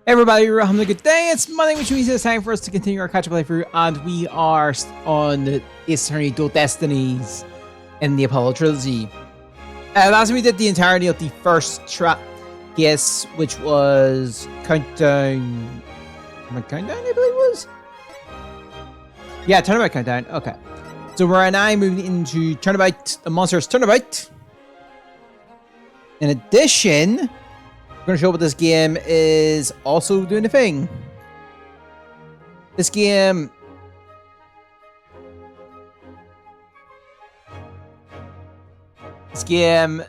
Everybody, we're having a good day. It's Monday, which means it's time for us to continue our catch-up playthrough, and we are on the Attorney Destinies in the Apollo Trilogy. Last we did the entirety of the first guess, which was Countdown. Countdown, I believe it was? Yeah, Turnabout Countdown. Okay. So we're now moving into Turnabout, the Monsters Turnabout. In addition, I'm going to show what this game is also doing the thing. This game... sorry, I'm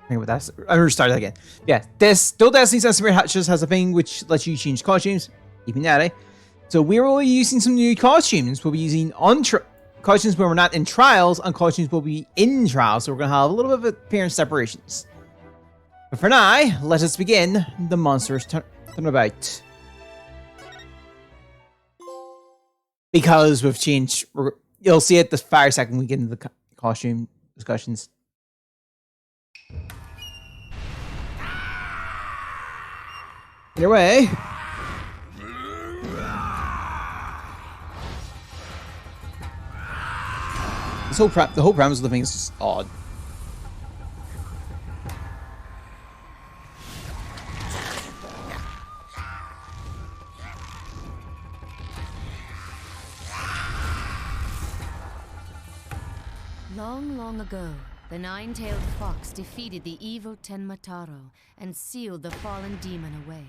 going to start that again. Yeah, this Dual Destinies and Spirit Hatches has a thing which lets you change costumes. Even that, eh? So we're using some new costumes. We'll be using costumes when we're not in trials, and costumes will be in trials. So we're going to have a little bit of appearance separations. But for now, let us begin the Monsters Turnabout. Because we've changed, you'll see it the fire second we get into the costume discussions. Either way. The whole premise of the thing is just odd. Long, long ago, the nine-tailed fox defeated the evil Tenmataro and sealed the fallen demon away.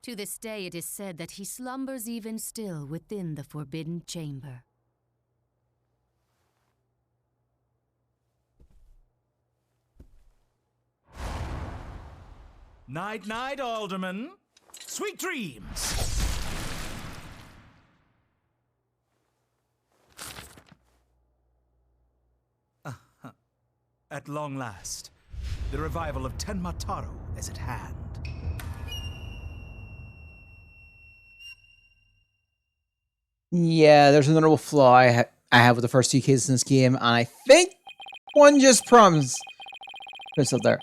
To this day, it is said that he slumbers even still within the forbidden chamber. Night, night, Alderman. Sweet dreams. At long last, the revival of Tenmataro is at hand. Yeah, there's a notable flaw I have with the first two cases in this game, and I think one just promised. What's up there?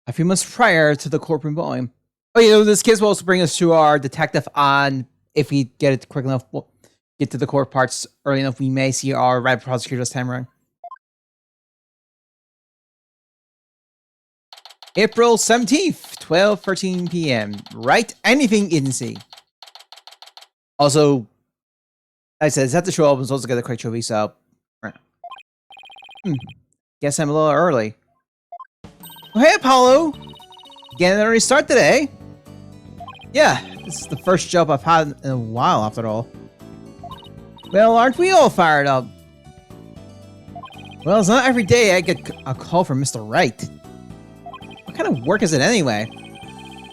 A few months prior to the courtroom bombing. Oh, you know, this case will also bring us to our detective, and if we get it quick enough, we'll get to the court parts early enough, we may see our red prosecutor this time around. April 17th, 12:13 p.m. Right? Anything agency. Also, like I said, it's at the show opens, also get a quick trophy, so... Guess I'm a little early. Oh, hey, Apollo! Getting an early start today? Yeah, this is the first job I've had in a while, after all. Well, aren't we all fired up? Well, it's not every day I get a call from Mr. Wright. What kind of work is it anyway?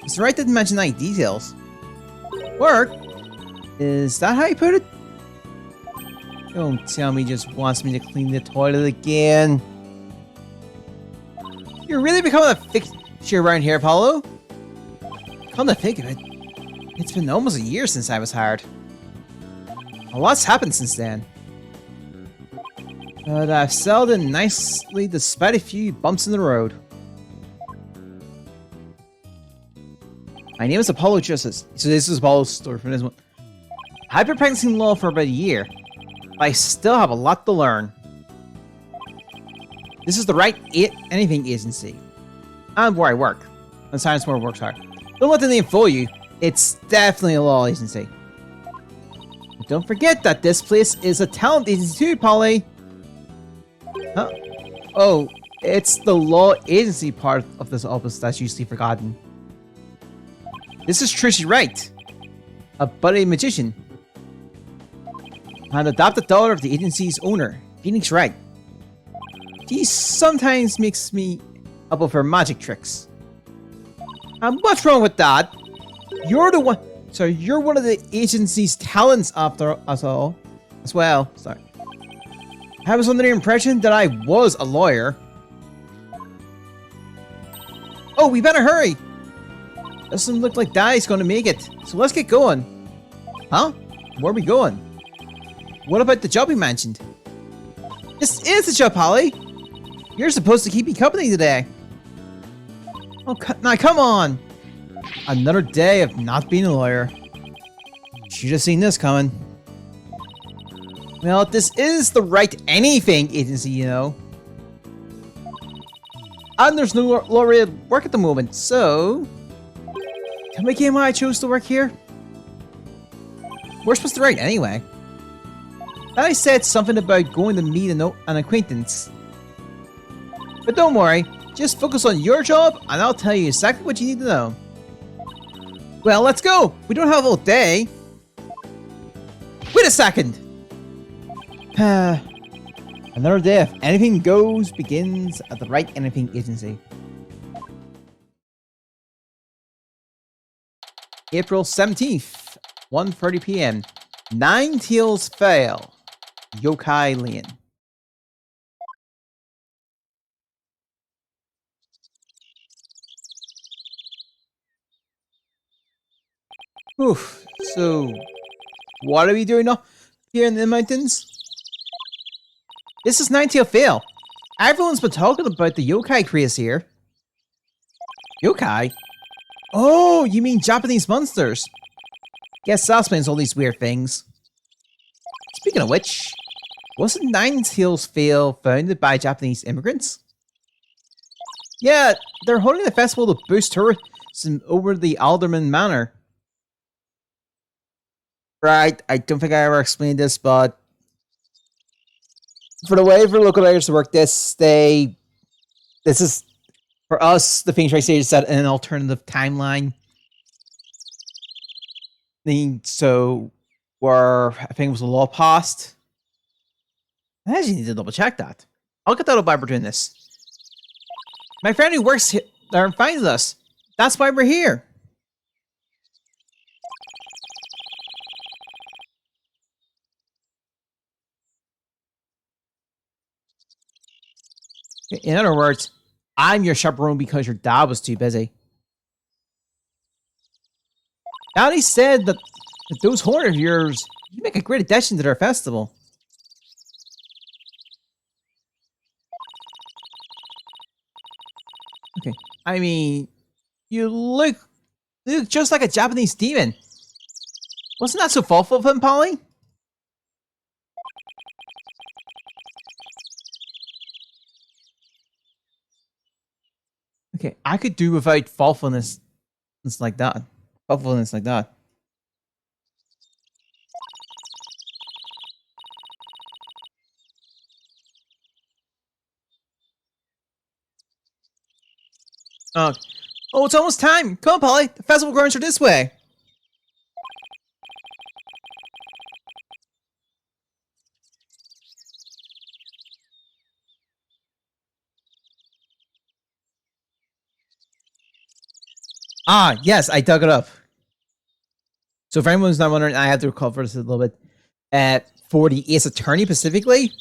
Mr. Wright didn't mention any details. Work? Is that how you put it? Don't tell me he just wants me to clean the toilet again. You're really becoming a fixture around here, Apollo. Come to think of it, it's been almost a year since I was hired. A lot's happened since then. But I've settled in nicely despite a few bumps in the road. My name is Apollo Justice. So this is Apollo's story from this one. I've been practicing law for about a year, but I still have a lot to learn. This is the right anything agency. And where I work. And science where it works hard. Don't let the name fool you. It's definitely a law agency. But don't forget that this place is a talent agency too, Polly. Huh? Oh, it's the law agency part of this office that's usually forgotten. This is Tracy Wright, a budding magician, and adopted daughter of the agency's owner, Phoenix Wright. She sometimes makes me up with her magic tricks. And what's wrong with that? You're the one. So you're one of the agency's talents after us all, as well. Sorry. I was under the impression that I was a lawyer. Oh, we better hurry. Doesn't look like Daddy's gonna make it, so let's get going. Huh? Where are we going? What about the job you mentioned? This is the job, Polly. You're supposed to keep me company today. Oh, now come on. Another day of not being a lawyer. Should have seen this coming. Well, this is the right anything agency, you know. And there's no lawyer at work at the moment, so... Can we get why I chose to work here? We're supposed to write anyway. I said something about going to meet an acquaintance. But don't worry, just focus on your job and I'll tell you exactly what you need to know. Well, let's go! We don't have all day. Wait a second! Another day of anything goes begins at the right anything agency. April 17th, 1:30 p.m. Nine Tails fail. Yokai Lane. Oof. So, what are we doing now here in the mountains? This is Nine Tail Fail. Everyone's been talking about the yokai craze here. Yokai? Oh, you mean Japanese monsters? Guess that explains all these weird things. Speaking of which, wasn't Nine Tails Fail founded by Japanese immigrants? Yeah, they're holding a festival to boost tourism over the Alderman Manor. Right, I don't think I ever explained this, but for the way for local writers to work this is for us, the Phoenix Wright stage is set in an alternative timeline. So where I think it was a law passed. I actually need to double check that. I'll get that up by doing this. My friend who works there finds us. That's why we're here. In other words, I'm your chaperone because your dad was too busy. Daddy said that those horn of yours, you make a great addition to their festival. Okay, I mean, you look just like a Japanese demon. Wasn't that so thoughtful of him, Polly? Okay, I could do without thoughtfulness like that. Thoughtfulness like that. Oh, it's almost time. Come on, Polly. The festival grounds are this way. Ah, yes, I dug it up. So for anyone who's not wondering, I have to recover this a little bit. For the Ace Attorney specifically,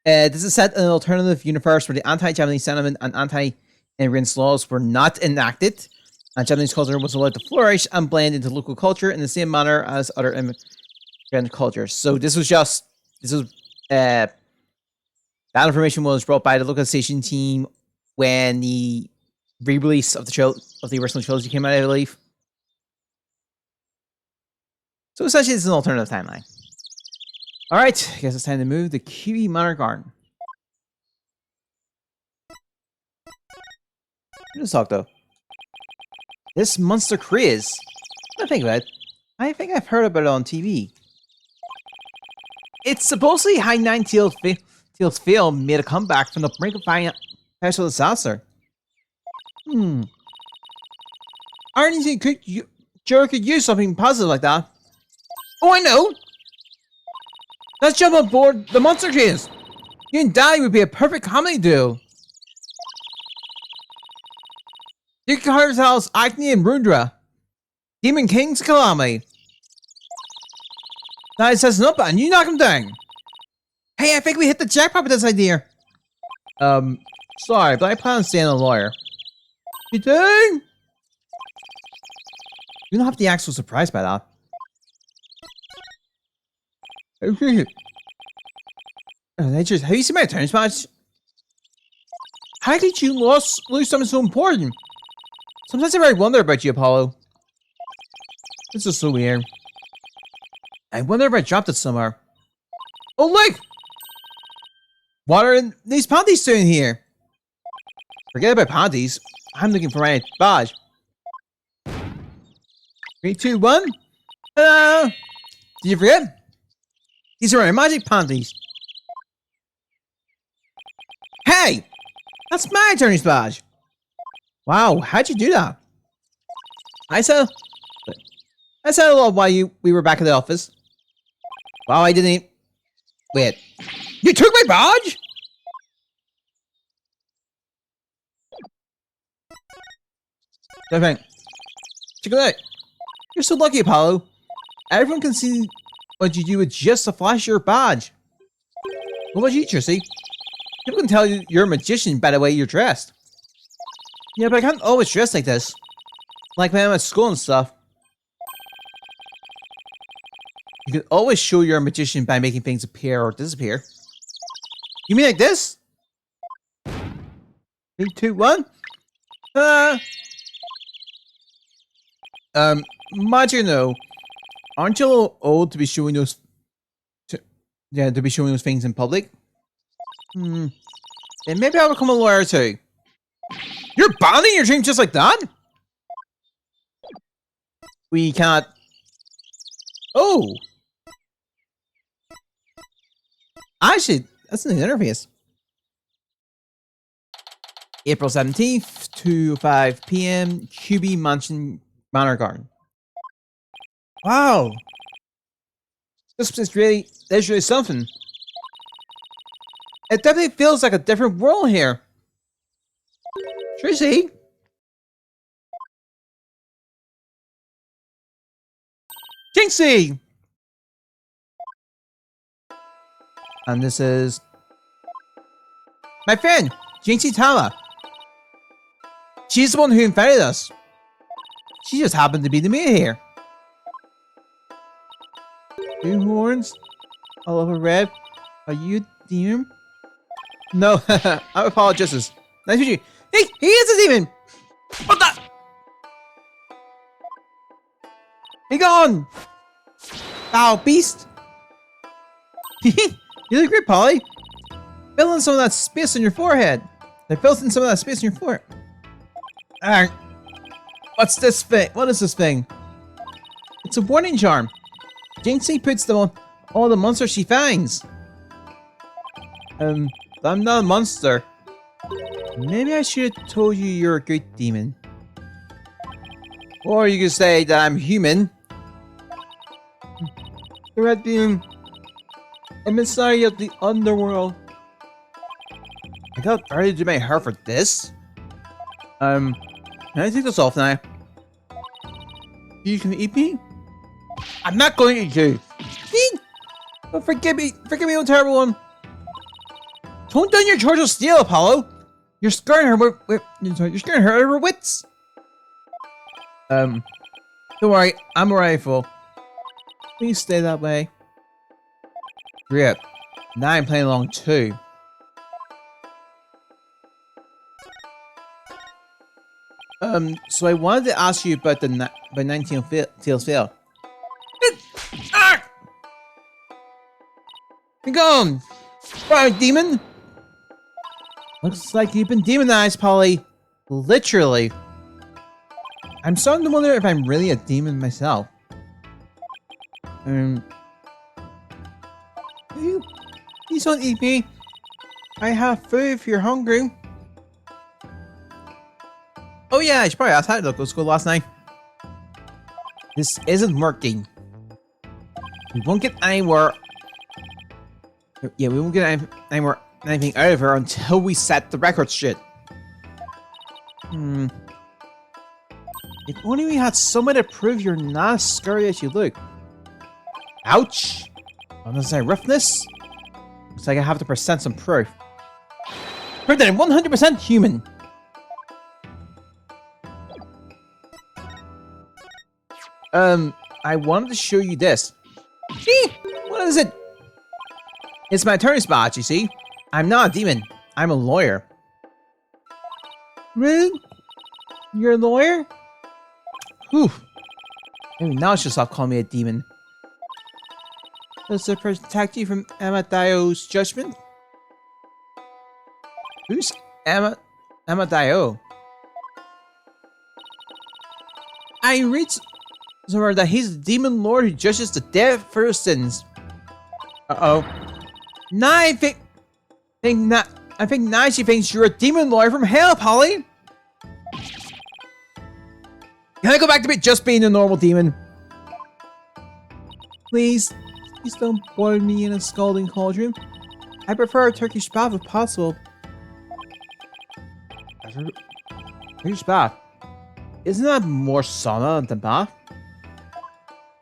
this is set in an alternative universe where the anti-Japanese sentiment and anti-immigrant laws were not enacted, and Japanese culture was allowed to flourish and blend into local culture in the same manner as other immigrant cultures. So that information was brought by the localization team when the re-release of the original trilogy came out, I believe. So essentially, it's an alternative timeline. Alright, I guess it's time to move the Kiwi Manor Garden. Let's talk though. This monster craze. I think about it. I think I've heard about it on TV. It's supposedly how Nine Tails Fail made a comeback from the brink of financial disaster. Arnie could use something positive like that. Oh, I know! Let's jump on board the monster craze! You and Daddy would be a perfect comedy duo. You can call yourselves Acne and Rudra. Demon King's Calamity. Daddy says no, and you knock him down. Hey, I think we hit the jackpot with this idea. Sorry, but I plan on staying a lawyer. You do? You don't have to act so surprised by that. Have you seen my attorney's match? How did you lose something so important? Sometimes I really wonder about you, Apollo. This is so weird. I wonder if I dropped it somewhere. Oh, look! What are these panties doing here? Forget about panties. I'm looking for my badge. 3, 2, 1. Hello! Did you forget? These are my magic panties. Hey! That's my attorney's badge. Wow, how'd you do that? I said a lot while we were back at the office. Wow, I didn't even... Wait. You took my badge? Check it out. You're so lucky, Apollo. Everyone can see what you do with just a flash of your badge. What about you, Trissy? People can tell you're a magician by the way you're dressed. Yeah, but I can't always dress like this. Like when I'm at school and stuff. You can always show you're a magician by making things appear or disappear. You mean like this? 3, 2, 1. Magic, no. Aren't you a little old to be showing those? To be showing those things in public. Then maybe I'll become a lawyer too. You're banning your dream just like that? We cannot. Oh. Actually, that's in the interface. April 17th, 2:05 p.m. QB Manor Garden. Wow. This is really, there's really something. It definitely feels like a different world here. Tracy? Jinxie! And this is my friend, Jinxie Tama. She's the one who invited us. She just happened to be the maid here. 2 horns, all over red. Are you a demon? No, I'm apologizes. Nice to meet you. Hey, he is a demon! What the? Be gone! Foul beast! You look great, Polly. Fill in some of that space on your forehead. They filled in some of that space on your forehead. What's this thing? What is this thing? It's a warning charm. Jinxie puts them on all the monsters she finds. I'm not a monster. Maybe I should have told you you're a good demon. Or you could say that I'm human. The red demon. Emissary of the underworld. I got already do my hair for this. Can I take this off now? You can eat me? I'm not going to eat you. Oh, forgive me, old terrible one. Tone down your charge of steel, Apollo. You're scaring her. You're scaring her out of her wits. Don't worry, I'm alright, fool. Please stay that way. Great. Now I'm playing along too. So I wanted to ask you about the 19 Tails Fail. Be gone! Fire demon! Looks like you've been demonized, Polly. Literally. I'm starting to wonder if I'm really a demon myself. Please don't eat me. I have food if you're hungry. Oh yeah, I should probably ask how to go to school last night. This isn't working. We won't get anywhere. Yeah, we won't get anything out of her until we set the record straight. If only we had someone to prove you're not as scary as you look. Ouch! Unnecessary roughness? Looks like I have to present some proof. Prove that I'm 100% human. I wanted to show you this. What is it? It's my attorney's badge, you see? I'm not a demon. I'm a lawyer. Really? You're a lawyer? Whew. Maybe now she'll stop calling me a demon. Does the protect you from Amadio's judgment? Who's Amadio? I read somewhere that he's the demon lord who judges the dead for their sins. Uh-oh. Now I think now she thinks you're a demon lord from hell, Polly. Can I go back to just being a normal demon? Please don't boil me in a scalding cauldron. I prefer a Turkish bath if possible. Turkish bath? Isn't that more sauna than bath?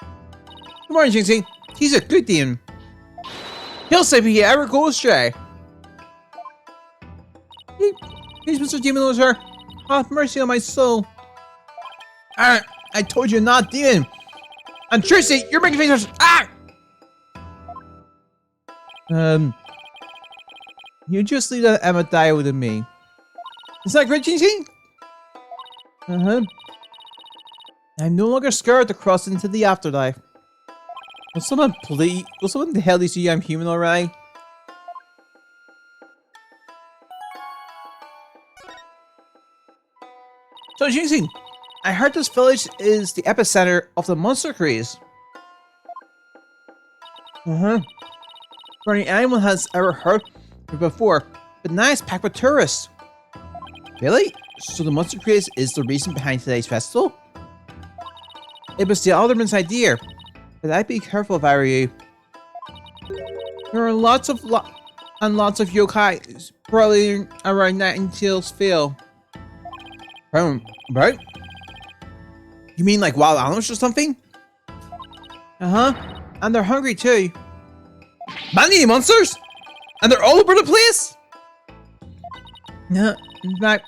Good morning, Jinxie. He's a good demon. He'll save me if he ever goes astray. He's Mr. Demon Lord, sir. Have mercy on my soul. I told you not demon. And Tracy, you're making faces. Ah! You just leave that Amadio with me. Is that great, Jinxie? I'm no longer scared to cross into the afterlife. Will someone tell these you I'm human alright? So Jinxie, I heard this village is the epicenter of the monster craze. For anyone has ever heard of it before, but now it's packed with tourists. Really? So the monster craze is the reason behind today's festival? It was the alderman's idea, but I'd be careful if I were you. There are lots of yokai probably around Nightingale's Field. Right? You mean like wild animals or something? And they're hungry too. Man-eating monsters? And they're all over the place? No, in fact,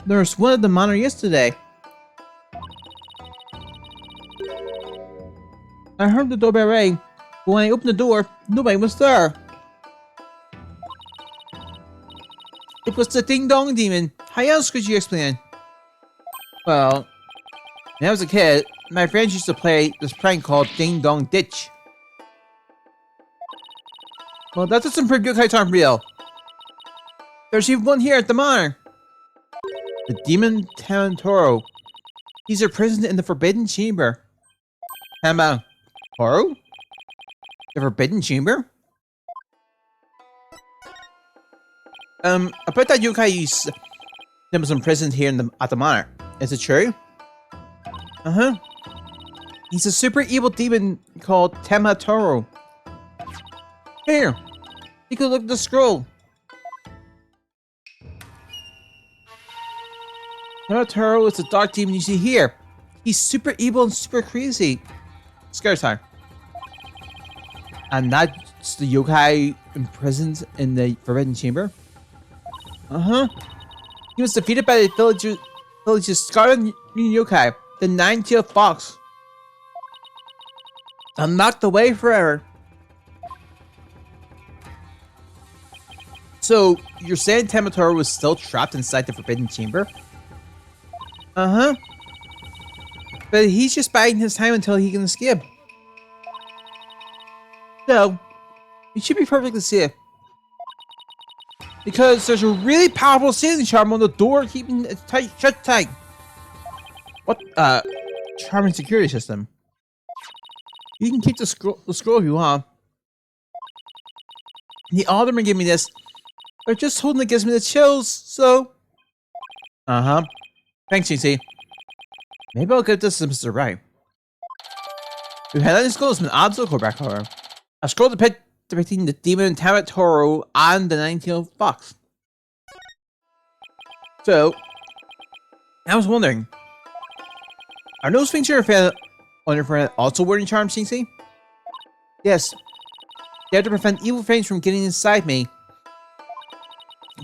there was one at the manor yesterday. I heard the doorbell ring, but when I opened the door, nobody was there. It was the Ding Dong Demon. How else could you explain? Well, when I was a kid, my friends used to play this prank called Ding Dong Ditch. Well, that doesn't prove yokai aren't real. There's even one here at the manor. The Demon Toro. He's imprisoned in the Forbidden Chamber. Toro? The Forbidden Chamber? About that yokai that was imprisoned here at the manor. Is it true? He's a super evil demon called Toro. Here, you could look at the scroll. Toro is the dark demon you see here. He's super evil and super crazy. Scare time. And that's the yokai imprisoned in the Forbidden Chamber. He was defeated by the village's Scarlet Yokai, the Nine-Tailed Fox. And knocked away forever. So, you're saying Toro was still trapped inside the Forbidden Chamber? But he's just biding his time until he can escape. So, he should be perfectly safe. Because there's a really powerful sealing charm on the door keeping it shut tight. What? Charming security system. You can keep the scroll if you want. The alderman gave me this. But just holding it gives me the chills, so... Thanks, CC. Maybe I'll give this to Mr. Right. We've had any scrolls from odds or back horror. A scroll depicting the demon Toro and the Nine-Tailed Fox. So, I was wondering, are those things on your friend also wearing charms, CC? Yes. They have to prevent evil things from getting inside me.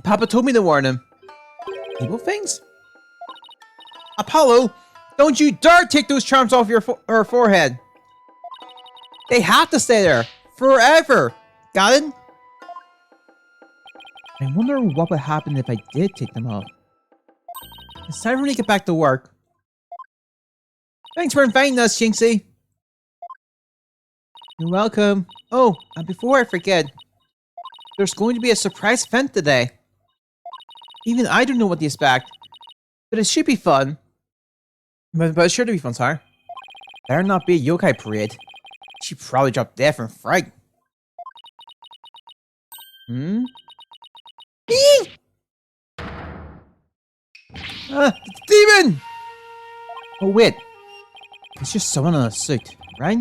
Papa told me to warn him. Evil things? Apollo, don't you dare take those charms off her forehead. They have to stay there. Forever. Got it? I wonder what would happen if I did take them off. It's time for me to get back to work. Thanks for inviting us, Jinxie. You're welcome. Oh, and before I forget, there's going to be a surprise event today. Even I don't know what to expect, but it should be fun. But it's sure to be fun, sorry. Better not be a yokai parade. She probably dropped dead from fright. Hmm? Eee! Demon! Oh wait, it's just someone in a suit, right?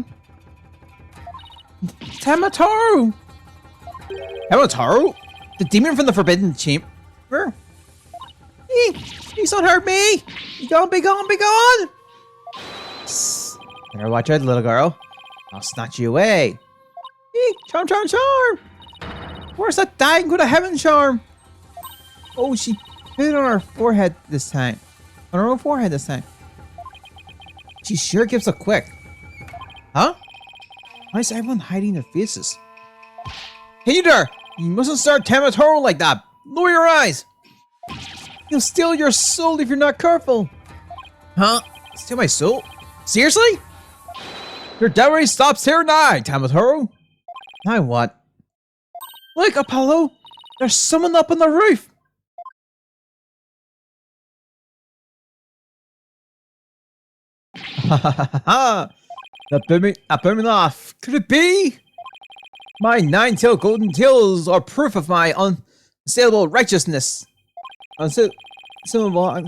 Tamatoru! Tamatoru? The demon from the Forbidden Chamber? He's not hurt me! Be gone, be gone, be gone! Psst. Better watch out, little girl. I'll snatch you away. Charm, charm, charm! Where's that dying good of heaven charm? Oh, she put it on her forehead this time. On her own forehead this time. She sure gives a quick. Huh? Why is everyone hiding their faces? Hey you there! You mustn't start Tamatoru like that! Lower your eyes! He'll steal your soul if you're not careful! Huh? Steal my soul? Seriously? Your dowry stops here now, Tamatoru! Now what? Look, Apollo! There's someone up on the roof! Ha ha ha ha! That blew me off. Could it be? My 9-tailed golden tails are proof of my unassailable righteousness. Unassailable.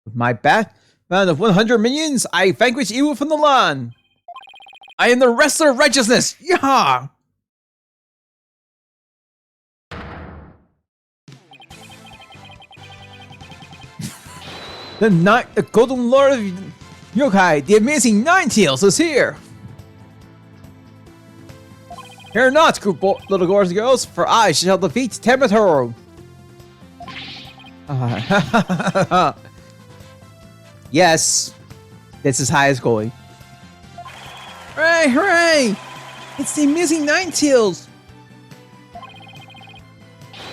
With my Batman of 100 minions, I vanquish evil from the land. I am the wrestler of righteousness. Yah! The golden lord of yokai, the amazing 9-tails is here! Fear not, little boys and girls, for I shall defeat Tamatoru! Yes, this is high as going. Hooray, hooray! It's the amazing 9-tails!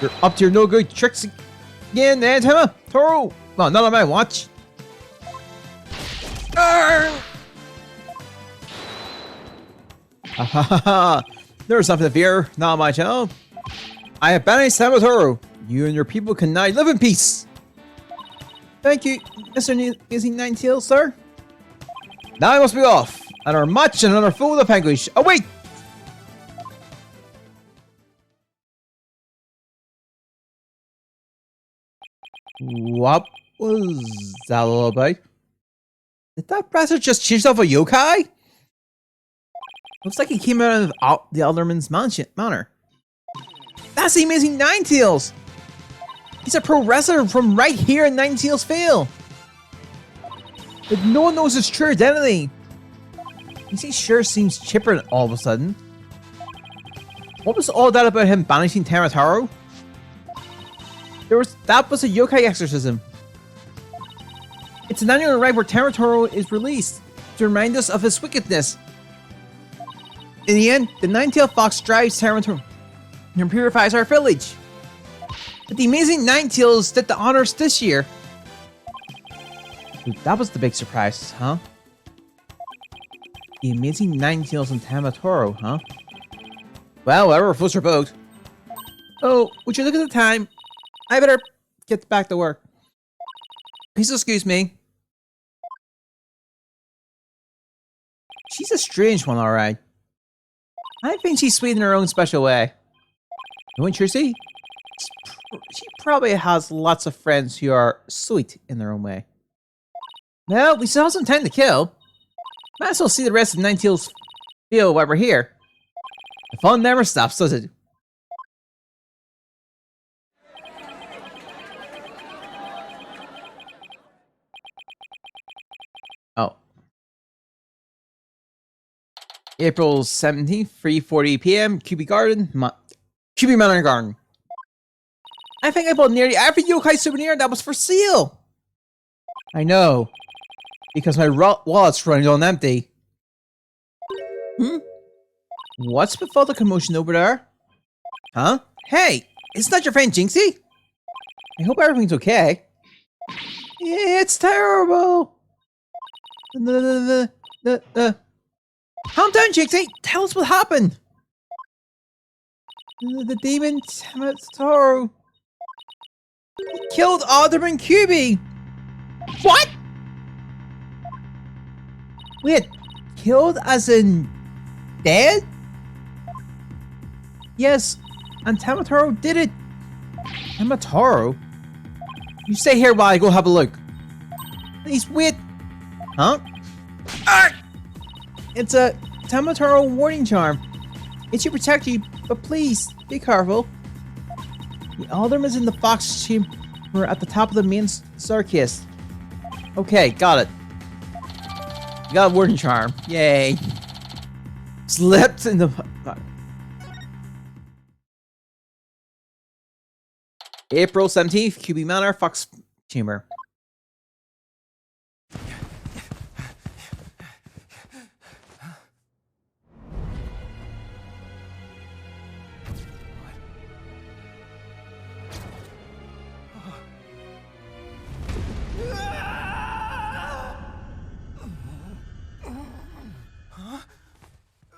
You're up to your no good tricks again, Tamatoru! Well, not on my watch. There's nothing to fear, not my child. I have banished Tamatoru. You and your people can now live in peace. Thank you, Mr. Amazing 9-tails, sir. Now I must be off. Another match and another fool of anguish. Oh wait! What was that all about? Did that bastard just change off a yokai? Looks like he came out of the Alderman's manor. That's the amazing 9-tails! He's a pro wrestler from right here in 9-tails Vale! But no one knows his true identity! He sure seems chipper all of a sudden. What was all that about him banishing Tamatoru? That was a yokai exorcism. It's an annual rite where Tamatoru is released to remind us of his wickedness. In the end, the 9-tailed fox drives Tamatoru and purifies our village. But the amazing 9-tails did the honors this year. Dude, that was the big surprise, huh? The amazing 9-tails and Tamatoru, huh? Well, whatever floats your boat. Oh, would you look at the time? I better get back to work. Please excuse me. She's a strange one, alright. I think she's sweet in her own special way. You want Tracy? She probably has lots of friends who are sweet in their own way. Well, we still have some time to kill. Might as well see the rest of 9-tails Vale while we're here. The fun never stops, does it? Oh. April 17th, 3:40 p.m. QB Manor Garden. I think I bought nearly every yokai souvenir that was for sale. I know. Because my wallet's running on empty. What's with all the commotion over there? Huh? Hey! Isn't that your friend Jinxie? I hope everything's okay. It's terrible. Calm down, Jinxie. Tell us what happened. The demon Taro killed Alderman QB. What? Wait, killed as in dead? Yes, and Tamataro did it. Tamataro? You stay here while I go have a look. Please wait. Huh? Ah! It's a Tamataro warning charm. It should protect you, but please, be careful. The Alderman's in the Fox chamber at the top of the main staircase. Okay, got it. Got a warning charm. Yay. Slipped in the... April 17th, QB Manor, Fox Chamber.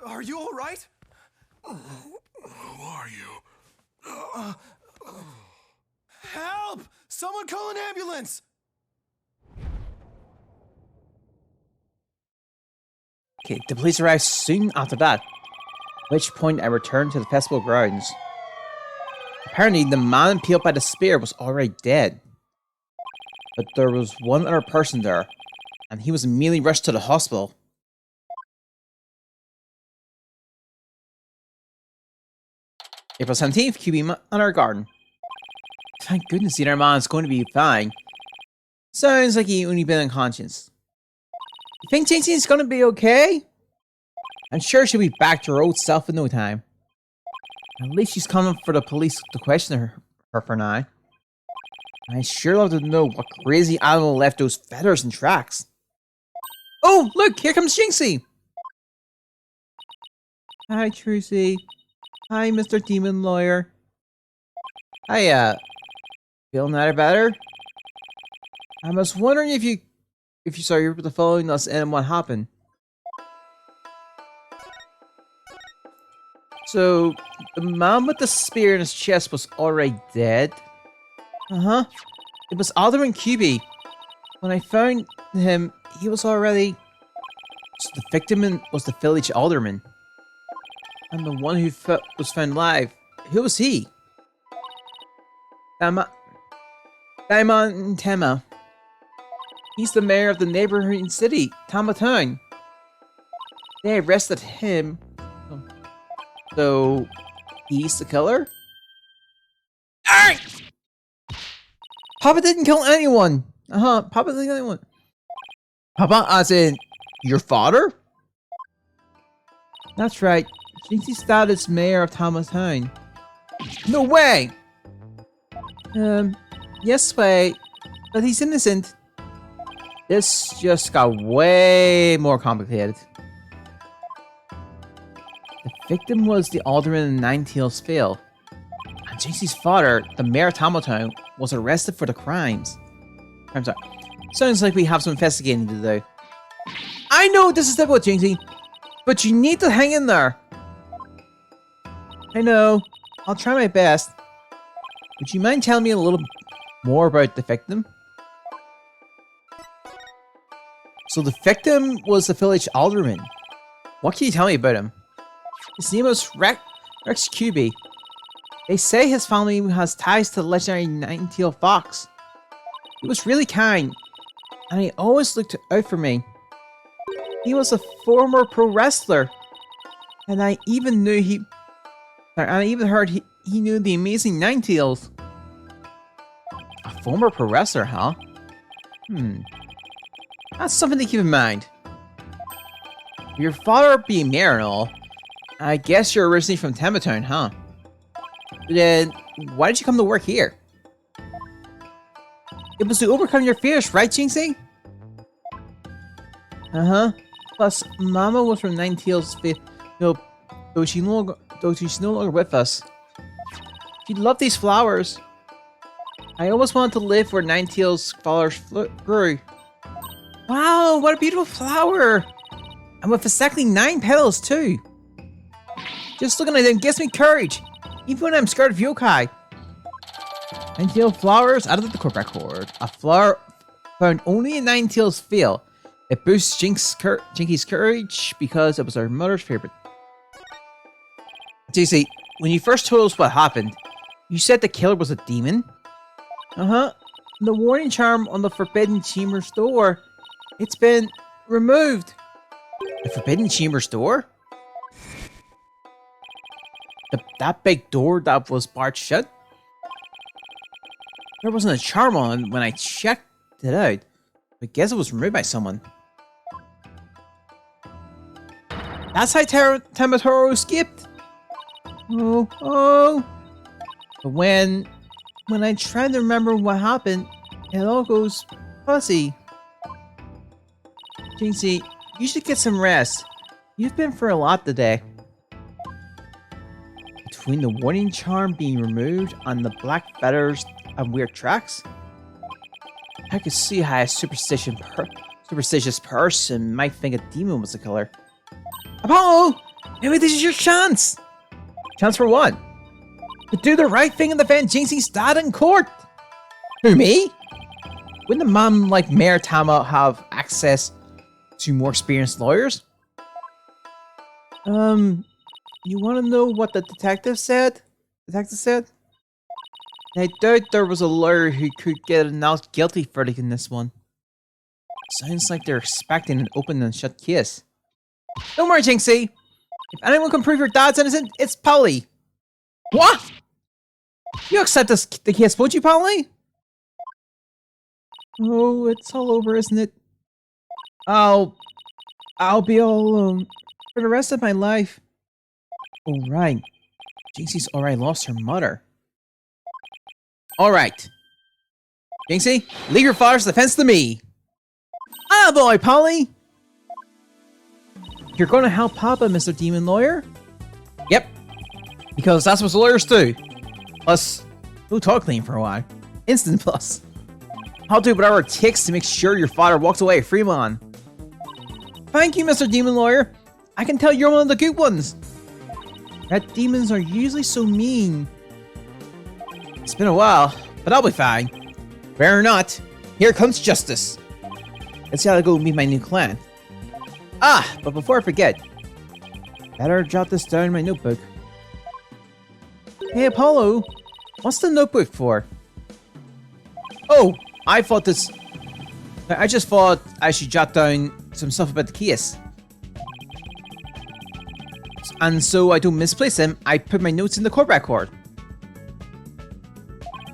Are you all right? Who are you? Help! Someone call an ambulance! Okay, the police arrived soon after that, at which point I returned to the festival grounds. Apparently, the man impaled by the spear was already dead. But there was one other person there, and he was immediately rushed to the hospital. April 17th, QB Manor Garden. Thank goodness the other man's going to be fine. Sounds like he only been unconscious. You think Jinxie's gonna be okay? I'm sure she'll be back to her old self in no time. At least she's coming for the police to question her for now. I sure love to know what crazy animal left those feathers and tracks. Oh, look, here comes Jinxie! Hi, Trucy. Hi, Mr. Demon Lawyer. Hi, feeling that better? I was wondering if you saw you were following us and what happened. So, the man with the spear in his chest was already dead? Uh-huh. It was Alderman QB. When I found him, he was already... So the victim was the village alderman. And the one who was found alive, who was he? Daimon Tema. He's the mayor of the neighboring city, Tama Town. They arrested him. So, he's the killer? Arrgh! Papa didn't kill anyone. Papa didn't kill anyone. Papa as in, your father? That's right. Jinxie's dad is mayor of Tama Town. No way! Yes way. But he's innocent. This just got way more complicated. The victim was the alderman in Ninetales Vale. And Jinxie's father, the mayor of Tama Town, was arrested for the crimes. I'm sorry. Sounds like we have some investigating to do. I know this is difficult, Jinxie, but you need to hang in there. I know. I'll try my best. Would you mind telling me a little more about the victim? So the victim was the village alderman. What can you tell me about him? His name was Rex QB. They say his family has ties to the legendary Ninetale Fox. He was really kind, and he always looked out for me. He was a former pro wrestler, and I even heard he knew the amazing Ninetales. A former pro wrestler, huh? That's something to keep in mind. Your father being mayor and all, I guess you're originally from Tama Town, huh? Then, why did you come to work here? It was to overcome your fears, right, Jinxie? Uh-huh. Plus, Mama was from Ninetales Vale, though she's no longer with us. She loved these flowers. I always wanted to live where Ninetales flowers grew. Wow, what a beautiful flower! And with exactly 9 petals too. Just looking at them gives me courage, even when I'm scared of yokai. Ninetale flowers added to the court record. A flower found only in Ninetales field. It boosts Jinky's courage because it was her mother's favorite. JC, when you first told us what happened, you said the killer was a demon? Uh-huh. The warning charm on the Forbidden Chamber's door, it's been removed. The Forbidden Chamber's door? That big door that was barred shut? There wasn't a charm on when I checked it out. I guess it was removed by someone. That's how Tamatoro escaped. Oh. But when I try to remember what happened, it all goes fuzzy. Jinxie, you should get some rest. You've been through a lot today. Between the warning charm being removed and the black feathers and weird tracks, I could see how a superstitious person might think a demon was the killer. Apollo! Maybe this is your chance! Chance for what? To do the right thing and defend Jinxie's dad in court! Who, me? Wouldn't a mom like Mayor Tama have access to more experienced lawyers? You want to know what the detective said? I doubt there was a lawyer who could get a not guilty verdict in this one. Sounds like they're expecting an open and shut case. Don't worry, Jinxie. If anyone can prove your dad's innocent, it's Polly. What? You accept the case, won't you, Polly? Oh, it's all over, isn't it? I'll be all alone for the rest of my life. Oh, right. Jinxie's already lost her mother. Alright. Jinxie, leave your father's defense to me. Ah, boy, Polly! You're gonna help Papa, Mr. Demon Lawyer? Yep. Because that's what lawyers do. Plus, we'll talk clean for a while. Instant plus. I'll do whatever it takes to make sure your father walks away a free man. Thank you, Mr. Demon Lawyer. I can tell you're one of the good ones. Red demons are usually so mean. It's been a while, but I'll be fine. Fair or not, here comes justice. Let's gotta go meet my new clan. Ah, but before I forget, better jot this down in my notebook. Hey, Apollo, what's the notebook for? Oh, I just thought I should jot down some stuff about the case. And so I don't misplace them, I put my notes in the court record.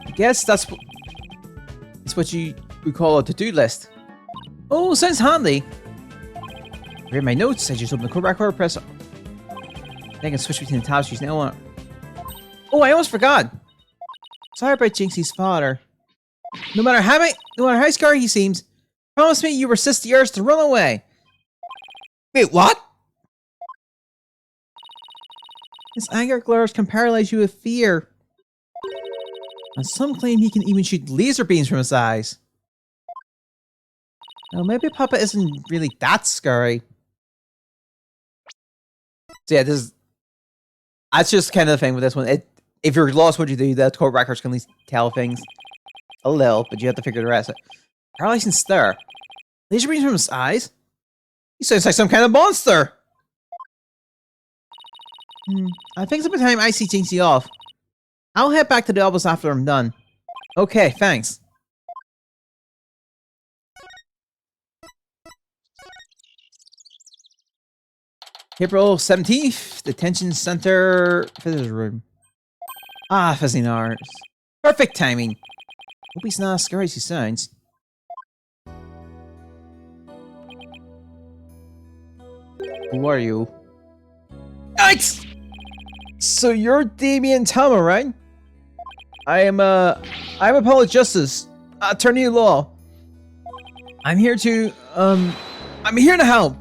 I guess that's what you would call a to-do list. Oh, sounds handy. Read my notes, I just open the court record, press... I can switch between the tabs using L1. Oh, I almost forgot. Sorry about Jinxie's father. No matter how scarred he seems, promise me you resist the urge to run away. Wait, what? His anger glares can paralyze you with fear. And some claim he can even shoot laser beams from his eyes. Well, maybe Papa isn't really that scary. So yeah, that's just kind of the thing with this one. If you're lost what you do, the court records can at least tell things a little, but you have to figure the rest out. Paralyzing stare. Laser beams from his eyes? He sounds like some kind of monster! I think it's about time I see Jinxie off. I'll head back to the office after I'm done. Okay, thanks. April 17th, Detention Center, Visitor's Room. Ah, Fezzinars. Perfect timing. Hope he's not as scary as he sounds. Who are you? Yikes! So you're Damien Tama, right? I'm Apollo Justice, Attorney Law. I'm here to help.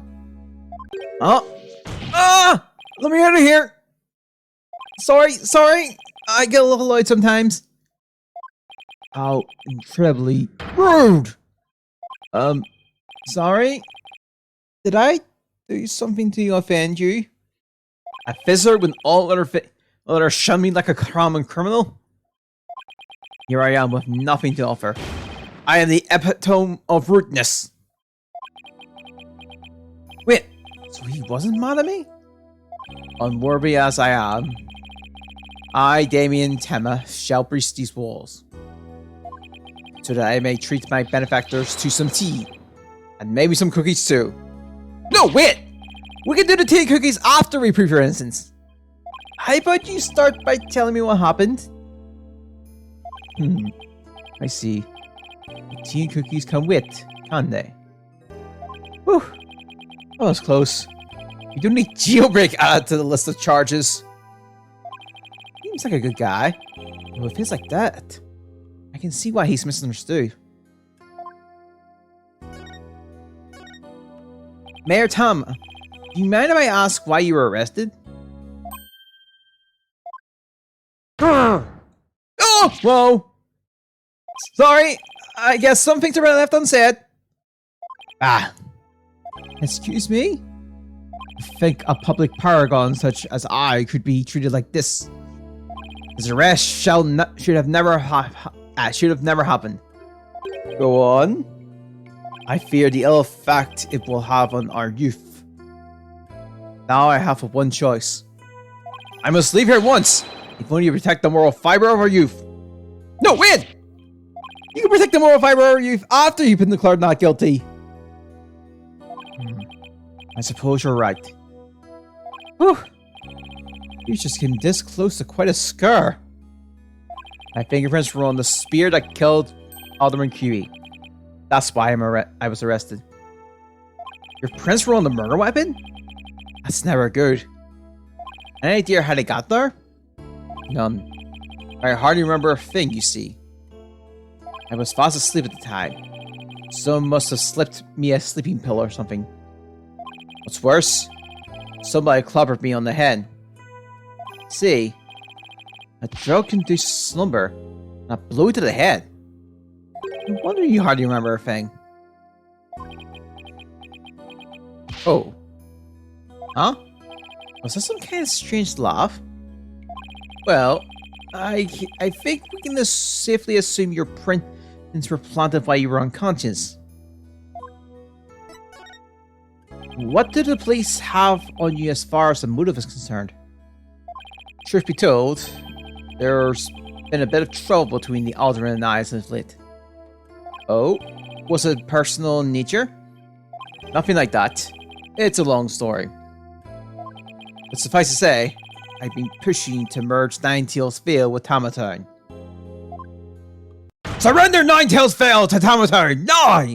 Oh. Ah! Let me out of here! Sorry. I get a little loud sometimes. How incredibly rude! Sorry? Did I do something to offend you? A visitor when all others shun me like a common criminal? Here I am with nothing to offer. I am the epitome of rudeness. Wait, so he wasn't mad at me? Unworthy as I am, I, Damien Tema, shall breach these walls, so that I may treat my benefactors to some tea, and maybe some cookies too. No, wait! We can do the tea and cookies after we prove your innocence. How about you start by telling me what happened? I see. The tea and cookies come with, can't they? Whew. That was close. You don't need jailbreak added to the list of charges. Seems like a good guy. But if he's like that, I can see why he's misunderstood. Mayor Tom, do you mind if I ask why you were arrested? Oh, whoa. Sorry, I guess some things are left unsaid. Excuse me? I think a public paragon such as I could be treated like this. This arrest should have never happened. Go on. I fear the ill effect it will have on our youth. Now I have one choice. I must leave here at once, if only to protect the moral fiber of our youth. No, wait! You can protect the moral fiber of our youth after you've been declared not guilty. I suppose you're right. Whew. You just came this close to quite a scar. My fingerprints were on the spear that killed Alderman Curie. That's why I was arrested. Your prints were on the murder weapon? That's never good. Any idea how they got there? None. I hardly remember a thing, you see. I was fast asleep at the time. Someone must have slipped me a sleeping pill or something. What's worse, somebody clobbered me on the head. See, a drug can do slumber, and a blow to the head. No wonder you hardly remember a thing. Oh. Huh? Was that some kind of strange laugh? Well, I think we can safely assume your prints were planted while you were unconscious. What did the police have on you as far as the motive is concerned? Truth be told, there's been a bit of trouble between the Alderman and I as of late. Oh? Was it personal in nature? Nothing like that. It's a long story. But suffice to say, I've been pushing to merge Ninetales Vale with Tamatown. Surrender Ninetales Vale to Tamatown! Now!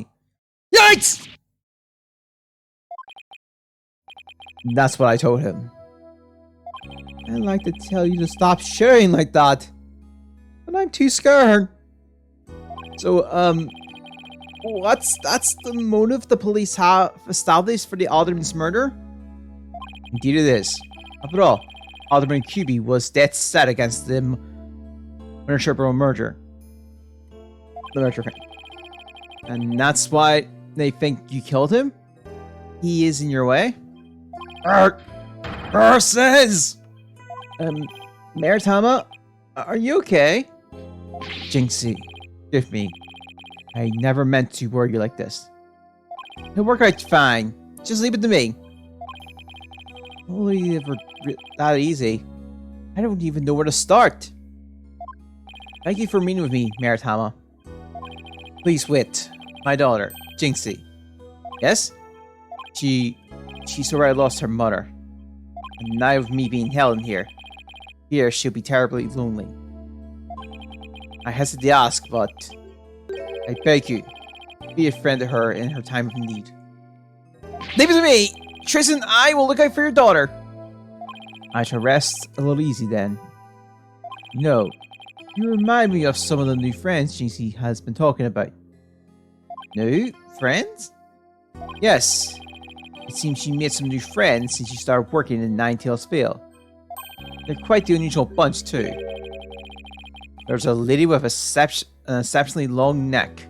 Yikes! That's what I told him. I'd like to tell you to stop sharing like that, but I'm too scared. So, that's the motive the police have established for the Alderman's murder? Indeed it is. After all, Alderman Curie was dead set against the Municipal murder. The murder thing. And that's why they think you killed him? He is in your way? Horses! Mayor Tama, are you okay? Jinxie, forgive me. I never meant to worry you like this. It'll work out fine. Just leave it to me. Only ever that easy. I don't even know where to start. Thank you for meeting with me, Mayor Tama. Please wait. My daughter, Jinxie. Yes? She's already lost her mother. And now with me being held in here, she'll be terribly lonely. I hesitate to ask, but I beg you, be a friend to her in her time of need. Leave it to me! Tristan and I will look out for your daughter. I shall rest a little easy then. No, you remind me of some of the new friends Jinxie has been talking about. New friends? Yes. It seems she made some new friends since she started working in Ninetales Vale. They're quite the unusual bunch too. There's a lady with a an exceptionally long neck,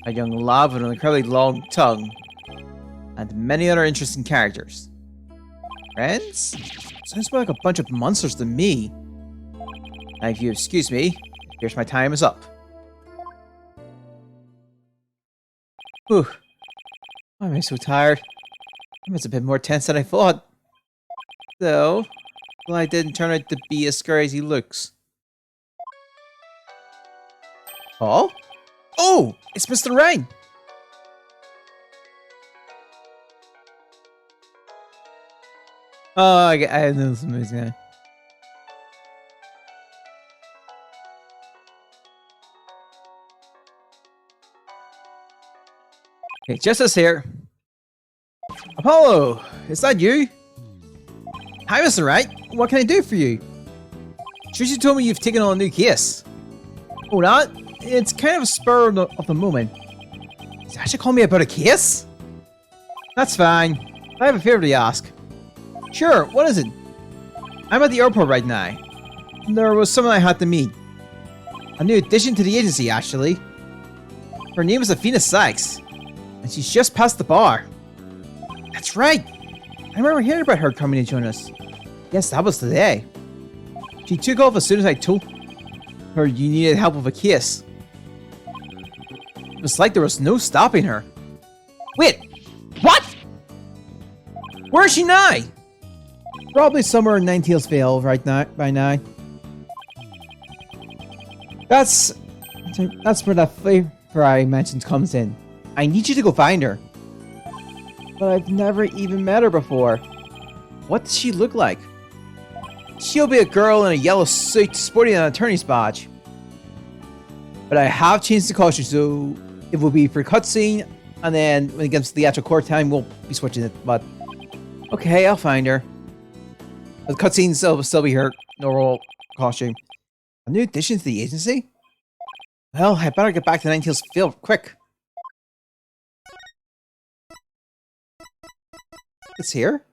a young love with an incredibly long tongue, and many other interesting characters. Friends? Sounds more like a bunch of monsters to me. Now, if you excuse me, it appears my time is up. Whew. Why am I so tired? It's a bit more tense than I thought. Though, well, I didn't turn out to be as scary as he looks. Oh? Oh! It's Mr. Rain! Oh, I know this movie's gonna... Okay, Justice here. Apollo! Is that you? Hi, Mr. Wright. What can I do for you? Tricia told me you've taken on a new case. Oh, that? It's kind of a spur of the moment. Did you actually call me about a case? That's fine. I have a favor to ask. Sure, what is it? I'm at the airport right now. There was someone I had to meet. A new addition to the agency, actually. Her name is Athena Sykes, and she's just past the bar. That's right. I remember hearing about her coming to join us. Yes, that was today. She took off as soon as I told her you needed help with a case. It was like there was no stopping her. Wait, what? Where is she now? Probably somewhere in Ninetales Vale right now. By now. That's where that flavor I mentioned comes in. I need you to go find her. But I've never even met her before. What does she look like? She'll be a girl in a yellow suit sporting an attorney's badge. But I have changed the costume, so it will be for cutscene, and then when it gets to the actual court time, we'll be switching it. But okay, I'll find her. The cutscenes will still be her normal costume. A new addition to the agency? Well, I better get back to Ninetales Vale quick. It's here?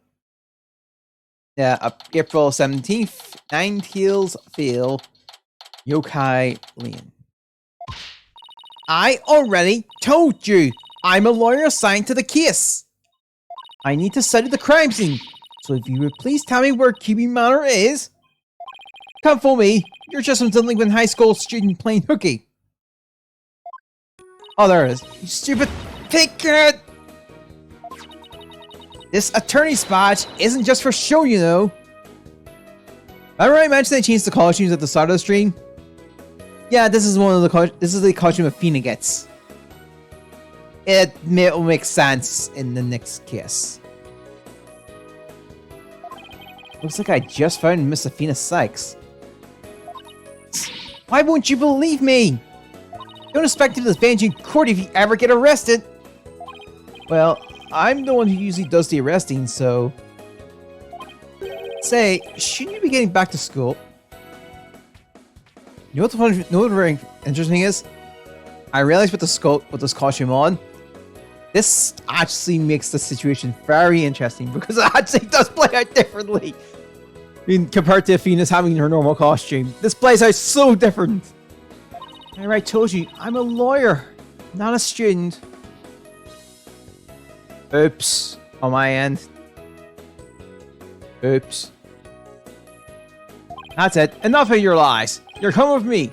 Yeah, April 17th, Ninetales Vale, Yokai Lane. I already told you, I'm a lawyer assigned to the case. I need to study the crime scene, so if you would please tell me where Kiwi Manor is. Come for me, you're just some delinquent high school student playing hooky. Oh, there it is. You stupid picket! This attorney's badge isn't just for show, you know. Remember I mentioned they changed the costumes at the start of the stream? Yeah, this is one of the this is the costume Athena gets. It'll make sense in the next case. Looks like I just found Miss Athena Sykes. Why won't you believe me? Don't expect to defend you in court if you ever get arrested. Well, I'm the one who usually does the arresting, so... Say, shouldn't you be getting back to school? You know what very interesting is? I realized with this costume on, this actually makes the situation very interesting because it actually does play out differently. I mean, compared to Athena's having her normal costume. This plays out so different. I already told you, I'm a lawyer, not a student. Oops. On my end. Oops. That's it. Enough of your lies. You're coming with me.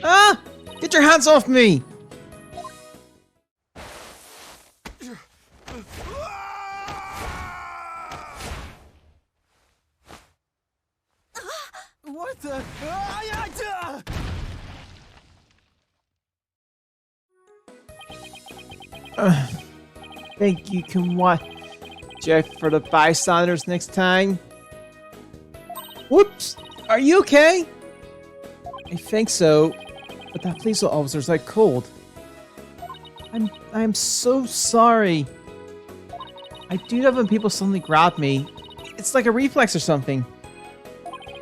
Ah! Get your hands off me! What the? Think you can watch out for the bystanders next time? Whoops! Are you okay? I think so, but that police officer's like cold. I'm so sorry. I do that when people suddenly grab me. It's like a reflex or something.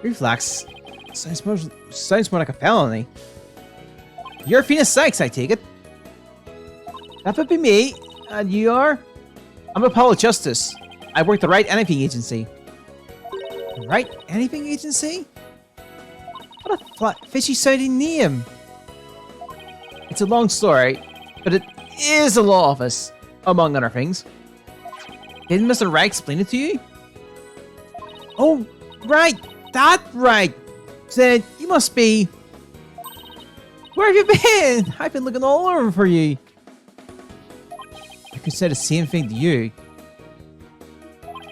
Reflex? Sounds more like a felony. You're Athena Sykes, I take it. That would be me. And you are? I'm Apollo Justice. I work the Right Anything Agency. Right Anything Agency? What a fishy sounding name. It's a long story, but it is a law office, among other things. Didn't Mr. Wright explain it to you? Oh, right. That right. Then you must be... Where have you been? I've been looking all over for you. I could say the same thing to you.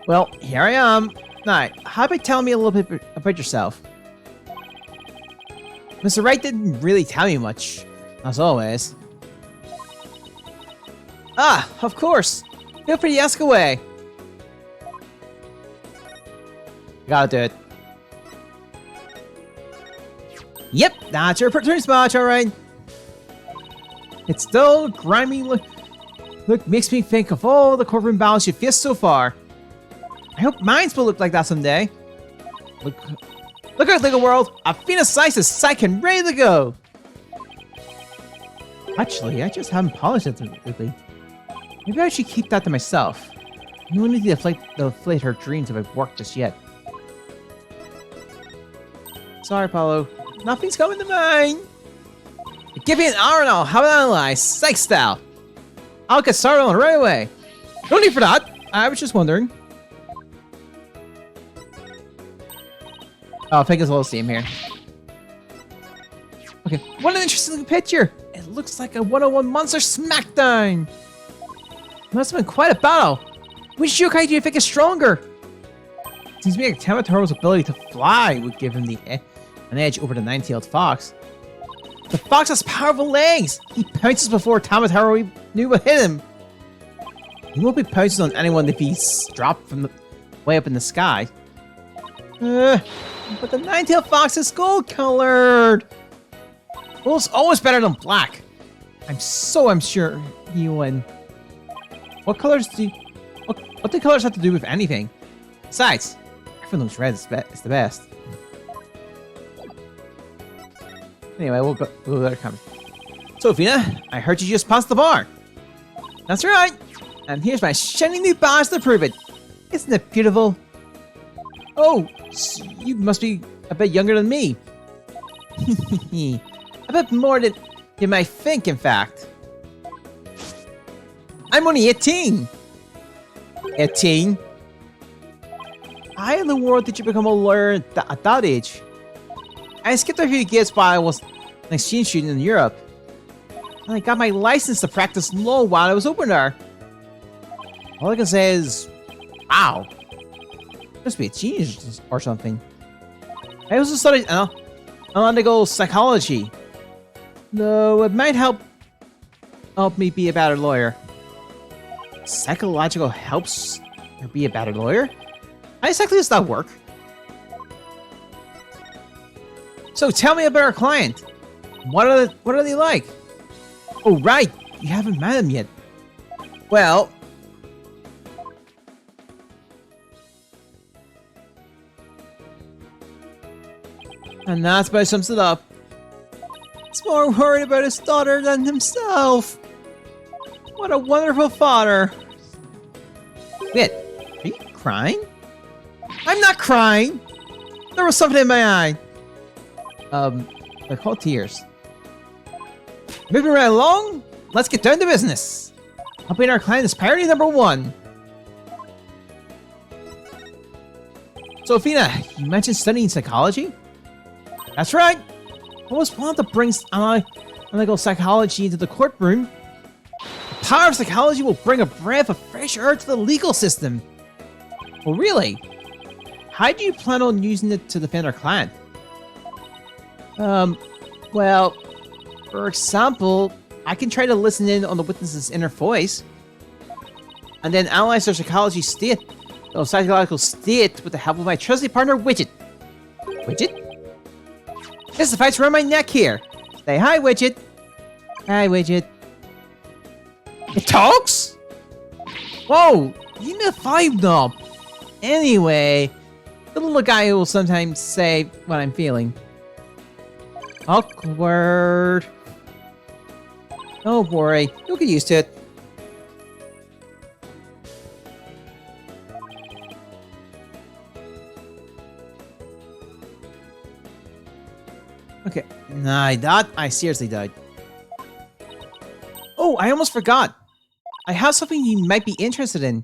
Well, here I am. Now, how about telling me a little bit about yourself? Mr. Wright didn't really tell me much, as always. Ah, of course. Feel free to ask away. Gotta do it. Yep, that's your opportunity spot, alright. It's still grimy look makes me think of all the courtroom battles you've faced so far. I hope mine will look like that someday. Look out, Lego World! Athena Slice is psyched and ready to go! Actually, I just haven't polished it lately. Maybe I should keep that to myself. No need to inflate her dreams if it worked just yet. Sorry, Apollo. Nothing's coming to mind! Give me an hour and I'll have it analyzed, psych style! I'll get started on it right away! No need for that! I was just wondering. Oh, I think it's a little steam here. Okay, what an interesting picture! It looks like a 101 Monster Smackdown! Must have been quite a battle! Which yokai do you think is stronger? Seems to me like Tamatoro's ability to fly would give him an edge over the nine-tailed fox. The fox has powerful legs! He pounces before Tamatoro knew what hit him! He won't be pouncing on anyone if he's dropped from the way up in the sky. But the nine-tailed fox is gold-colored! Gold's always better than black! I'm sure he will win. What colors do what do colors have to do with anything? Besides, everyone knows red is the best. Anyway, we'll go to the comments. So, Athena, I heard you just passed the bar. That's right. And here's my shiny new badge to prove it. Isn't it beautiful? Oh, so you must be a bit younger than me. A bit more than you might think, in fact. I'm only 18. 18? How in the world did you become a lawyer at that age? I skipped a few years while I was an exchange student in Europe. And I got my license to practice law while I was over there. All I can say is, wow. Must be a genius or something. I also studied analytical psychology. Though it might help me be a better lawyer. Psychological helps you be a better lawyer? How exactly does that work? So tell me about our client. What are they like? Oh right, you haven't met him yet. Well, and that's about sums it up. He's more worried about his daughter than himself. What a wonderful father. Wait, are you crying? I'm not crying. There was something in my eye. They're called tears. Moving right along, let's get down to business. Helping our client is priority number 1. So, Athena, you mentioned studying psychology? That's right. I always wanted to bring analytical psychology into the courtroom. The power of psychology will bring a breath of fresh air to the legal system. Well, really? How do you plan on using it to defend our client? Well, for example, I can try to listen in on the witness's inner voice, and then analyze their psychological state with the help of my trusty partner, Widget. Widget? This is fight's around my neck here. Say hi, Widget. Hi, Widget. It talks? Whoa, you need a 5 knob. Anyway, the little guy who will sometimes say what I'm feeling. Awkward. Don't worry, you'll get used to it. Okay. Nah, I died. I seriously died. Oh, I almost forgot. I have something you might be interested in.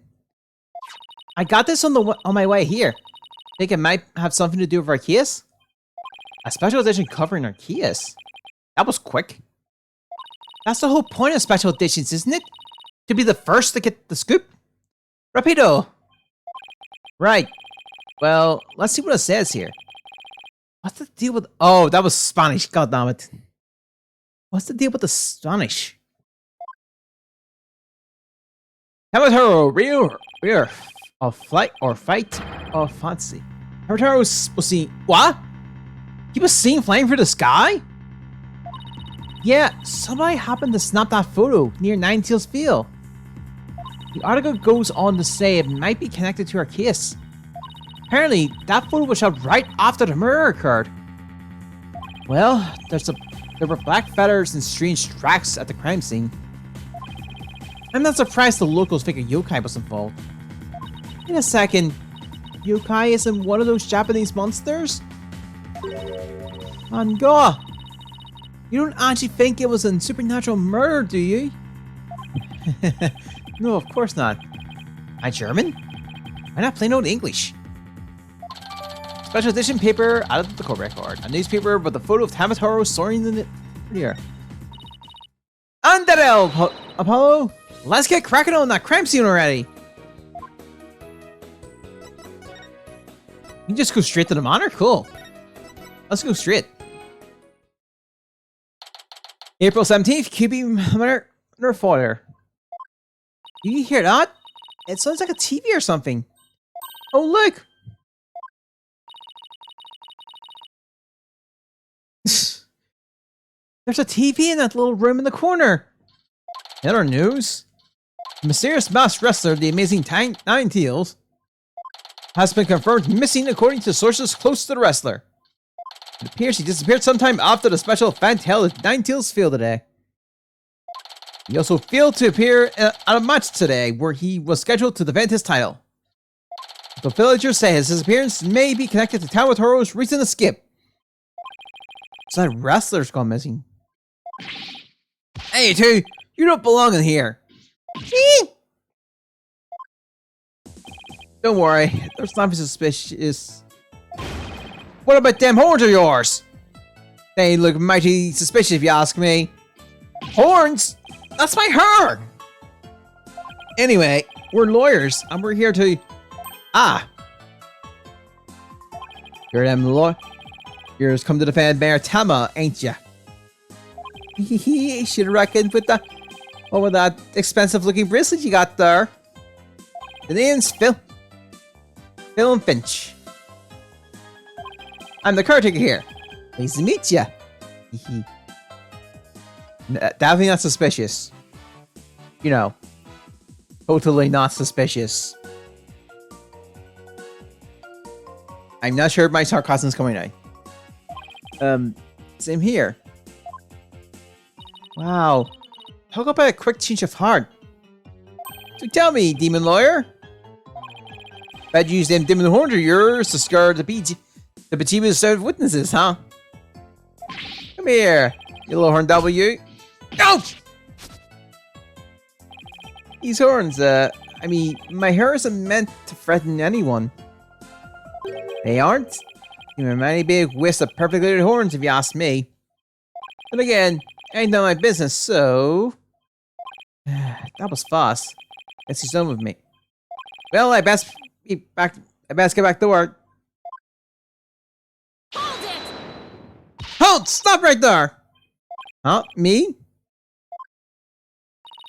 I got this on my way here. Think it might have something to do with Arceus? A special edition covering Arceus? That was quick. That's the whole point of special editions, isn't it? To be the first to get the scoop? Rapido! Right. Well, let's see what it says here. What's the deal with... Oh, that was Spanish. God damn it. What's the deal with the Spanish? Hamataro, rear of flight or fight of fancy. Hamataro was seen... What? He was seen flying through the sky? Yeah, somebody happened to snap that photo near Ninetales Field. The article goes on to say it might be connected to Arceus. Apparently, that photo was shot right after the murder occurred. Well, there were black feathers and strange tracks at the crime scene. I'm not surprised the locals figured yokai was involved. In a second, yokai isn't one of those Japanese monsters? Manga! You don't actually think it was a supernatural murder, do you? No, of course not. I German? Why not plain old English? Special edition paper out of the court record. A newspaper with a photo of Hamataro soaring in the air. Andare, Apollo! Let's get cracking on that crime scene already! You just go straight to the monitor? Cool. Let's go straight. April 17th, QB murder fodder. Do you hear that? It sounds like a TV or something. Oh, look! There's a TV in that little room in the corner. In other news, the mysterious masked wrestler, the amazing Ninetales, has been confirmed missing according to sources close to the wrestler. It appears he disappeared sometime after the special event held at Ninetales Field today. He also failed to appear at a match today where he was scheduled to defend his title. The villagers say his disappearance may be connected to Tamatoro's recent escape. So that wrestler's gone missing. Hey, two! You don't belong in here! Don't worry, there's nothing suspicious. What about them horns of yours? They look mighty suspicious if you ask me. Horns? That's my hair! Anyway, we're lawyers, and we're here to... Ah! You're them lawyers come to defend Mayor Tama, ain't ya? Hehe, should reckoned with the... What with that expensive looking bracelet you got there? The name's Phil Finch. I'm the caretaker here. Nice to meet ya. Definitely not suspicious. You know, totally not suspicious. I'm not sure if my sarcasm's coming out. Same here. Wow. Talk about a quick change of heart. So tell me, demon lawyer. Bet you use them demon horns of yours to scare the bejeebus out of witnesses, huh? Come here, you little horn W. Ouch! These horns, I mean, my hair isn't meant to threaten anyone. They aren't? You're a mighty big waste of perfectly good horns if you ask me. But again, ain't none of my business, so... That was fast. Guess he's done with me. Well, I best get back to work. Hold it! Halt! Stop right there! Huh? Me?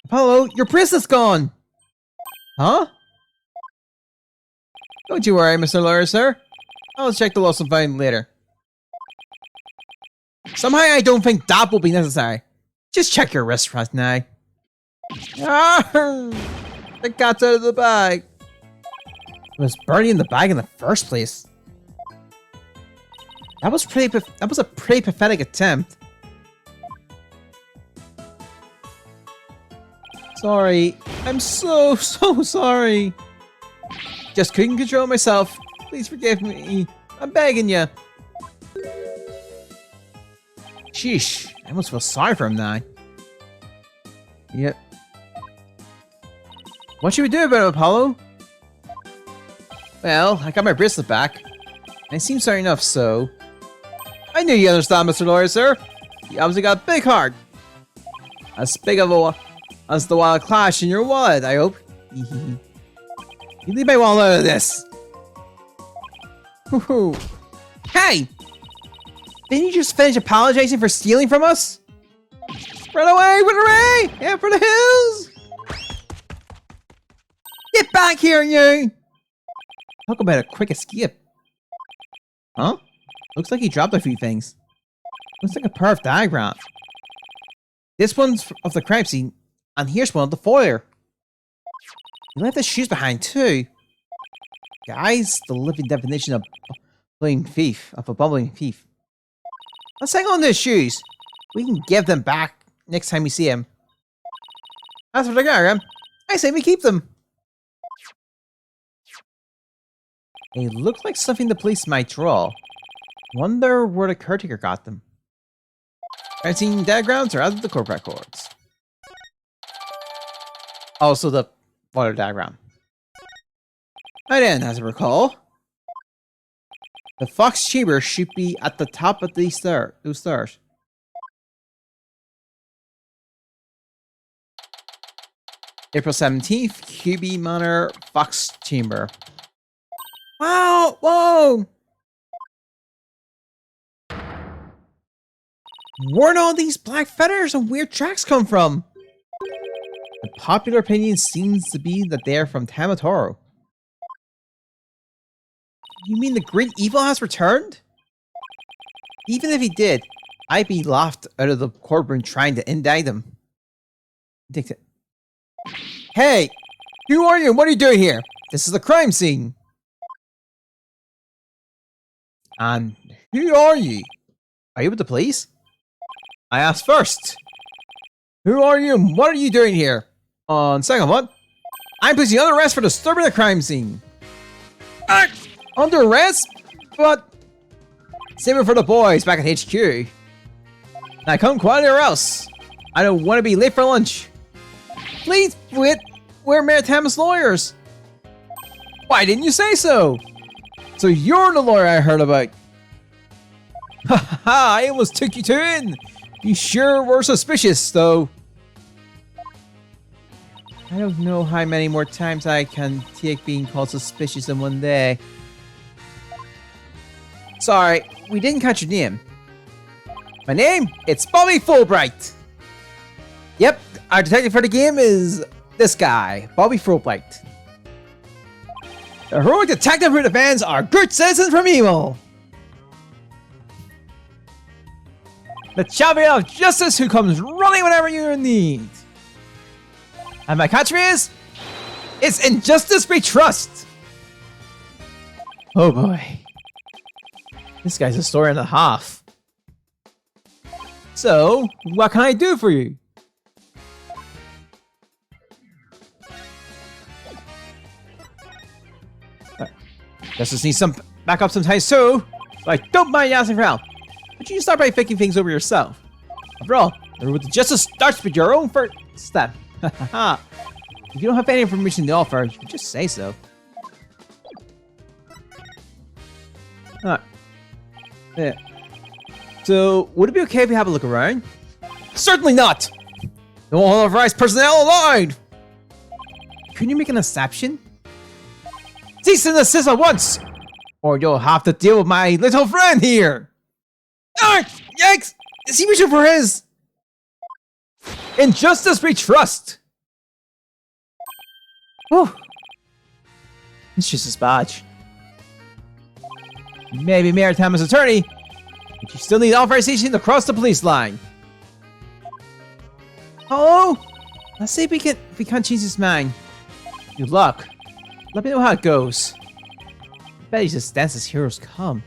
Apollo, your bracelet's gone! Huh? Don't you worry, Mr. Lawyer, sir. I'll check the loss and find later. Somehow I don't think that will be necessary. Just check your wrist right now. Arrgh! The cat's out of the bag. It was burning in the bag in the first place. That was a pretty pathetic attempt. Sorry. I'm so sorry. Just couldn't control myself. Please forgive me. I'm begging you. Sheesh, I almost feel sorry for him now. Yep. What should we do about it, Apollo? Well, I got my bracelet back. And it seems sorry enough, so... I knew you understand, Mr. Lawyer, sir. You obviously got a big heart. As big of a... as the wild clash in your wallet, I hope. You leave my wallet out of this. Woohoo. Hey! Didn't you just finish apologizing for stealing from us? Run away! Run away! Yeah, for the hills! Get back here, you! Talk about a quick escape. Huh? Looks like he dropped a few things. Looks like a perf diagram. This one's of the crime scene, and here's one of the foyer. You left the shoes behind too. Guys, the living definition of a bubbling thief. Let's hang on to his shoes. We can give them back next time we see him. As for the diagram, I say we keep them. They look like something the police might draw. Wonder where the caretaker got them. I've seen diagrams are out of the court records. Also the water diagram. Right then, as I recall, the Fox Chamber should be at the top of those stairs. April 17th, QB Manor, Fox Chamber. Wow! Whoa! Where'd all these black feathers and weird tracks come from? The popular opinion seems to be that they are from Tamatoro. You mean the great evil has returned? Even if he did, I'd be laughed out of the courtroom trying to indict him. Hey! Who are you and what are you doing here? This is the crime scene. And who are you? Are you with the police? I asked first. Who are you and what are you doing here? On second one, I'm placing you under arrest for disturbing the crime scene. Under arrest? But save it for the boys back at HQ. Now come quietly or else. I don't want to be late for lunch. Please quit. We're Maritime's lawyers. Why didn't you say so? So you're the lawyer I heard about. Ha ha! I almost took you two in. You sure were suspicious, though. I don't know how many more times I can take being called suspicious in one day. Sorry, we didn't catch your name. My name? It's Bobby Fulbright. Yep, our detective for the game is this guy, Bobby Fulbright. The heroic detective who defends our good citizens from evil. The champion of justice who comes running whenever you're in need. And my catchphrase? It's injustice we trust. Oh boy. This guy's a story and a half. So, what can I do for you? Justice needs some backup sometimes too, so I don't mind asking for help. But you start by thinking things over yourself. After all, the road to justice starts with your own first step. If you don't have any information to offer, you can just say so. Yeah. So, would it be okay if we have a look around? Certainly not! No unauthorized personnel allowed! Couldn't you make an exception? Cease and desist at once! Or you'll have to deal with my little friend here! Ah! Yikes! Is he reaching for his? Injustice we trust! Whew. It's just his badge. You may be Maritime's attorney, but you still need authorization to cross the police line. Hello? Let's see if we can't change his mind. Good luck. Let me know how it goes. I bet he just dances heroes come.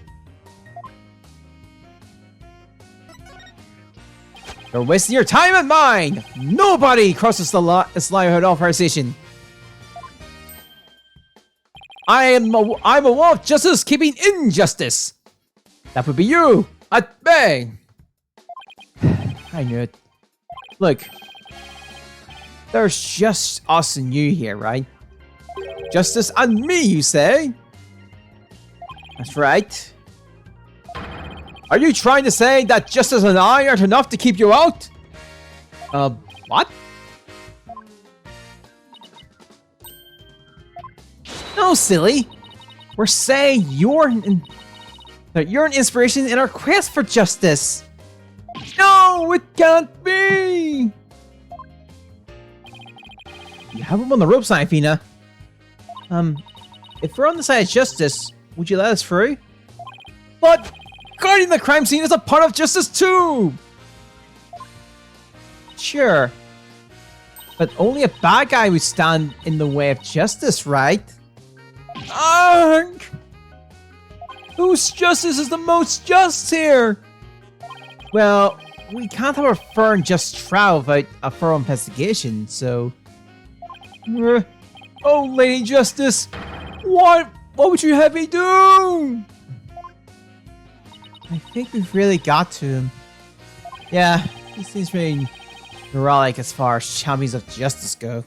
You're wasting your time and mine! Nobody crosses this line without authorization. I'm a wall of justice keeping injustice. That would be you, at bay. I knew it. Look, there's just us and you here, right? Justice and me, you say? That's right. Are you trying to say that Justice and I aren't enough to keep you out? What? No, silly. We're saying that you're an inspiration in our quest for justice. No, it can't be. You have him on the rope, Fina. If we're on the side of justice, would you let us through? But guarding the crime scene is a part of justice too. Sure. But only a bad guy would stand in the way of justice, right? Arg! Whose justice is the most just here? Well, we can't have a fair and just trial without a thorough investigation, so... Oh, Lady Justice! What would you have me do? I think we've really got to him. Yeah, he seems really neurotic as far as champions of justice go.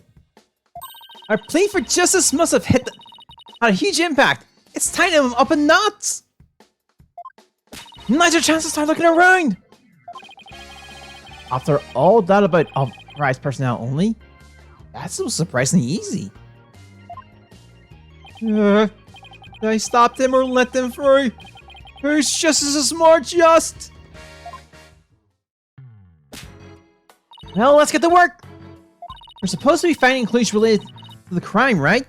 Our plea for justice must have had a huge impact. It's tying him up in knots. Now's your chance to start looking around. After all that about authorized personnel only, that's so surprisingly easy. Did I stop them or let them free? Whose justice is more just? Well, let's get to work. We're supposed to be finding clues related to the crime, right?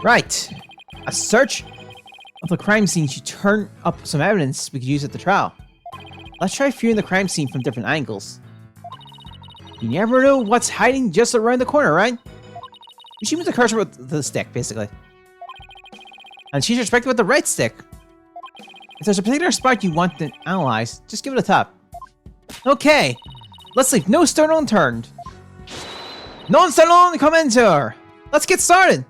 Right. A search of the crime scene should turn up some evidence we could use at the trial. Let's try viewing the crime scene from different angles. You never know what's hiding just around the corner, right? You should move the cursor with the stick, basically. And she's respected with the right stick. If there's a particular spot you want to analyze, just give it a tap. Okay, let's leave no stone unturned. Non stone commenter. Let's get started.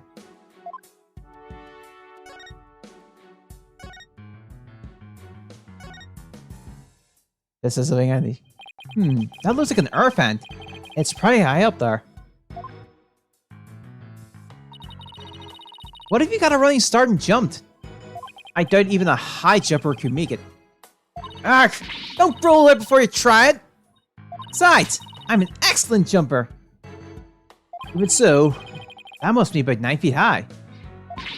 This is something I need. That looks like an earth ant. It's probably high up there. What if you got a running start and jumped? I doubt even a high jumper could make it. Ark! Don't roll it before you try it! Besides, I'm an excellent jumper. Even so, that must be about 9 feet high.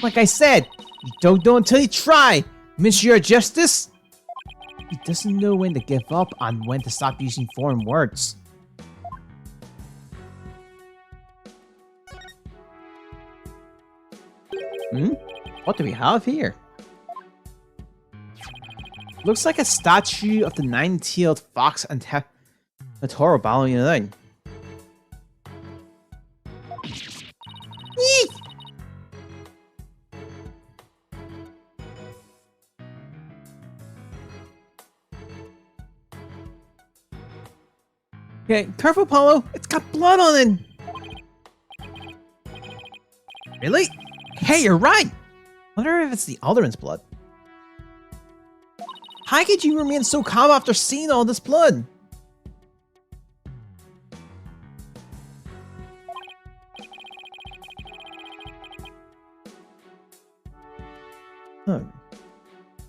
Like I said, you don't know until you try, Monsieur Justice! He doesn't know when to give up and when to stop using foreign words. What do we have here? Looks like a statue of the nine-tailed fox and the Toro bowing it out. Eek! Okay, careful, Paulo. It's got blood on it. Really? Hey, you're right. Wonder if it's the Alderman's blood. How could you remain so calm after seeing all this blood?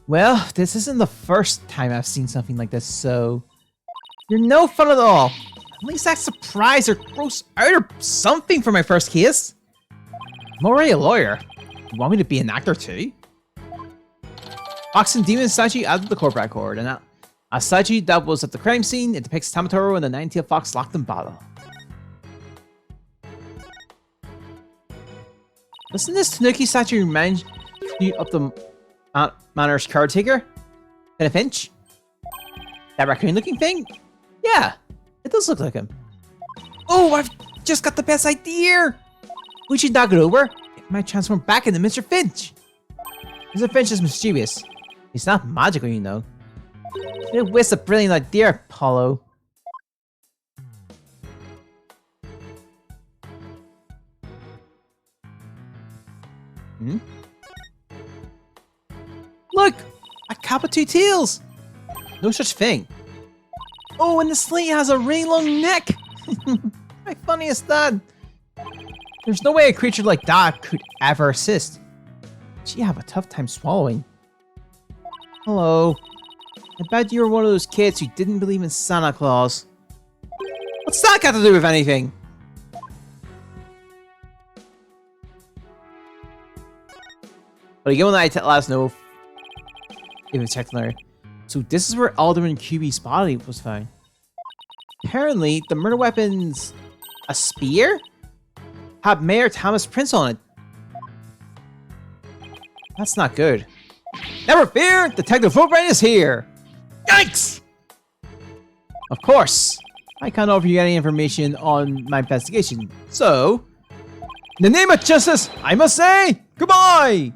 Well, this isn't the first time I've seen something like this, so... You're no fun at all. At least act surprised or gross out or something for my first case. I'm already a lawyer. You want me to be an actor too? Fox and Demon statue added to the corporate record, and a statue that was at the crime scene. It depicts Tamatoro and the nine-tailed fox locked in battle. Doesn't this Tanuki statue remind you of the Manor's caretaker? In a pinch? That raccoon-looking thing? Yeah, it does look like him. Oh, I've just got the best idea! We should knock it over. It might transform back into Mr. Finch. Mr. Finch is mischievous. He's not magical, you know. You waste a brilliant idea, Paulo. Look! A cap with two tails! No such thing. Oh, and the slate has a really long neck! How funny is that? There's no way a creature like that could ever assist. She have a tough time swallowing. Hello. I bet you were one of those kids who didn't believe in Santa Claus. What's that got to do with anything? But again, when I let us know if it's checked there. So this is where Alderman QB's body was found. Apparently, the murder weapon's a spear? Had Mayor Thomas Prince on it. That's not good. Never fear! Detective Fulbright is here! Yikes! Of course. I can't offer you any information on my investigation. So, in the name of justice, I must say, goodbye!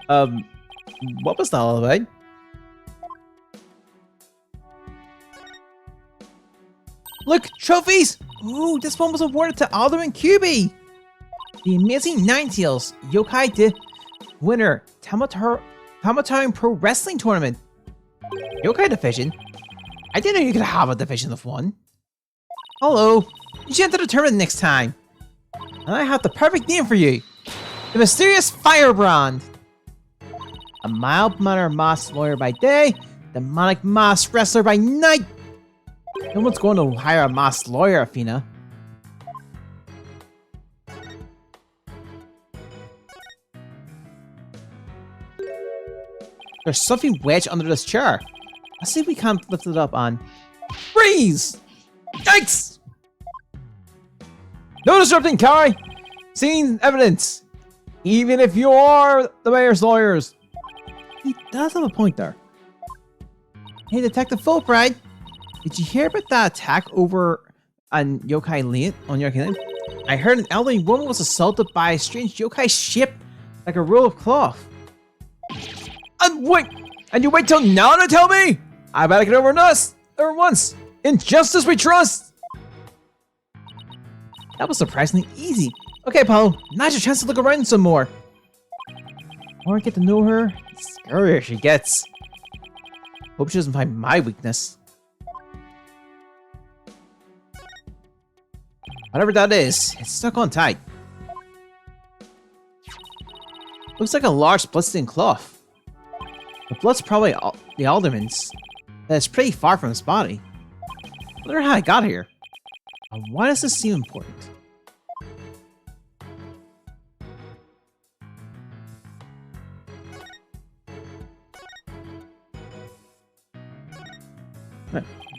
What was that all about? Look, trophies! Ooh, this one was awarded to Alderman QB! The Amazing Ninetales Yokai De winner, Tamatime Pro Wrestling Tournament. Yokai Division? I didn't know you could have a division of one. Hello, you should enter the tournament next time. And I have the perfect name for you. The Mysterious Firebrand. A mild-mannered masked lawyer by day, demonic masked wrestler by night. No one's going to hire a masked lawyer, Athena. There's something wedged under this chair. Let's see if we can't lift it up on... Freeze! Yikes! No disrupting, Kai! Seen evidence! Even if you are the mayor's lawyers. He does have a point there. Hey, Detective Fulbright. Did you hear about that attack over on Yokai Lane? On Yokai Lane? I heard an elderly woman was assaulted by a strange yokai ship like a roll of cloth. And you wait till now to tell me? I better get over once. In justice we trust. That was surprisingly easy. Okay, Apollo, now's your chance to look around some more. Or get to know her, the scarier she gets. Hope she doesn't find my weakness. Whatever that is, it's stuck on tight. Looks like a large bloodstained cloth. The blood's probably the Alderman's. That's pretty far from his body. I wonder how it got here. Why does this seem important?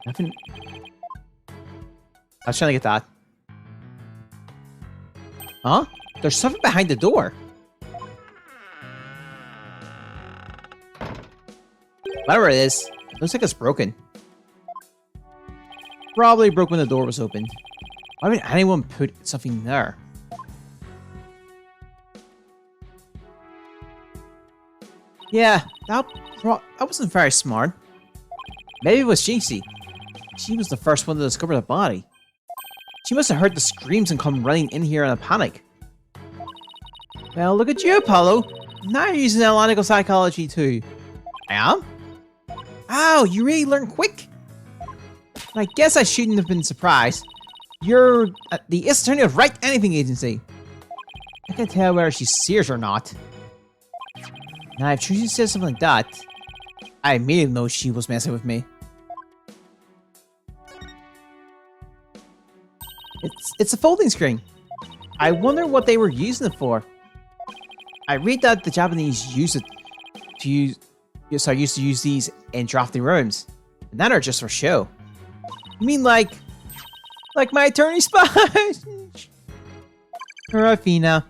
Nothing. I was trying to get that. Huh? There's something behind the door. Whatever it is, it looks like it's broken. Probably broke when the door was opened. Why would anyone put something there? Yeah, that wasn't very smart. Maybe it was Jinxie. She was the first one to discover the body. She must have heard the screams and come running in here in a panic. Well, look at you, Apollo. Now you're using analytical psychology too. I am? Wow, you really learned quick. I guess I shouldn't have been surprised. You're the attorney of Right Anything Agency. I can't tell whether she's serious or not. Now, if Trudy said something like that, I immediately know she was messing with me. It's a folding screen. I wonder what they were using it for. I read that the Japanese used to use these in drafting rooms, and that are just for show. You mean like my attorney sponge? Or Athena.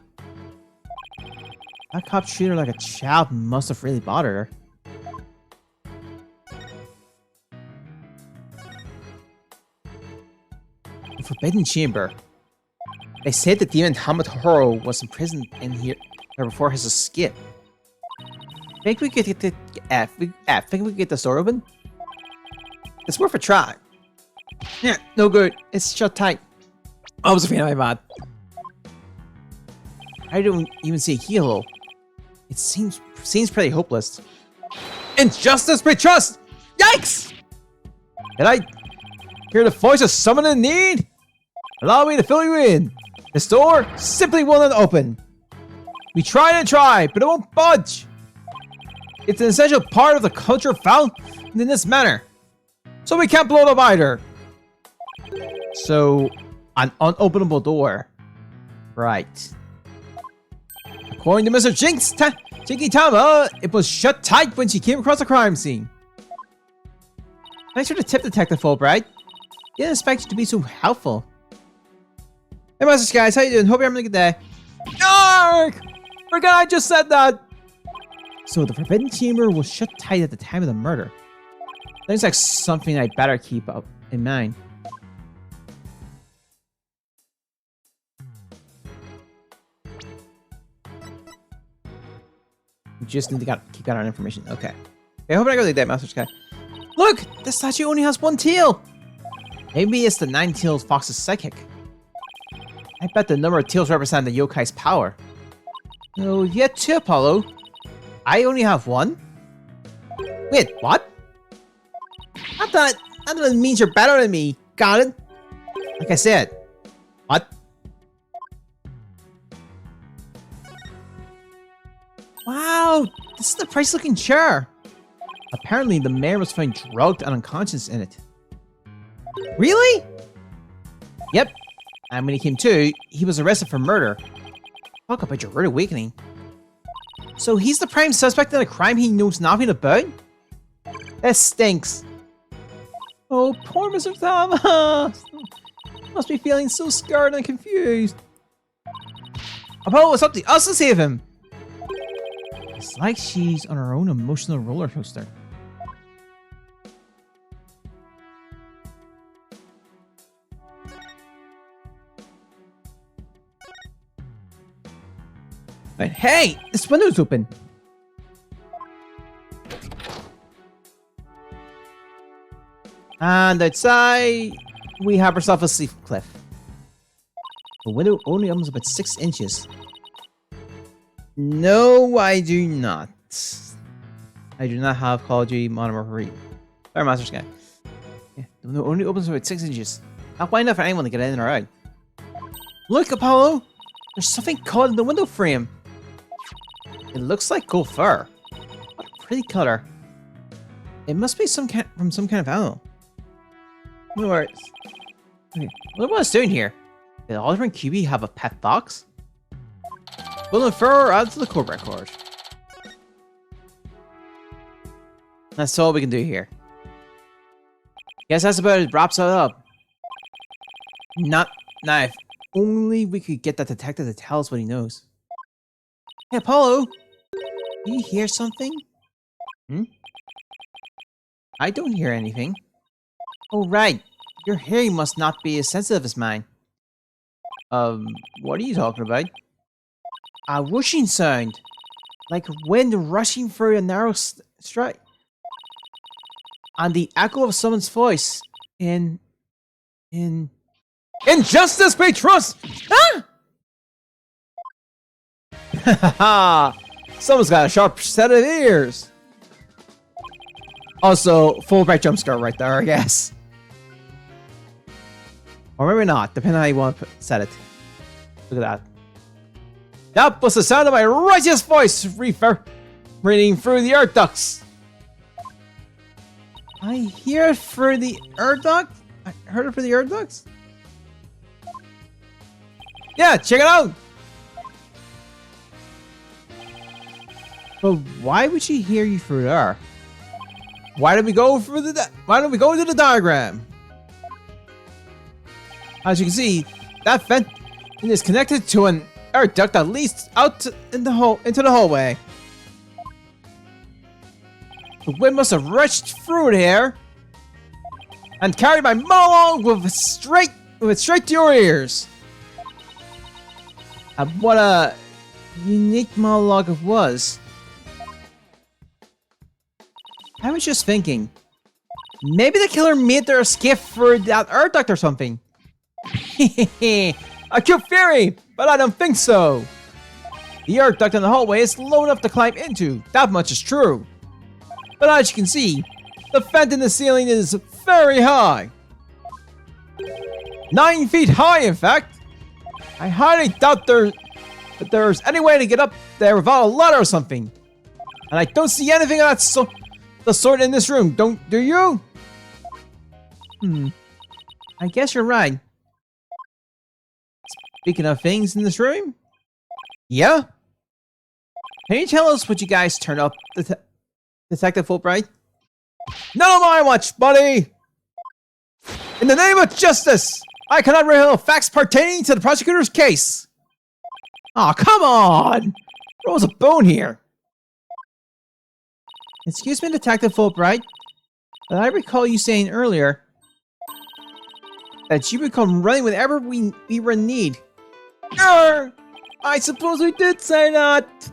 That cop treated her like a child must have really bothered her. The Forbidden Chamber. They said the demon Hamatoro was imprisoned in here before his escape. Think we could get the door open? It's worth a try. Yeah, no good. It's shut tight. I was a fan of my bad. I don't even see a keyhole. It seems pretty hopeless. In justice we trust! Yikes! Did Hear the voice of someone in need? Allow me to fill you in. This door simply will not open. We tried and tried, but it won't budge. It's an essential part of the culture found in this manner. So we can't blow it up either. So, an unopenable door. Right. According to Mr. Jinky Tama, it was shut tight when she came across the crime scene. Thanks for the tip, Detective Fulbright. Didn't expect you to be so helpful. Hey, Masters guys, how you doing? Hope you're having a good day. Dark! Forgot I just said that! So the Forbidden Chamber was shut tight at the time of the murder. Looks like something I better keep up in mind. We just need to keep our information. Okay. I hope I go like that, Master Sky. Look! The statue only has one tail! Maybe it's the 9-tailed fox's psychic. I bet the number of tails represent the yokai's power. No, yet two, Apollo. I only have one? Wait, what? That doesn't mean you're better than me. Got it? Like I said. What? Wow, this is a price-looking chair. Apparently, the mayor was found drugged and unconscious in it. Really? Yep. And when he came to, he was arrested for murder. Talk about your rude awakening. So he's the prime suspect in a crime he knows nothing about? That stinks. Oh, poor Mr. Thomas. Must be feeling so scared and confused. Apollo, it's up to us to save him. It's like she's on her own emotional roller coaster. But hey, this window's open. And outside, we have ourselves a safe cliff. The window only opens about 6 inches. No, I do not. I do not have Call of Duty Modern Warfare 3. Sorry, Master Sky. Yeah, the window only opens about 6 inches. Not wide enough for anyone to get in or out. Look, Apollo! There's something caught in the window frame. It looks like gold fur. What a pretty color. It must be from some kind of animal. Okay, what am I doing here? Did Alderman QB have a pet fox? We'll infer add to the court record. That's all we can do here. Guess that's about it. Wraps it up. Not now. If only we could get that detective to tell us what he knows. Hey, Apollo! Do you hear something? Hmm? I don't hear anything. Oh, right. Your hearing must not be as sensitive as mine. What are you talking about? A whooshing sound. Like wind rushing through a narrow strike. And the echo of someone's voice. In justice we trust! Ah! Haha! Someone's got a sharp set of ears! Also, full bright jump scare right there, I guess. Or maybe not, depending on how you want to set it. Look at that. That was the sound of my righteous voice reverberating through the air ducts. I hear it through the air duct? I heard it through the air ducts? Yeah, check it out! But why would she hear you through there? Why don't we go to the diagram? As you can see, that vent is connected to an air duct that leads out into the hallway. The wind must have rushed through there and carried my monologue with it straight to your ears. And what a unique monologue it was. I was just thinking, maybe the killer made their escape through that air duct or something. A cute theory, but I don't think so. The air duct in the hallway is low enough to climb into, that much is true. But as you can see, the vent in the ceiling is very high. 9 feet high, in fact. I highly doubt that there's any way to get up there without a ladder or something. And I don't see anything of the sort in this room, do you? I guess you're right. Speaking of things in this room? Yeah? Can you tell us what you guys turned up, Detective Fulbright? None of my watch, buddy! In the name of justice, I cannot reveal facts pertaining to the prosecutor's case. Aw, come on! Throws a bone here. Excuse me, Detective Fulbright, but I recall you saying earlier that you would come running whenever we were in need. I suppose we did say that.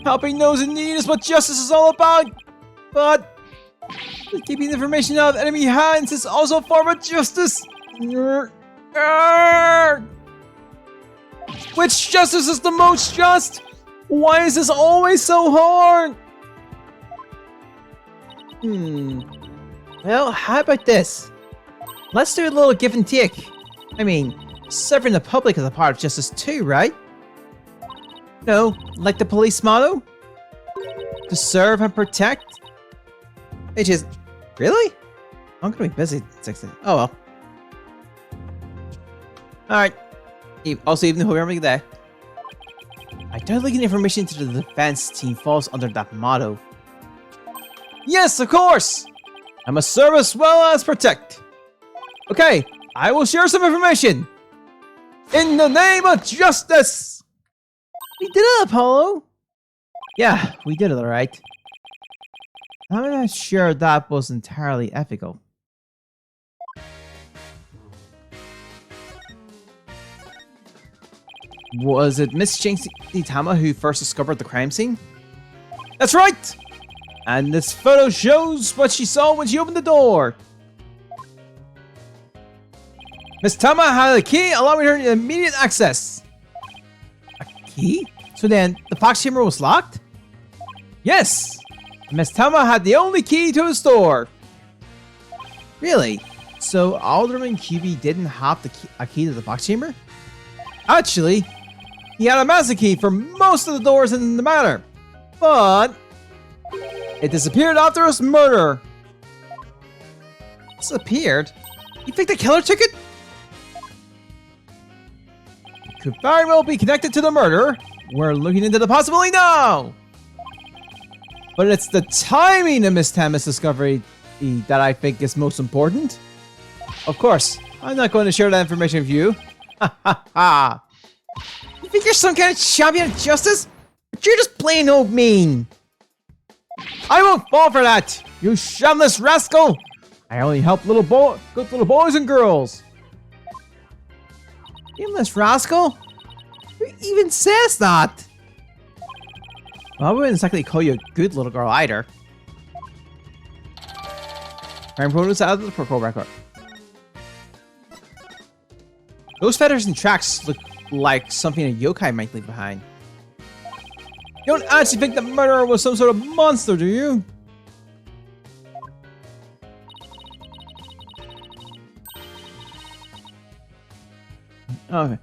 Helping those in need is what justice is all about, but keeping information out of enemy hands is also a form of justice. Which justice is the most just? Why is this always so hard? Well, how about this? Let's do a little give and take. I mean, serving the public is a part of justice too, right? No, like the police motto? To serve and protect? Which is... Really? I'm gonna be busy. Oh well. Alright. Also, even though we're there. I doubt leaking information to the defense team falls under that motto. Yes, of course! I must serve as well as protect. Okay, I will share some information. In the name of justice! We did it, Apollo! Yeah, we did it alright. I'm not sure that was entirely ethical. Was it Miss Jinx Itama who first discovered the crime scene? That's right! And this photo shows what she saw when she opened the door. Miss Tama had a key allowing her immediate access. A key? So then, the Fox chamber was locked? Yes! Miss Tama had the only key to the store. Really? So Alderman QB didn't have a key to the Fox chamber? Actually, he had a master key for most of the doors in the matter, but it disappeared after his murder. Disappeared? You think the killer took it? It could very well be connected to the murder. We're looking into the possibility now. But it's the timing of Miss Tama's discovery that I think is most important. Of course, I'm not going to share that information with you. Ha ha ha. You think you're some kind of champion of justice? But you're just plain old mean. I won't fall for that, you shameless rascal. I only help good little boys and girls. Shameless rascal? Who even says that? Well, I wouldn't exactly call you a good little girl either. Crime photos out of the protocol record. Those feathers and tracks look like something a yokai might leave behind. You don't actually think the murderer was some sort of monster, do you? Okay.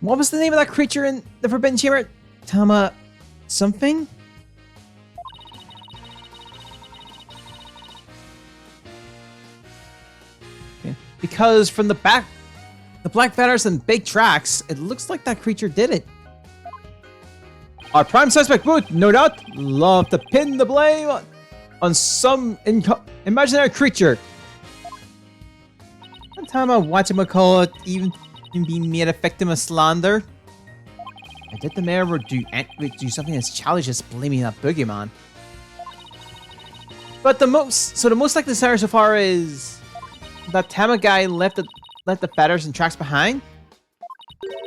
What was the name of that creature in the Forbidden Chamber? Tama... something? Okay. Because from the back... the black feathers and big tracks, it looks like that creature did it. Our prime suspect would, no doubt, love to pin the blame on some imaginary creature. One time I watched him call it even being made a victim of slander. I did the mayor would do something as childish as blaming that boogeyman. But the most likely scenario so far is that Tama guy left the feathers and tracks behind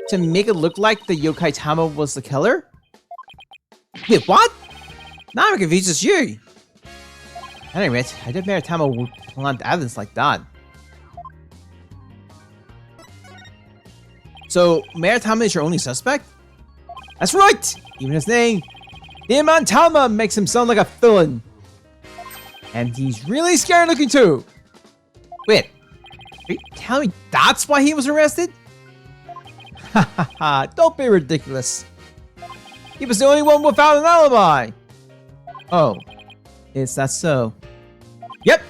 to make it look like the yokai Tama was the killer. Wait, what? Now I'm confused as you. At any rate, I did Mayor Tama would plant evidence like that. So, Mayor Tama is your only suspect? That's right! Even his name, Demon Tama, makes him sound like a villain. And he's really scary looking too. Wait, Are you telling me that's why he was arrested? Ha ha ha, don't be ridiculous. He was the only one without an alibi. Oh, is that so? Yep.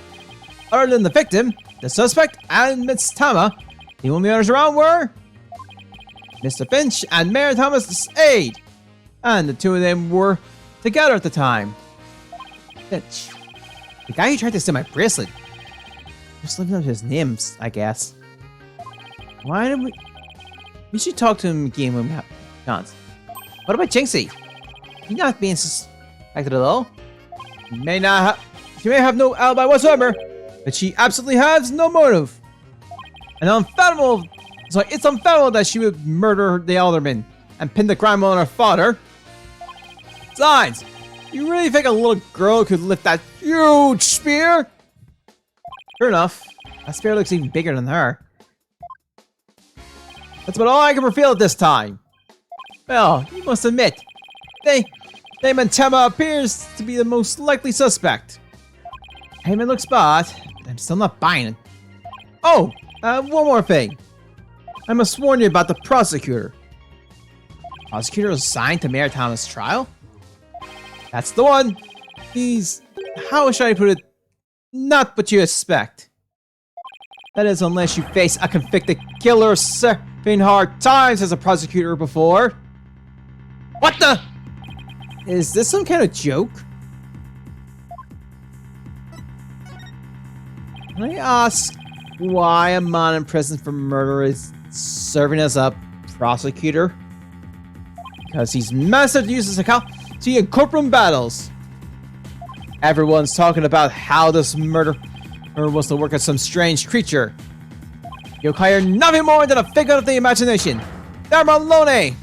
Other than the victim, the suspect, and Miss Tama, the only others around were Mr. Finch and Mayor Thomas's aide. And the two of them were together at the time. Finch. The guy who tried to steal my bracelet. Just living up to his names, I guess. Why did we... We should talk to him again when we have a chance. What about Jinxie? He's not being suspected at all. She may have no alibi whatsoever, but she absolutely has no motive. And it's unfathomable that she would murder the alderman and pin the crime on her father. Besides, you really think a little girl could lift that huge spear? Sure enough, that spear looks even bigger than her. That's about all I can reveal at this time. Well, you must admit, Damon Tema appears to be the most likely suspect. Payment looks bad, but I'm still not buying it. Oh, one more thing. I must warn you about the prosecutor. Prosecutor assigned to Mayor Thomas' trial? That's the one. He's, how should I put it, not what you expect. That is, unless you face a convicted killer serving hard times as a prosecutor before. What the? Is this some kind of joke? Can I ask why a man in prison for murder is serving as a prosecutor? Because he's mastered the use of psychology in courtroom battles. Everyone's talking about how this murderer was the work of some strange creature. You'll hire nothing more than a figment of the imagination. They're Maloney!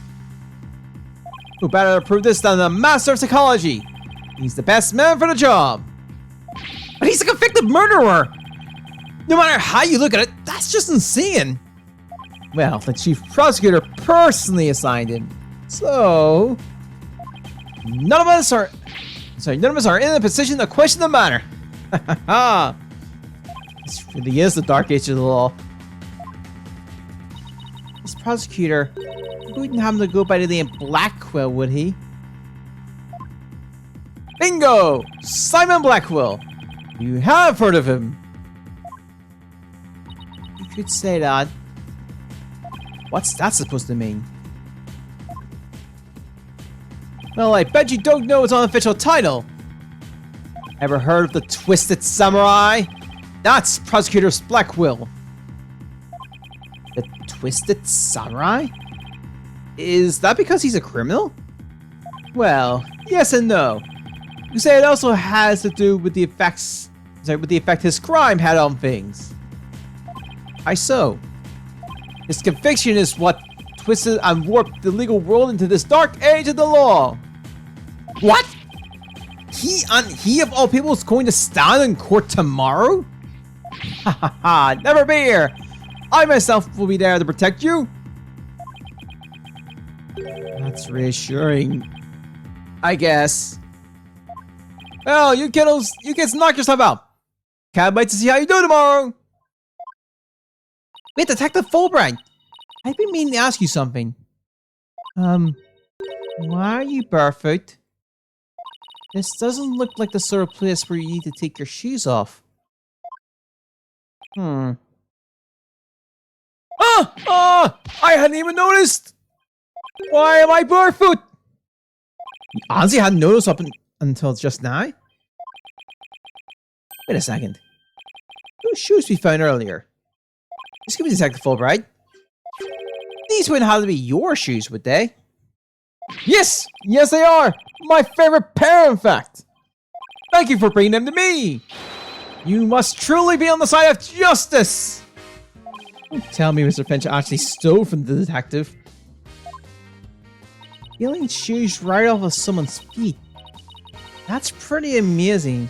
Who better to prove this than the master of psychology? He's the best man for the job. But he's a convicted murderer! No matter how you look at it, that's just insane. Well, the chief prosecutor personally assigned him. So... None of us are in a position to question the matter. This really is the dark age of the law. This prosecutor wouldn't happen to go by the name Blackwell, would he? Bingo! Simon Blackwell! You have heard of him. You could say that. What's that supposed to mean? Well, I bet you don't know its unofficial title. Ever heard of the Twisted Samurai? That's Prosecutor Blackwell. The Twisted Samurai? Is that because he's a criminal? Well, yes and no. You say it also has to do with the effect his crime had on things. Why so? His conviction is what twisted and warped the legal world into this dark age of the law. What? He of all people is going to stand in court tomorrow? Ha ha ha, never fear! I myself will be there to protect you. That's reassuring, I guess. Well, you kids knock yourself out. Can't wait to see how you do tomorrow. Wait, Detective Fulbright. I've been meaning to ask you something. Why are you barefoot? This doesn't look like the sort of place where you need to take your shoes off. I hadn't even noticed! Why am I barefoot? You honestly hadn't noticed up until just now? Wait a second. Those shoes we found earlier. Excuse me, Detective Fulbright. These wouldn't have to be your shoes, would they? Yes! Yes, they are! My favorite pair, in fact! Thank you for bringing them to me! You must truly be on the side of justice! Don't tell me Mr. Finch actually stole from the detective. Stealing shoes right off of someone's feet. That's pretty amazing.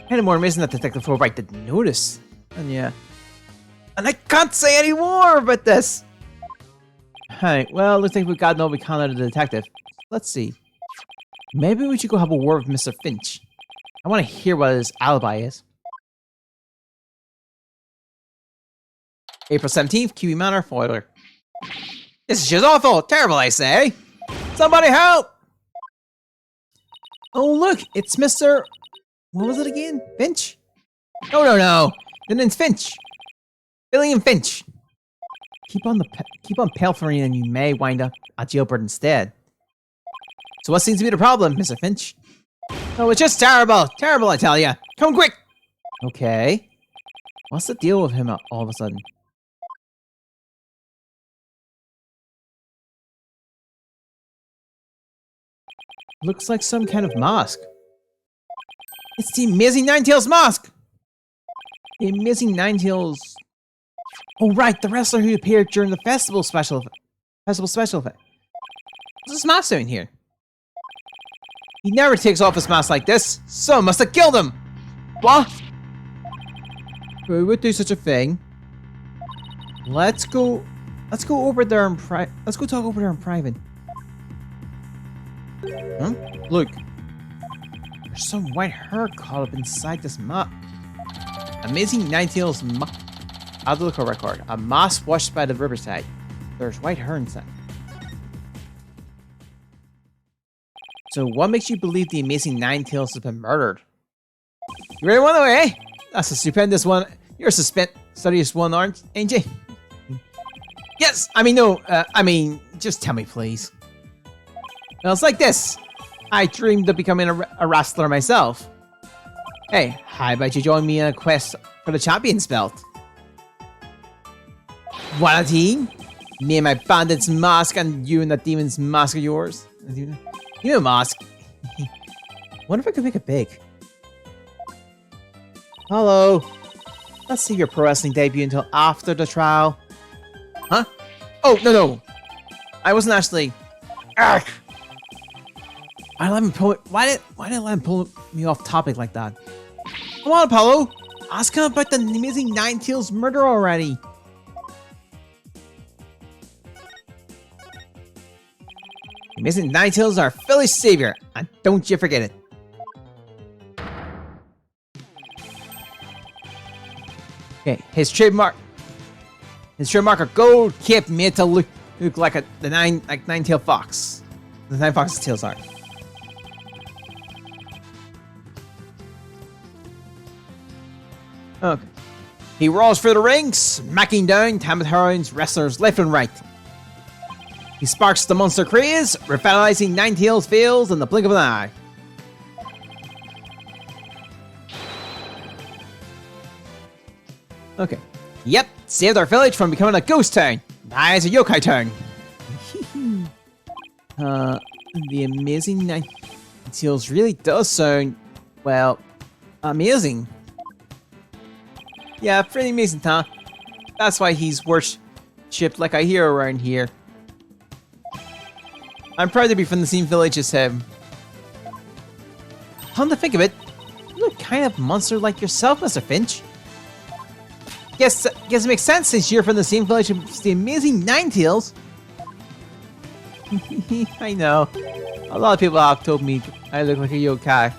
Kind of more amazing that Detective Fulbright didn't notice. And yeah. And I can't say any more about this! Alright, well, looks like we got no we can out of the detective. Let's see. Maybe we should go have a word with Mr. Finch. I want to hear what his alibi is. April 17th, QB Manor, Foiler. This is just awful. Terrible, I say. Somebody help! Oh, look. It's Mr. What was it again? Finch? No. The name's Finch. Billy and Finch. Keep on pilfering and you may wind up a jailbird instead. So what seems to be the problem, Mr. Finch? Oh, it's just terrible. Terrible, I tell ya. Come quick! Okay. What's the deal with him all of a sudden? Looks like some kind of mask. It's the Amazing Ninetales mask! The Amazing Ninetales... Oh right, the wrestler who appeared during the festival special event. What's this mask doing here? He never takes off his mask like this. Someone must have killed him! What? Who would do such a thing? Let's go over there in let's go talk over there in private. Huh? Look. There's some white hair caught up inside this map. Amazing Ninetales Adulco record. A mask washed by the riverside. There's white hair inside. So what makes you believe the Amazing Ninetales has been murdered? You really want to, eh? That's a stupendous one. You're a studious one, ain't you? Yes! No, just tell me, please. Well, it's like this. I dreamed of becoming a wrestler myself. Hey, how about you join me in a quest for the champion's belt? What a team? Me and my bandit's mask and you and that demon's mask of yours. You know mask. Wonder if I could make it big. Hello. Let's see your pro wrestling debut until after the trial. Huh? Oh, no. I wasn't actually... Arrgh! Why did I let him pull me off topic like that? Come on, Apollo! Ask him about the Amazing Ninetales murder already! Amazing Ninetales are Philly's savior, and don't you forget it. Okay, his trademark of gold cape made to look like the nine-tailed fox. The nine fox's tails are. Okay. He rolls through the ring, smacking down Tamatown's wrestlers left and right. He sparks the monster craze, revitalizing Ninetales fails in the blink of an eye. Okay. Yep, saved our village from becoming a ghost town. Now it's a yokai town. The Amazing Ninetales really does sound, well, amazing. Yeah, pretty amazing, huh? That's why he's worshipped like a hero around here. I'm proud to be from the same village as him. Come to think of it, you look kind of monster like yourself, Mr. Finch. Guess it makes sense since you're from the same village as the Amazing Ninetales. I know. A lot of people have told me I look like a yokai.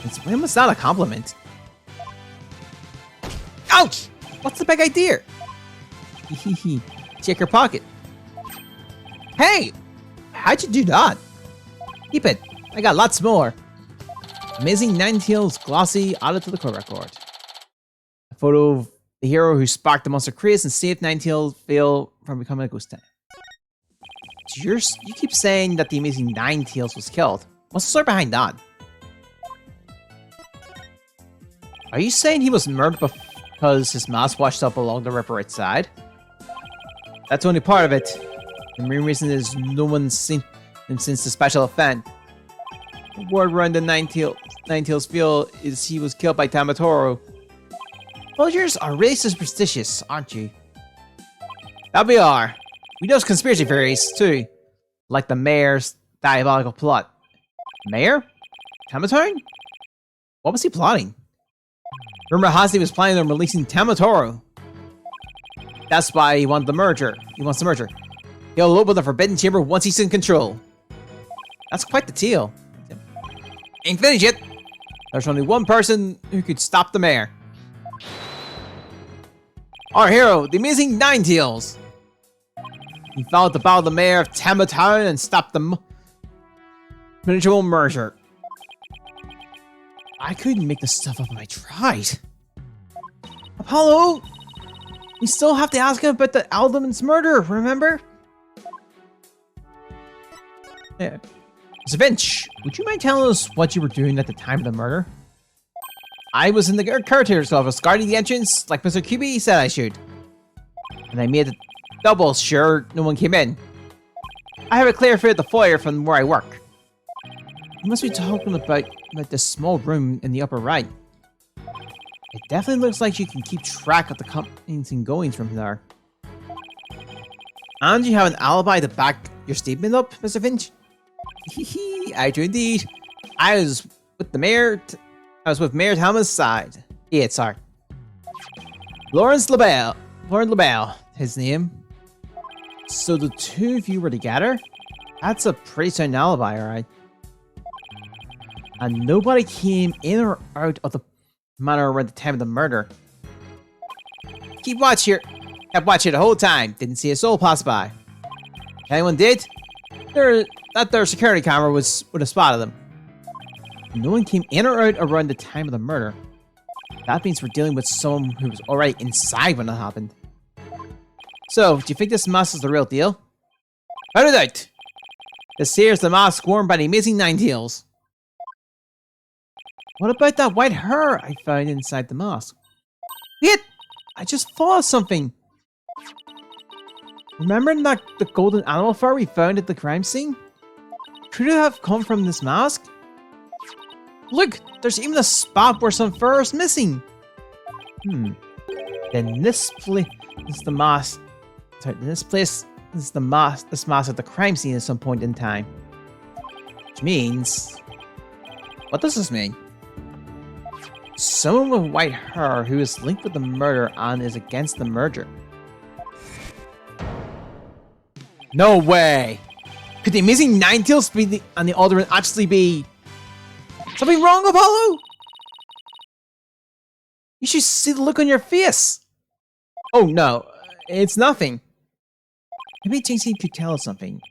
It's almost not a compliment. Ouch! What's the big idea? Check your pocket. Hey! How'd you do that? Keep it. I got lots more. Amazing Ninetales glossy added to the core record. A photo of the hero who sparked the monster craze and saved Ninetales fail from becoming a ghost town. You keep saying that the Amazing Ninetales was killed. What's the story behind that? Are you saying he was murdered because his mask washed up along the river outside? That's only part of it. The main reason is no one's seen him since the special event. The word around the Ninetales field is he was killed by Tamatoro. Villagers are really superstitious, aren't you? That we are. We know conspiracy theories, too. Like the mayor's diabolical plot. Mayor? Tamatoro? What was he plotting? Rumor has he was planning on releasing Tamatoro. That's why he wanted the merger. He wants the merger. He'll open the Forbidden Chamber once he's in control. That's quite the deal. Ain't finished yet. There's only one person who could stop the mayor. Our hero, the amazing Ninetales. He followed the battle of the mayor of Tamatown and stopped the mutual merger. I couldn't make this stuff up if I tried. Apollo! We still have to ask him about the Alderman's murder, remember? Yeah. Mr. Finch, would you mind telling us what you were doing at the time of the murder? I was in the caretaker's office guarding the entrance like Mr. QB said I should. And I made double sure no one came in. I have a clear view of the foyer from where I work. You must be talking about this small room in the upper right. It definitely looks like you can keep track of the comings and goings from there. And you have an alibi to back your statement up, Mr. Finch? I do indeed. I was with Mayor Thomas' side. Yeah, sorry. Lawrence LaBelle, his name. So the two of you were together? That's a pretty sound alibi, alright. And nobody came in or out of the manor around the time of the murder. Kept watch here the whole time. Didn't see a soul pass by. If anyone did, their security camera would have spotted them. No one came in or out around the time of the murder. That means we're dealing with someone who was already inside when it happened. So, do you think this mask is the real deal? Without a doubt. This here is the mask worn by the amazing Ninetales. What about that white hair I found inside the mask? Wait! I just thought of something! Remember the golden animal fur we found at the crime scene? Could it have come from this mask? Look! There's even a spot where some fur is missing! Then this place is the mask. Sorry, this mask at the crime scene at some point in time. Which means... What does this mean? Someone with white hair who is linked with the murder and is against the merger. No way! Could the amazing Ninetales be and the Alderman actually be... Something wrong, Apollo? You should see the look on your face! Oh no, it's nothing. Maybe JC could tell us something.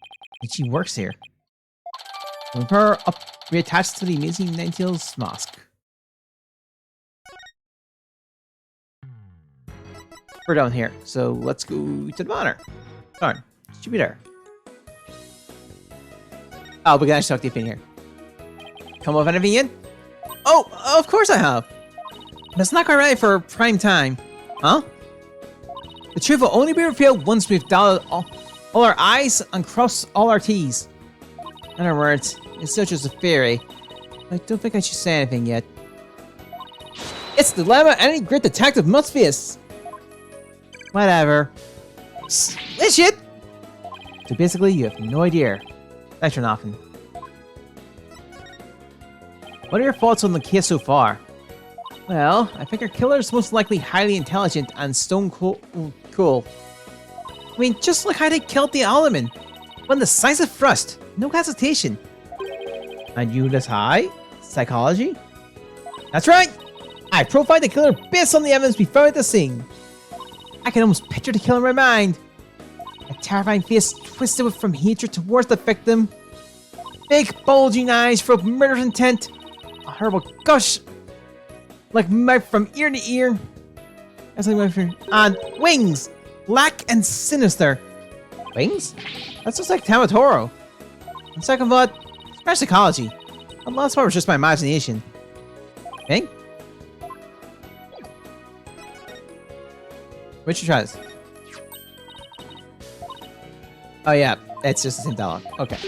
And she works here. With her up reattached to the amazing Ninetales mask. We're down here, so let's go to the manor. Darn, should be there. Oh, we can actually talk to you in here. Come up anything in? Oh, of course I have. But it's not quite ready for prime time. Huh? The truth will only be revealed once we've dotted all our I's and crossed all our T's. In other words, it's still just a theory. I don't think I should say anything yet. It's the dilemma any great detective must face. Whatever. This shit! So basically, you have no idea. Thanks for nothing. What are your thoughts on the case so far? Well, I think our killer is most likely highly intelligent and stone cool. I mean, just like how they killed the Alderman. When the decisive thrust, no hesitation. And you this high? Psychology? That's right! I profiled the killer based on the evidence we found at the scene. I can almost picture the killer in my mind. A terrifying face twisted from hatred towards the victim. Big bulging eyes full of murderous intent. A horrible gush like mouth from ear to ear. And wings! Black and sinister. Wings? That's just like Tamatoro. On second thought, it's psychology. The last part was just my imagination. Thing? Which you try this? Oh yeah, it's just the same dialogue. Okay.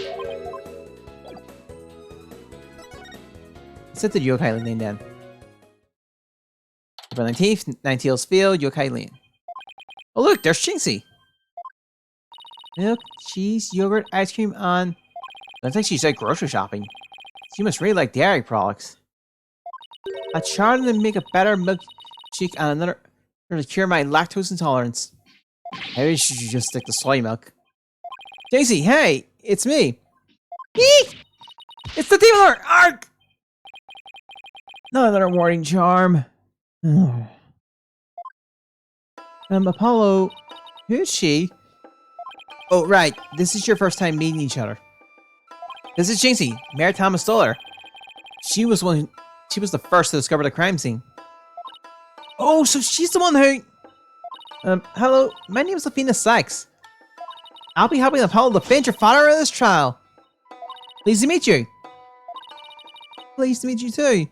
Set the Yokai Lane then. April 19th, Ninetales Field, Yokai Lane. Oh look, there's Chinxie! Milk, cheese, yogurt, ice cream on... Looks like she's like grocery shopping. She must really like dairy products. I tried to make a better milkshake and another to cure my lactose intolerance. Maybe she should just stick to soy milk. Daisy, hey, it's me. Eek! It's the Demon Lord! Arg! Not another warning charm. Apollo, who's she? Oh, right. This is your first time meeting each other. This is Jinxie, Mayor Thomas Stoller. She was the first to discover the crime scene. Oh, so she's the one who... hello, my name is Athena Sykes. I'll be helping Apollo defend your father in this trial. Pleased to meet you. Pleased to meet you too.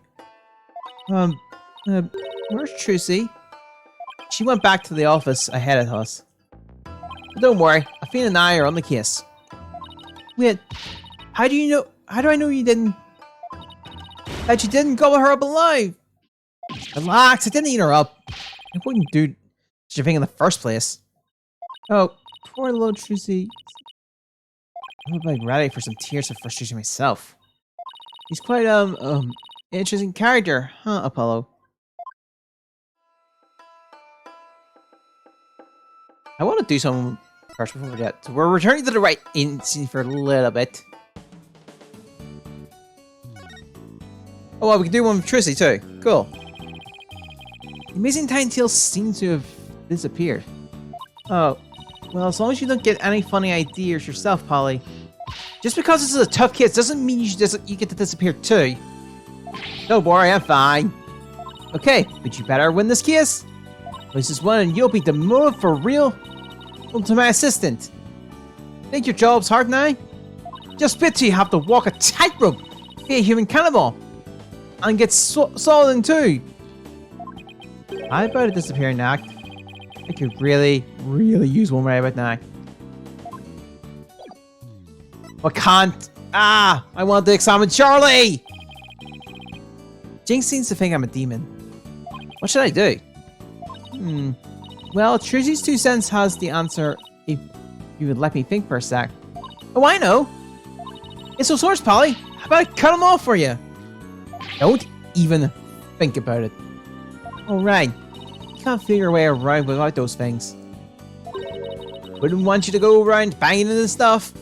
Where's Trucy? She went back to the office ahead of us. But don't worry, Athena and I are on the case. Wait, how do I know you didn't... That you didn't gobble her up alive? Relax, I didn't eat her up. I wouldn't do such a thing in the first place. Oh, poor little Trucy. I'm like ready for some tears of frustration myself. He's quite, interesting character, huh, Apollo? I want to do something first before we get. So we're returning to the right agency for a little bit. Oh, well, we can do one with Trucy too. Cool. The amazing tiny tails seem to have disappeared. Oh, well, as long as you don't get any funny ideas yourself, Polly. Just because this is a tough case doesn't mean you get to disappear too. Don't worry, I'm fine. Okay, but you better win this case. This is one and you'll be demoted for real. Come to my assistant. Think your job's hard now? Just bet you have to walk a tightrope, be a human cannibal, and get stolen too. How about a disappearing act? I could really use one right about now. I can't. Ah, I want to examine Charlie. Jinx seems to think I'm a demon. What should I do? Well, Trucy's 2 cents has the answer if you would let me think for a sec. Oh, I know. It's those horse, Polly. How about I cut them off for you? Don't even think about it. Alright. You can't figure your way around without those things. Wouldn't want you to go around banging into stuff.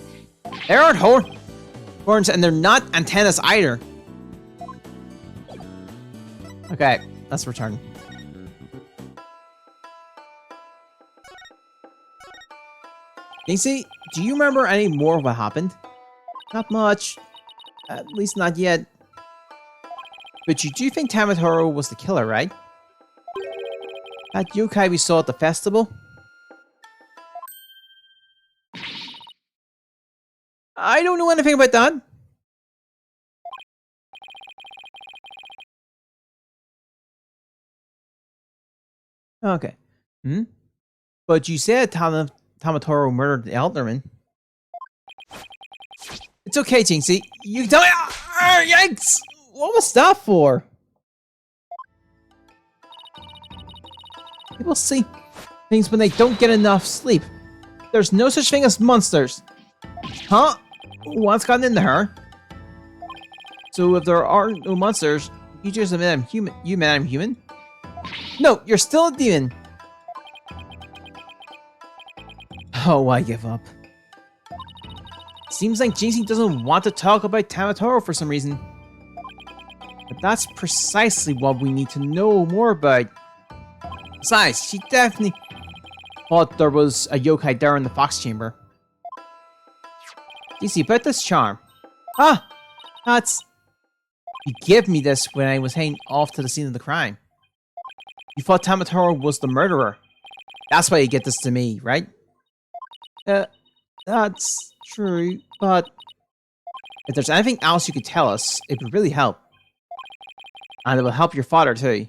There aren't horns and they're not antennas either. Okay, let's return. Jinxie, do you remember any more of what happened? Not much. At least not yet. But you do think Tamatoro was the killer, right? That yokai we saw at the festival? I don't know anything about that. Okay. But you said Tamatoro murdered the Elderman. It's okay, Jinxie. You can tell me. Yikes! What was that for? People see things when they don't get enough sleep. There's no such thing as monsters. Huh? What's gotten into her? So if there are no monsters, you just admit I'm human. You admit I'm human? No, you're still a demon. Oh, I give up. Seems like Jinxie doesn't want to talk about Tamatoro for some reason. But that's precisely what we need to know more about. Besides, she definitely thought there was a yokai there in the fox chamber. Jinxie, about this charm. Ah! That's... You gave me this when I was heading off to the scene of the crime. You thought Tamatoro was the murderer. That's why you get this to me, right? That's true, but... If there's anything else you could tell us, it would really help. And it will help your father, too.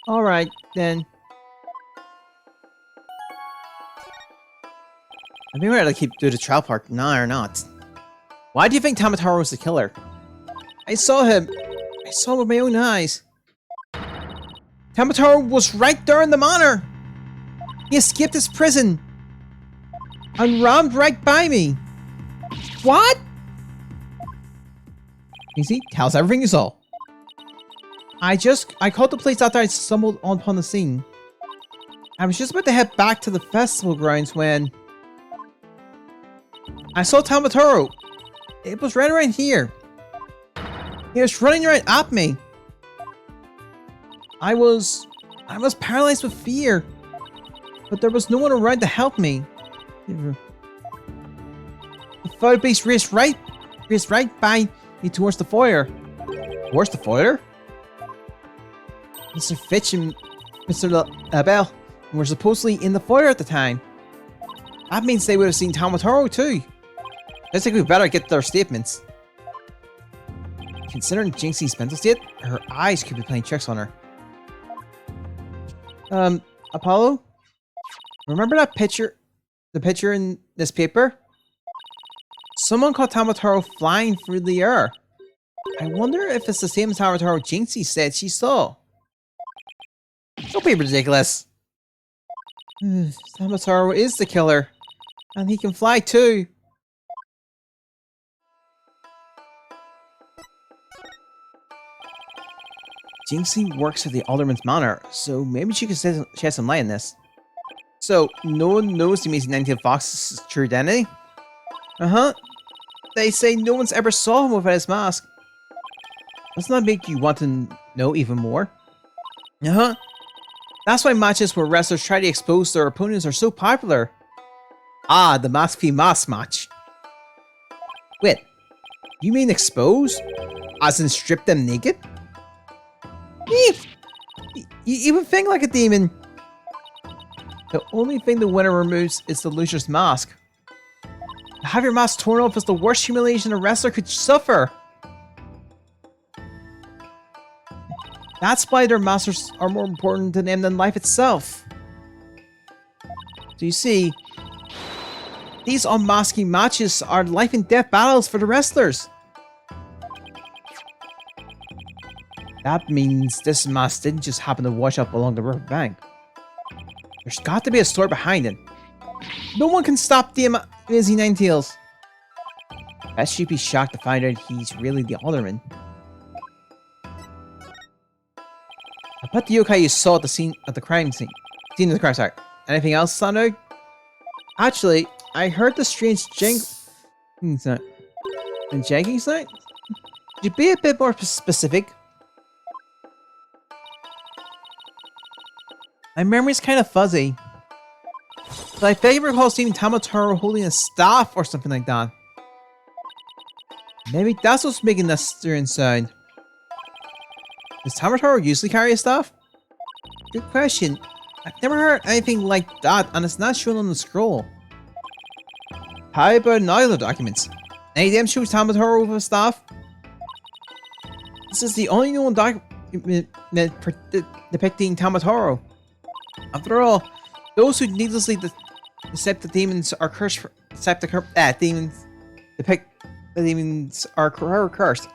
Alright, then. I mean, whether to keep doing the trial part now or not. Why do you think Tamatoro was the killer? I saw him. I saw him with my own eyes. Tamatoro was right there in the manor. He escaped his prison. And rammed right by me. What? You see, tells everything you saw. I called the police after I stumbled upon the scene. I was just about to head back to the festival grounds when I saw Tamatoro. It was right around here. He was running right at me. I was I was paralyzed with fear, but there was no one around to help me. The fire base raced right by me towards the foyer. Towards the foyer? Mr. Fitch and Mr. Bell were supposedly in the foyer at the time. That means they would have seen Tamataro too. I think we better get their statements. Considering Jinxie's mental state, her eyes could be playing tricks on her. Apollo? Remember that picture? The picture in this paper? Someone caught Tamataro flying through the air. I wonder if it's the same Tamataro Jinxie said she saw. Don't be ridiculous. Tamataro is the killer. And he can fly too. Jinxie works at the Alderman's Manor, so maybe she could shed some light on this. So, no one knows the amazing 19 Fox's true identity? Uh-huh. They say no one's ever saw him without his mask. Doesn't that make you want to know even more? Uh-huh. That's why matches where wrestlers try to expose their opponents are so popular. Ah, the mask v mask match. Wait, you mean expose? As in strip them naked? You even think like a demon. The only thing the winner removes is the loser's mask. To have your mask torn off is the worst humiliation a wrestler could suffer. That's why their masters are more important to them than life itself. So you see, these unmasking matches are life and death battles for the wrestlers. That means this mask didn't just happen to wash up along the river bank. There's got to be a story behind it. No one can stop the amazing Ninetales. Bet she'd be shocked to find out he's really the Alderman. I bet the yokai you saw at the scene of the crime scene. Scene of the crime site. Anything else, Sando? Actually, I heard the strange janking sound. And janking sound? Could you be a bit more specific? My memory's kind of fuzzy. But I vaguely recall seeing Tamataro holding a staff or something like that. Maybe that's what's making that strange sound. Does Tamataro usually carry a staff? Good question. I've never heard anything like that, and it's not shown on the scroll. How about in other documents? Any of them shows Tamataro with a staff? This is the only known document depicting Tamataro. After all, those who needlessly depict the demons are cursed. Depict the demons are cursed.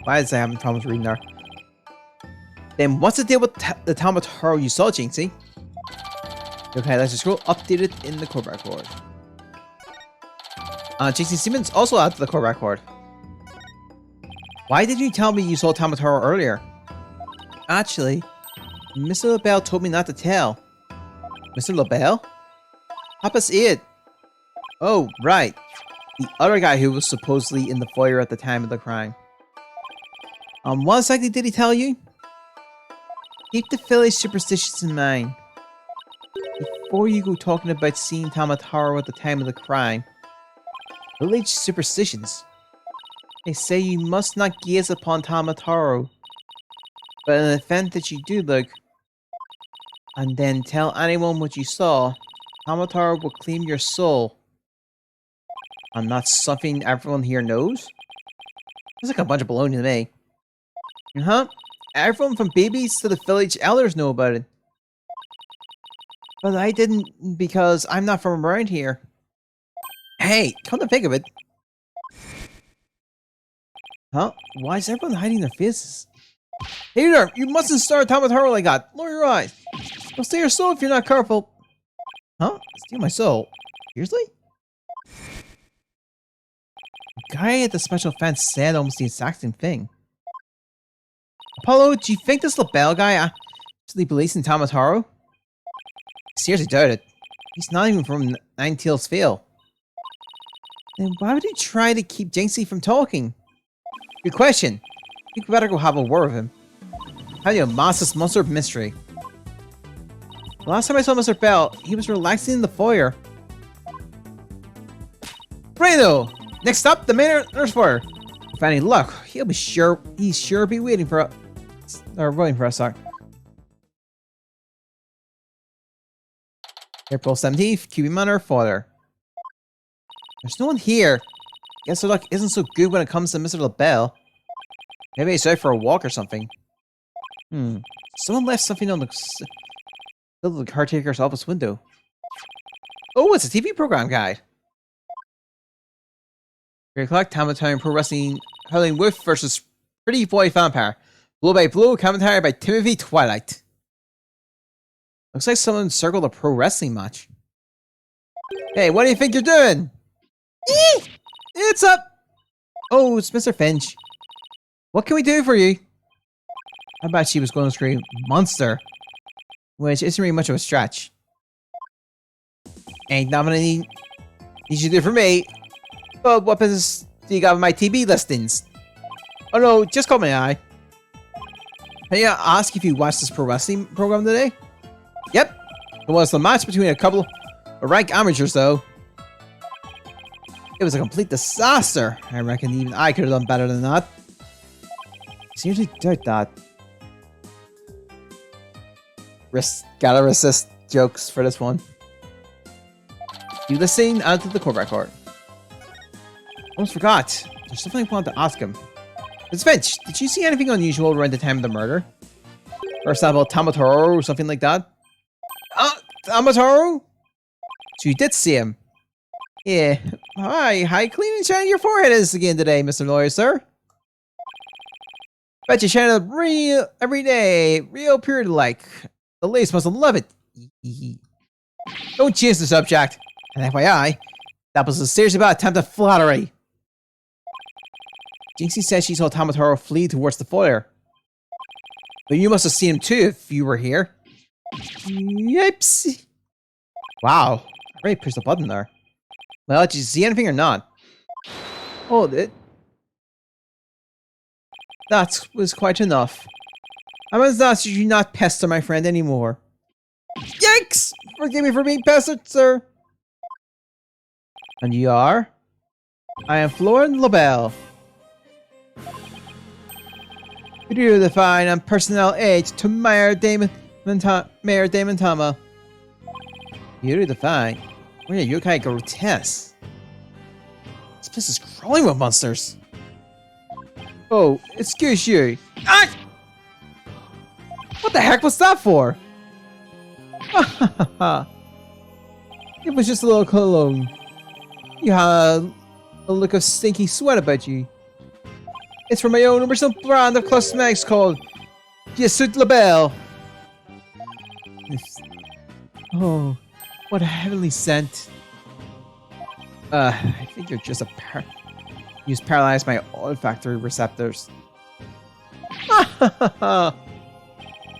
Why is I having problems reading there? Then what's the deal with the Tamataro you saw, Jinxie? Okay, let's just scroll. Updated in the core record. Jinxie Simmons also added to the core record. Why didn't you tell me you saw Tamataro earlier? Actually, Mr. LaBelle told me not to tell. Mr. LaBelle? Papa's it. Oh, right. The other guy who was supposedly in the foyer at the time of the crime. What exactly did he tell you? Keep the village superstitions in mind. Before you go talking about seeing Tamataro at the time of the crime. Village superstitions. They say you must not gaze upon Tamataro. But in the event that you do look, and then tell anyone what you saw, Tamataro will claim your soul. And that's something everyone here knows? It's like a bunch of baloney to me. Uh-huh. Everyone from babies to the village elders know about it. But I didn't because I'm not from around here. Hey, come to think of it. Huh? Why is everyone hiding their faces? Hey there, you mustn't start Tamataro like that. Lower your eyes. I'll steal your soul if you're not careful. Huh? Steal my soul? Seriously? The guy at the special fence said almost the exact same thing. Apollo, do you think this LaBelle guy actually believes in Tamataro? I seriously doubt it. He's not even from Ninetales Vale. Then why would he try to keep Jinxie from talking? Good question. I think we better go have a word with him. How do you mask this monster of mystery? The last time I saw Mr. Bell, he was relaxing in the foyer. Righto! Next up, the main nurse foyer. If any luck, he's sure be waiting for us. Or waiting for us, sorry. April 17th, QB Manor foyer. There's no one here. Guess the luck isn't so good when it comes to Mr. LaBelle. Maybe he's out for a walk or something. Someone left something on the caretaker's office window. Oh, it's a TV program guide. 3 o'clock, Time Pro Wrestling Howling Wolf versus Pretty Boy Vampire. Blow by blow, commentary by Timothy Twilight. Looks like someone circled a pro wrestling match. Hey, what do you think you're doing? It's up! Oh, it's Mr. Finch. What can we do for you? I bet she was going to scream, monster. Which isn't really much of a stretch. Ain't nothing you should do for me. But what business do you got with my TV listings? Oh no, just caught my eye. Can I ask if you watched this pro wrestling program today? Yep. It was the match between a couple of rank amateurs though. It was a complete disaster. I reckon even I could have done better than that. Seriously doubt that. Gotta resist jokes for this one. You listening? Add to the core record. Almost forgot. There's something I wanted to ask him. Ms. Finch, did you see anything unusual around the time of the murder? Or about Tamatoro or something like that? Tamatoro? So you did see him? Yeah. Hi, clean and shiny your forehead is again today, Mr. Lawyer, sir. Bet you shine it real every day, real period like. The ladies must love it. Don't change the subject. And FYI, that was a serious about attempted flattery. Jinxie says she saw Tamataro flee towards the foyer. But you must have seen him too if you were here. Yips. Wow. I already pushed the button there. Well, did you see anything or not? Oh, that was quite enough. I must ask you not pester my friend anymore. Yikes! Forgive me for being pestered, sir. And you are? I am Florent LaBelle. Through the fine and personnel aid to Mayor Damon Tama. You're the fine. Oh yeah, you're kind of grotesque. This place is crawling with monsters. Oh, excuse you. Ah! What the heck was that for? It was just a little cologne. You had a look of stinky sweat about you. It's from my own original brand of cosmetics called Yesut Labelle. Oh, what a heavenly scent. I think you're just you paralyzed my olfactory receptors.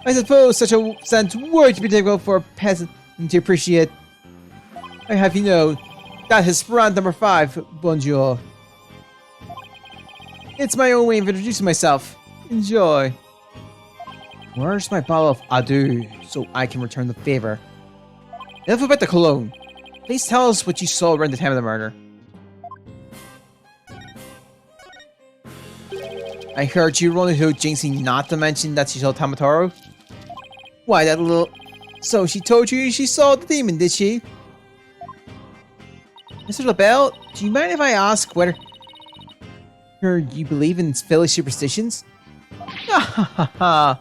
I suppose such a scent would be difficult for a peasant to appreciate. I have you know, that is brand number 5, bonjour. It's my own way of introducing myself. Enjoy. Where's my bottle of adieu so I can return the favor? Enough about the cologne. Please tell us what you saw around the time of the murder. I heard you running to Jinxie not to mention that she saw Tamatoro. Why, that little... So she told you she saw the demon, did she? Mr. LaBelle, do you mind if I ask whether... you believe in Philly superstitions? Oh,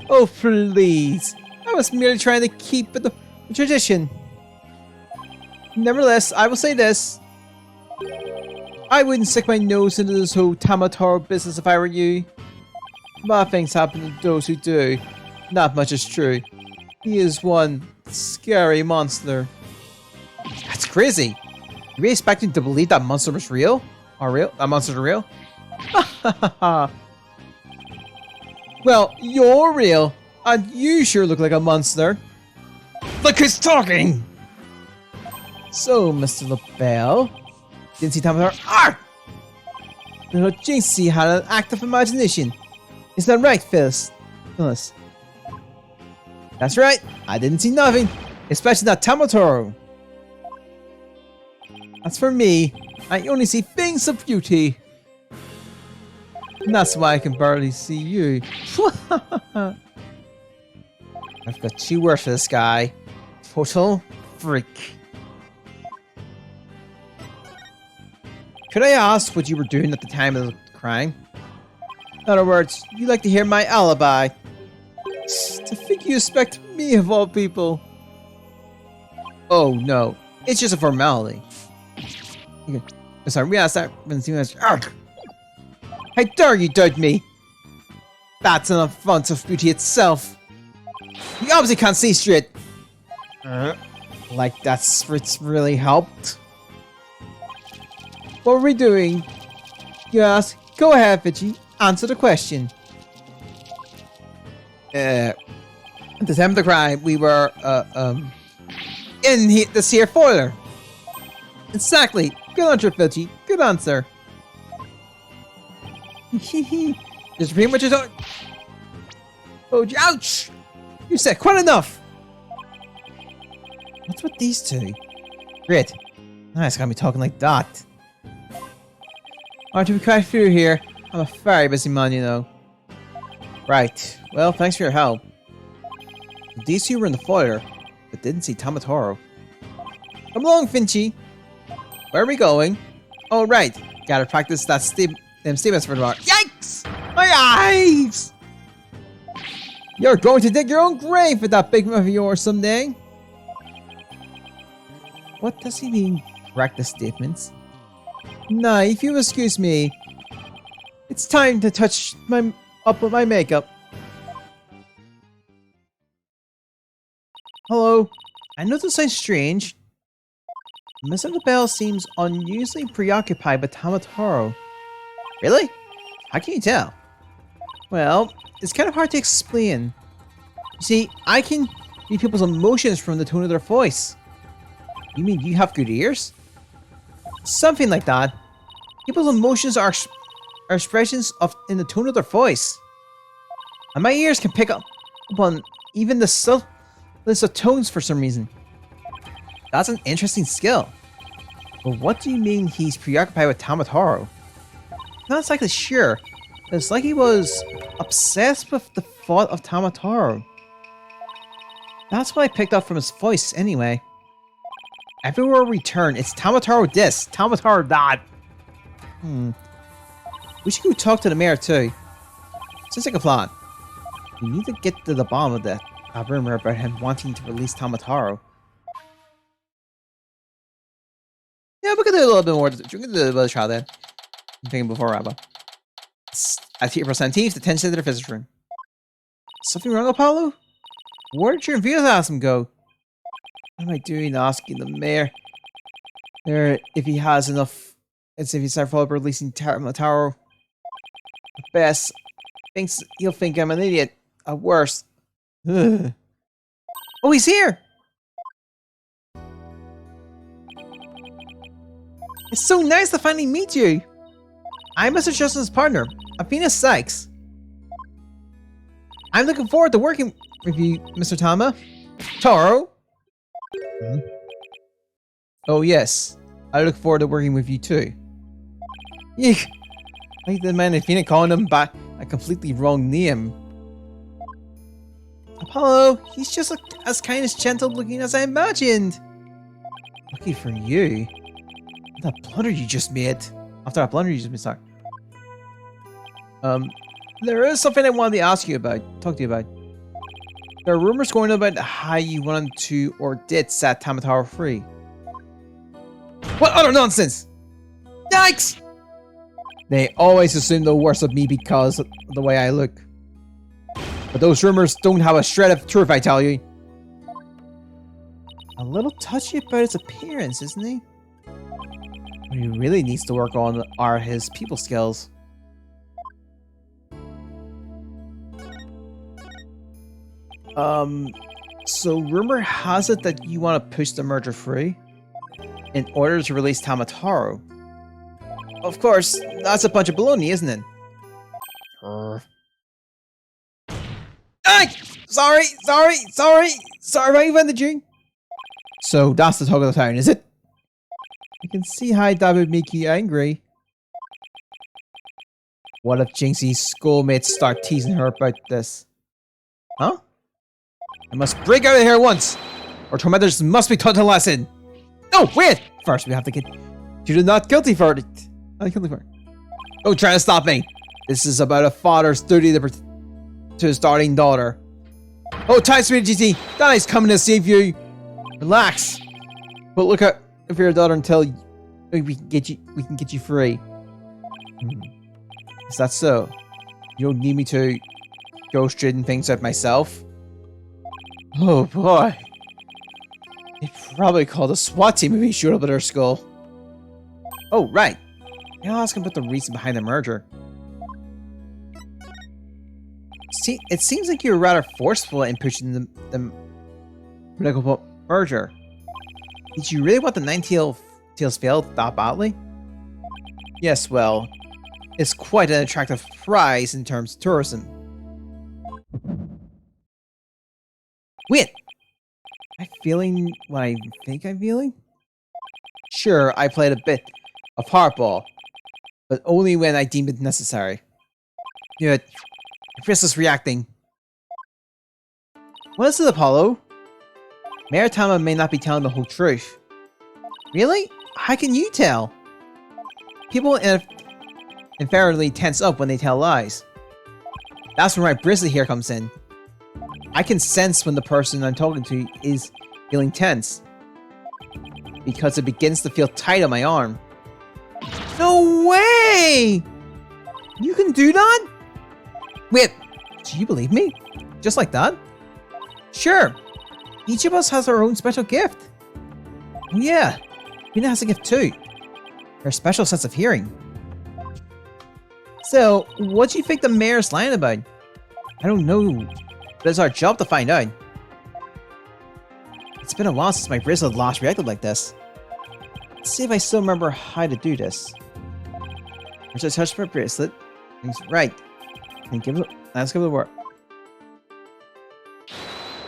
please. I was merely trying to keep the tradition. Nevertheless, I will say this. I wouldn't stick my nose into this whole Tamatoro business if I were you. Bad things happen to those who do. Not much is true. He is one scary monster. That's crazy. You really expecting to believe that monster was real? That monster's real? Well, you're real, and you sure look like a monster. Look who's talking! So, Mr. LaBelle, didn't see Tamatoro? Ah! Little Jinxie had an active imagination. Is that right, Phyllis? That's right, I didn't see nothing, especially that Tamatoro. As for me, I only see things of beauty. And that's why I can barely see you. I've got 2 words for this guy. Total freak. Could I ask what you were doing at the time of the crime? In other words, you'd like to hear my alibi. To think you expect me of all people. Oh no, it's just a formality. Okay. Sorry, we asked that when how dare you judge me? That's an affront of beauty itself. You obviously can't see straight. Like that's what's really helped. What were we doing? You ask. Go ahead, Fitchy. Answer the question. At the time of the crime, we were in this here foiler. Exactly. Good answer, Fitchy. Good answer. Just pretty much all. Oh, ouch! You said quite enough. What's with these 2? Great. Nice, got me talking like that. Alright, to be quite through here. I'm a very busy man, you know. Right. Well, thanks for your help. These 2 were in the foyer, but didn't see Tamatoro. Come along, Finchy. Where are we going? Oh, right. Gotta practice that them statements for tomorrow. Yikes! My eyes! You're going to dig your own grave with that big mouth of yours someday. What does he mean, practice statements? Nah, if you'll excuse me, it's time to touch up with my makeup. Hello. I know this sounds strange. Miss Annabelle seems unusually preoccupied with Tamatoro. Really? How can you tell? Well, it's kind of hard to explain. You see, I can read people's emotions from the tone of their voice. You mean you have good ears? Something like that. People's emotions are expressions in the tone of their voice. And my ears can pick up on even the subtlest of tones for some reason. That's an interesting skill. But what do you mean he's preoccupied with Tamatoro? Not exactly sure. It's like he was obsessed with the thought of Tamatoro. That's what I picked up from his voice anyway. Everywhere we turn, it's Tamatoro this, Tamatoro that. We should go talk to the mayor too. Sounds like a plan. We need to get to the bottom of that rumor about him wanting to release Tamatoro. Yeah, we could do a little bit more. We could do a little bit of trial then. I'm thinking before wrap up. At April 17th, the 10th to the visitor room. Something wrong, Apollo? Where did your enthusiasm go? What am I doing asking the mayor there if he has enough? It's if he's not for releasing Tamatoro. At best, thinks he'll think I'm an idiot. At worst. Ugh. Oh, he's here! It's so nice to finally meet you! I'm Mr. Justin's partner, Athena Sykes. I'm looking forward to working with you, Mr. Tama. Taro? Oh yes, I look forward to working with you too. Eek! I hate the man Athena calling him by a completely wrong name. Apollo, he's just as kind as gentle looking as I imagined. Lucky for you. That blunder you just made. After that blunder you just made, sorry. There is something I wanted to ask you about, talk to you about. There are rumors going about how you wanted to or did set Tamataro free. What utter nonsense! Yikes! They always assume the worst of me because of the way I look. But those rumors don't have a shred of truth, I tell you. A little touchy about his appearance, isn't he? What he really needs to work on are his people skills. So rumor has it that you want to push the merger free in order to release Tamataro. Of course, that's a bunch of baloney, isn't it? Ay! Sorry about offended you. So that's the talk of the town, is it? I can see how that would make you angry. What if Jinxie's schoolmates start teasing her about this? Huh? I must break out of here once, or tormentors must be taught a lesson. No, wait! First, we have to get you not guilty for it. Not guilty for it. Don't try to stop me. This is about a father's duty to his darling daughter. Oh, time, sweetie GT. Daddy's coming to save you. Relax. But look out for your daughter until we can get you free. Is that so? You don't need me to go straighten things out myself? Oh boy. They probably called a SWAT team if he showed up at our school. Oh, right. I'll ask him about the reason behind the merger. See, it seems like you're rather forceful in pushing the political merger. Did you really want the Nine-Tails failed that badly? Yes, well, it's quite an attractive prize in terms of tourism. Wait! Am I feeling what I think I'm feeling? Sure, I played a bit of hardball, but only when I deemed it necessary. Good. Chris is reacting. What is it, Apollo? Maritama may not be telling the whole truth. Really? How can you tell? People invariably tense up when they tell lies. That's when my Brisley here comes in. I can sense when the person I'm talking to is feeling tense, because it begins to feel tight on my arm. No way! You can do that? Wait, do you believe me? Just like that? Sure. Each of us has our own special gift. Oh yeah, Rena has a gift too. Her special sense of hearing. So, what do you think the mayor's lying about? I don't know, but it's our job to find out. It's been a while since my bracelet last reacted like this. Let's see if I still remember how to do this. Once I touch my bracelet, he's right. And let's give it a work.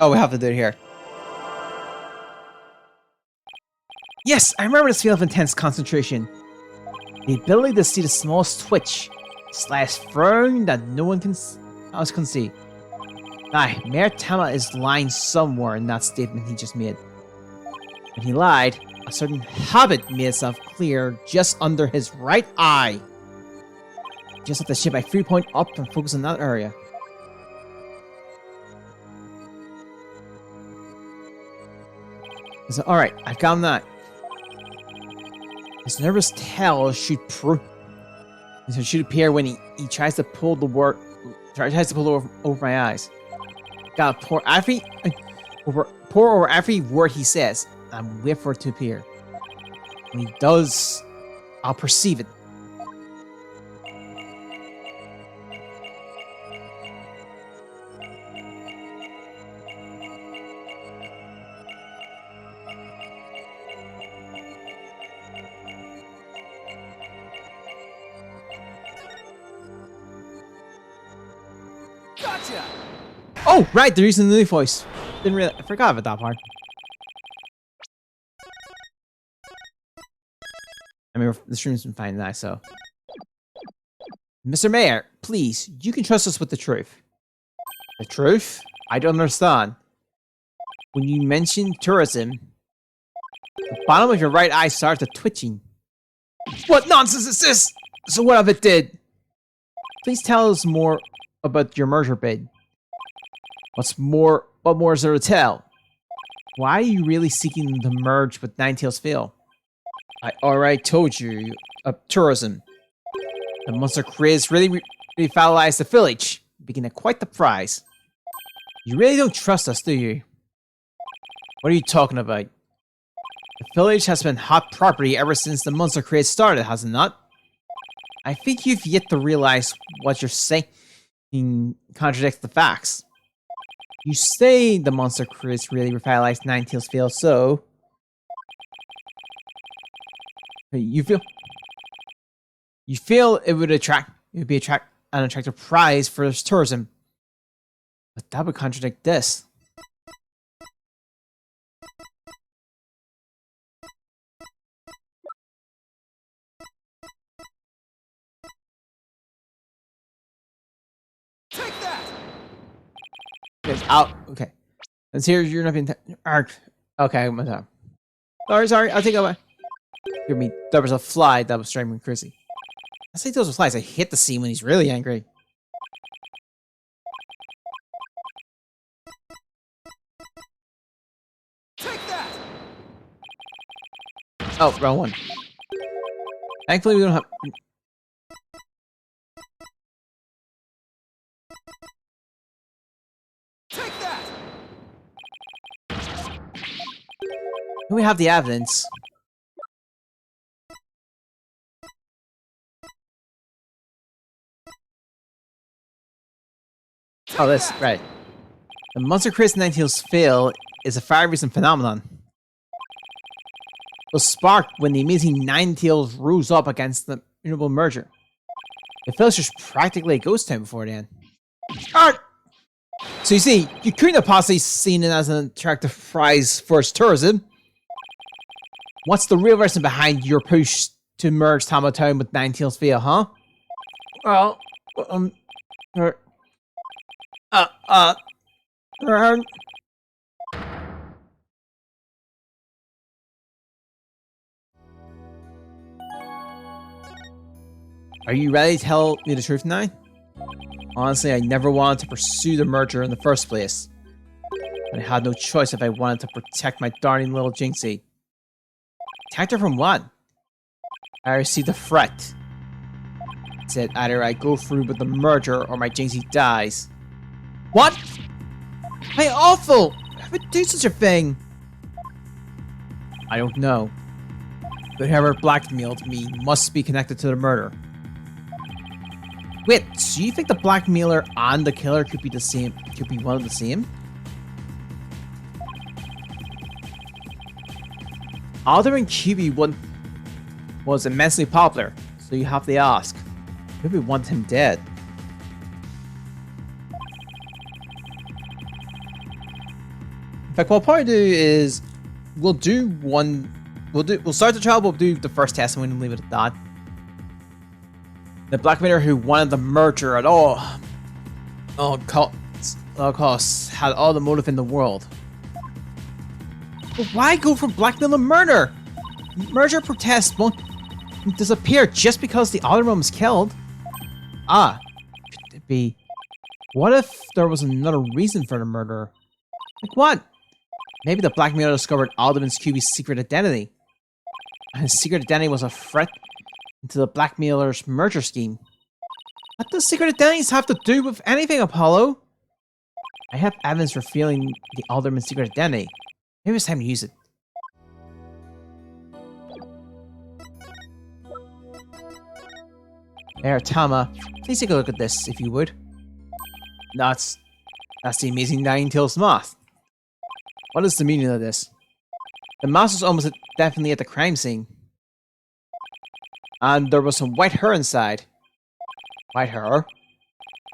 Oh, we have to do it here. Yes, I remember this feeling of intense concentration. The ability to see the smallest twitch / frown that no one else can see. Aye, Maritama is lying somewhere in that statement he just made. When he lied, a certain habit made itself clear just under his right eye. Just have to shift my 3-point up and focus on that area. So, alright, I've got him that. His nervous tail should appear when he tries to pull the word over my eyes. Gotta pour over every word he says and wait for it to appear. When he does, I'll perceive it. Gotcha! Oh, right, they're using the new voice. I forgot about that part. I mean, the stream's been fine now, so. Mr. Mayor, please, you can trust us with the truth. The truth? I don't understand. When you mentioned tourism, the bottom of your right eye started twitching. What nonsense is this? So what if it did? Please tell us more about your merger bid. What more is there to tell? Why are you really seeking to merge with Nine-Tails Fail? I already told you, tourism. The monster craze really revitalized the village, making it quite the prize. You really don't trust us, do you? What are you talking about? The village has been hot property ever since the monster craze started, has it not? I think you've yet to realize what you're saying contradicts the facts. You say the monster craze really revitalized Nine-Tails Fail, so you feel it would be an attractive prize for tourism. But that would contradict this. Take that! It's out. Okay. Let's hear you're not being. Okay, I'm done. Sorry. I'll take it away. Hear me. There was a fly that was driving me crazy. I say those are flies. I hit the scene when he's really angry. Take that! Oh, wrong one. Thankfully, we don't have. Take that! We have the evidence. Oh, this right. The Monster Chris Ninetales fail is a fire recent phenomenon. It was sparked when the amazing Ninetales rose up against the renewable merger. It felt just practically a ghost town before then. Art! So you see, you couldn't have possibly seen it as an attractive prize for its tourism. What's the real reason behind your push to merge Tama Town with Ninetales Vale, huh? Well, Are you ready to tell me the truth now? Honestly, I never wanted to pursue the merger in the first place. But I had no choice if I wanted to protect my darling little Jinxie. Protect her from what? I received a threat. It said either I go through with the merger or my Jinxie dies. What? How awful! How would do such a thing? I don't know. But whoever blackmailed me must be connected to the murder. Wait, so you think the blackmailer and the killer could be the same? Could be one of the same? Alderman QB was immensely popular, so you have to ask, who would want him dead? In fact, what we'll probably do is we'll start the trial, we'll do the first testimony and leave it at that. The blackmailer who wanted the merger at all costs had all the motive in the world. But why go for blackmail and murder? Merger protests won't disappear just because the alderman was killed. Ah, could it be? What if there was another reason for the murder? Like what? Maybe the blackmailer discovered Alderman QB's secret identity. And his secret identity was a threat to the blackmailer's merger scheme. What does secret identities have to do with anything, Apollo? I have evidence for feeling the Alderman's secret identity. Maybe it's time to use it. There, Tama, please take a look at this, if you would. That's the amazing Ninetales moth. What is the meaning of this? The moth was almost definitely at the crime scene. And there was some white hair inside. White hair?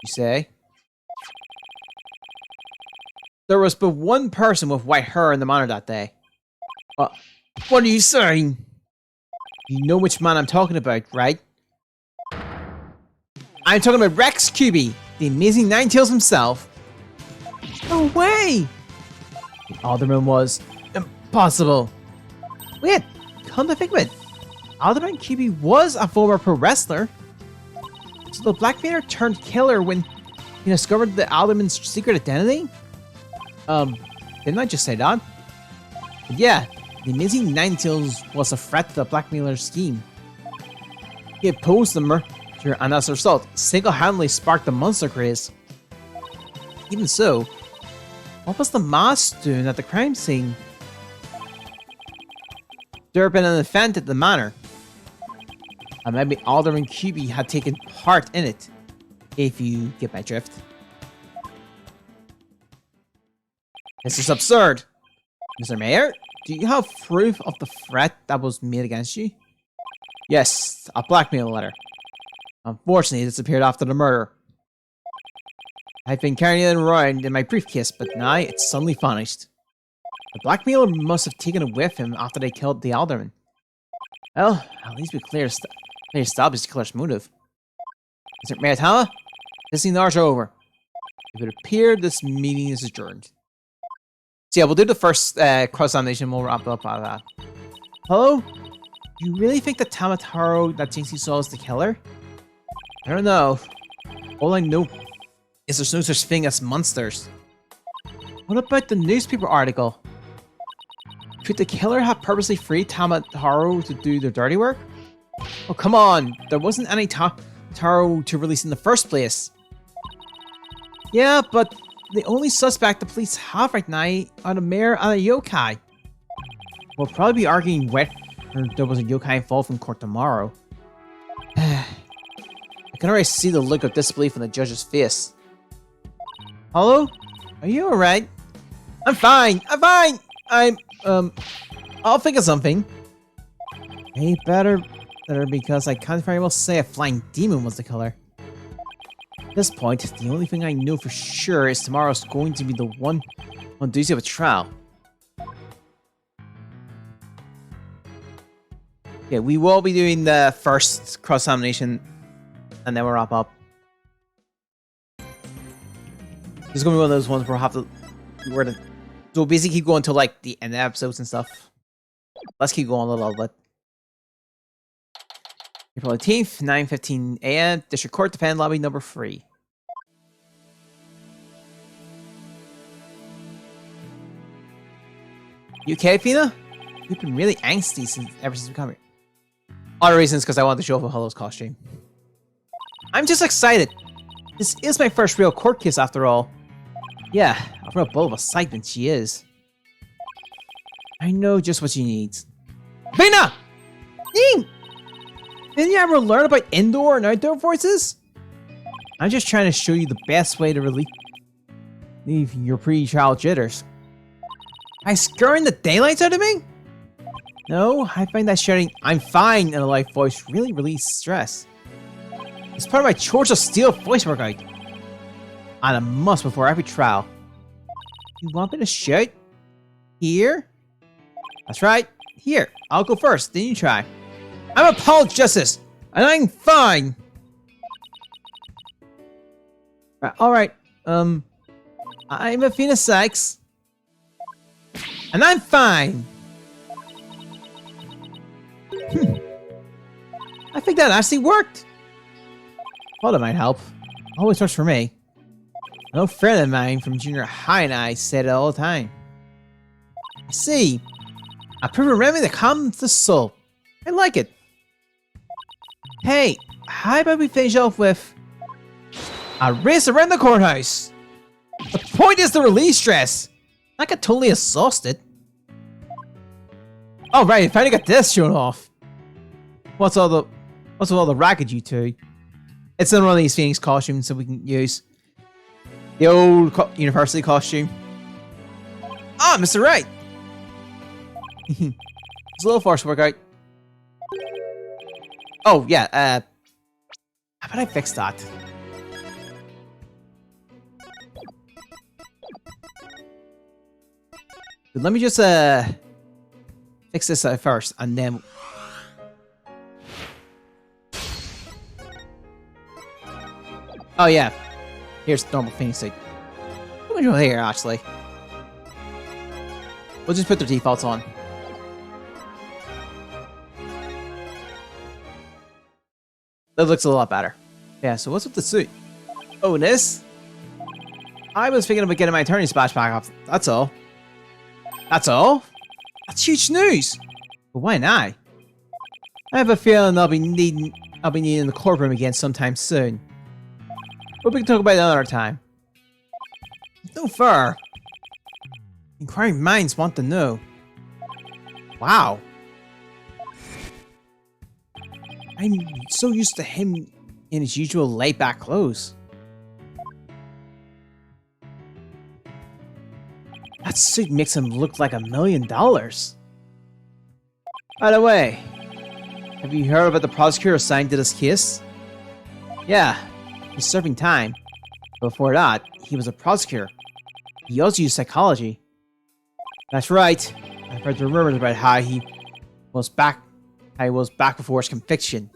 You say? There was but one person with white hair in the manor that day. What are you saying? You know which man I'm talking about, right? I'm talking about Rex QB, the amazing Ninetales himself. No way! The alderman was impossible. Wait, come to think of it, Alderman QB was a former pro wrestler. So the blackmailer turned killer when he discovered the alderman's secret identity? Didn't I just say that? But yeah, the amazing Ninetales was a threat to the blackmailer's scheme. He opposed the merger and as a result, single-handedly sparked the monster craze. Even so, what was the mask doing at the crime scene? There had been an event at the manor. And maybe Alderman QB had taken part in it, if you get my drift. This is absurd. Mr. Mayor, do you have proof of the threat that was made against you? Yes, a blackmail letter. Unfortunately, it disappeared after the murder. I've been carrying it around in my briefcase, but now it's suddenly vanished. The blackmailer must have taken it with him after they killed the alderman. Well, at least we clear established the killer's motive. Mr. Mayatama, this hours are over. It would appear this meeting is adjourned. So yeah, we'll do the first cross-examination and we'll wrap up by that. Hello? You really think that Tamataro that Jinxie saw is the killer? I don't know. All I know is there's no such thing as monsters. What about the newspaper article? Could the killer have purposely freed Tamataro to do the dirty work? Oh, come on. There wasn't any Tamataro to release in the first place. Yeah, but the only suspect the police have right now are the mayor and a yokai. We'll probably be arguing whether there was a yokai involved in court tomorrow. I can already see the look of disbelief on the judge's face. Hello? Are you alright? I'm fine! I'll think of something. Hey, better because I can't very well say a flying demon was the killer. At this point, the only thing I know for sure is tomorrow's going to be the one conducive of a trial. Yeah, we will be doing the first cross-examination, and then we'll wrap up. This is going to be one of those ones where so we'll basically keep going till like the end of the episodes and stuff. Let's keep going a little bit. April 18th, 9:15 a.m. District Court, Defend Lobby number 3. You okay, Fina? You've been really angsty ever since we come here. Other reasons because I wanted to show off a Hollow's costume. I'm just excited. This is my first real court case after all. Yeah, a real bull of excitement she is. I know just what she needs. Fina! Ding! Didn't you ever learn about indoor and outdoor voices? I'm just trying to show you the best way to relieve your pre-trial jitters. By scaring the daylights out of me? No, I find that shouting, "I'm fine" in a live voice really relieves stress. It's part of my Chores of Steel voice workout. And a must before every trial. You want me to shout? Here? That's right. Here, I'll go first, then you try. I'm a Paul Justice, and I'm fine. Alright, I'm Athena Sykes, and I'm fine. I think that actually worked. Well, that might help. Always works for me. An old friend of mine from junior high and I said it all the time. I see. A proven remedy that calms the soul. I like it. Hey, how about we finish off with a race around the courthouse? The point is to release stress. I got totally exhausted. Oh right, I finally got this shown off. What's all the racket, you two? It's in one of these Phoenix costumes that we can use. The old university costume. Ah, Mr. Right. It's a little force workout. Oh yeah. How about I fix that? But let me just fix this first, and then. Oh yeah, here's normal Phoenix suit. What are we doing here, actually? We'll just put the defaults on. That looks a lot better. Yeah, so what's with the suit? Oh, this? I was thinking about getting my attorney's badge back off. That's all. That's all? That's huge news. But why not? I have a feeling I'll be needing the courtroom again sometime soon. But we can talk about it another time. No fair. Inquiring minds want to know. Wow. I'm so used to him in his usual laid-back clothes. That suit makes him look like $1 million. By the way, have you heard about the prosecutor assigned to this case? Yeah, he's serving time. Before that, he was a prosecutor. He also used psychology. That's right. I've heard the rumors about how he was back before his conviction.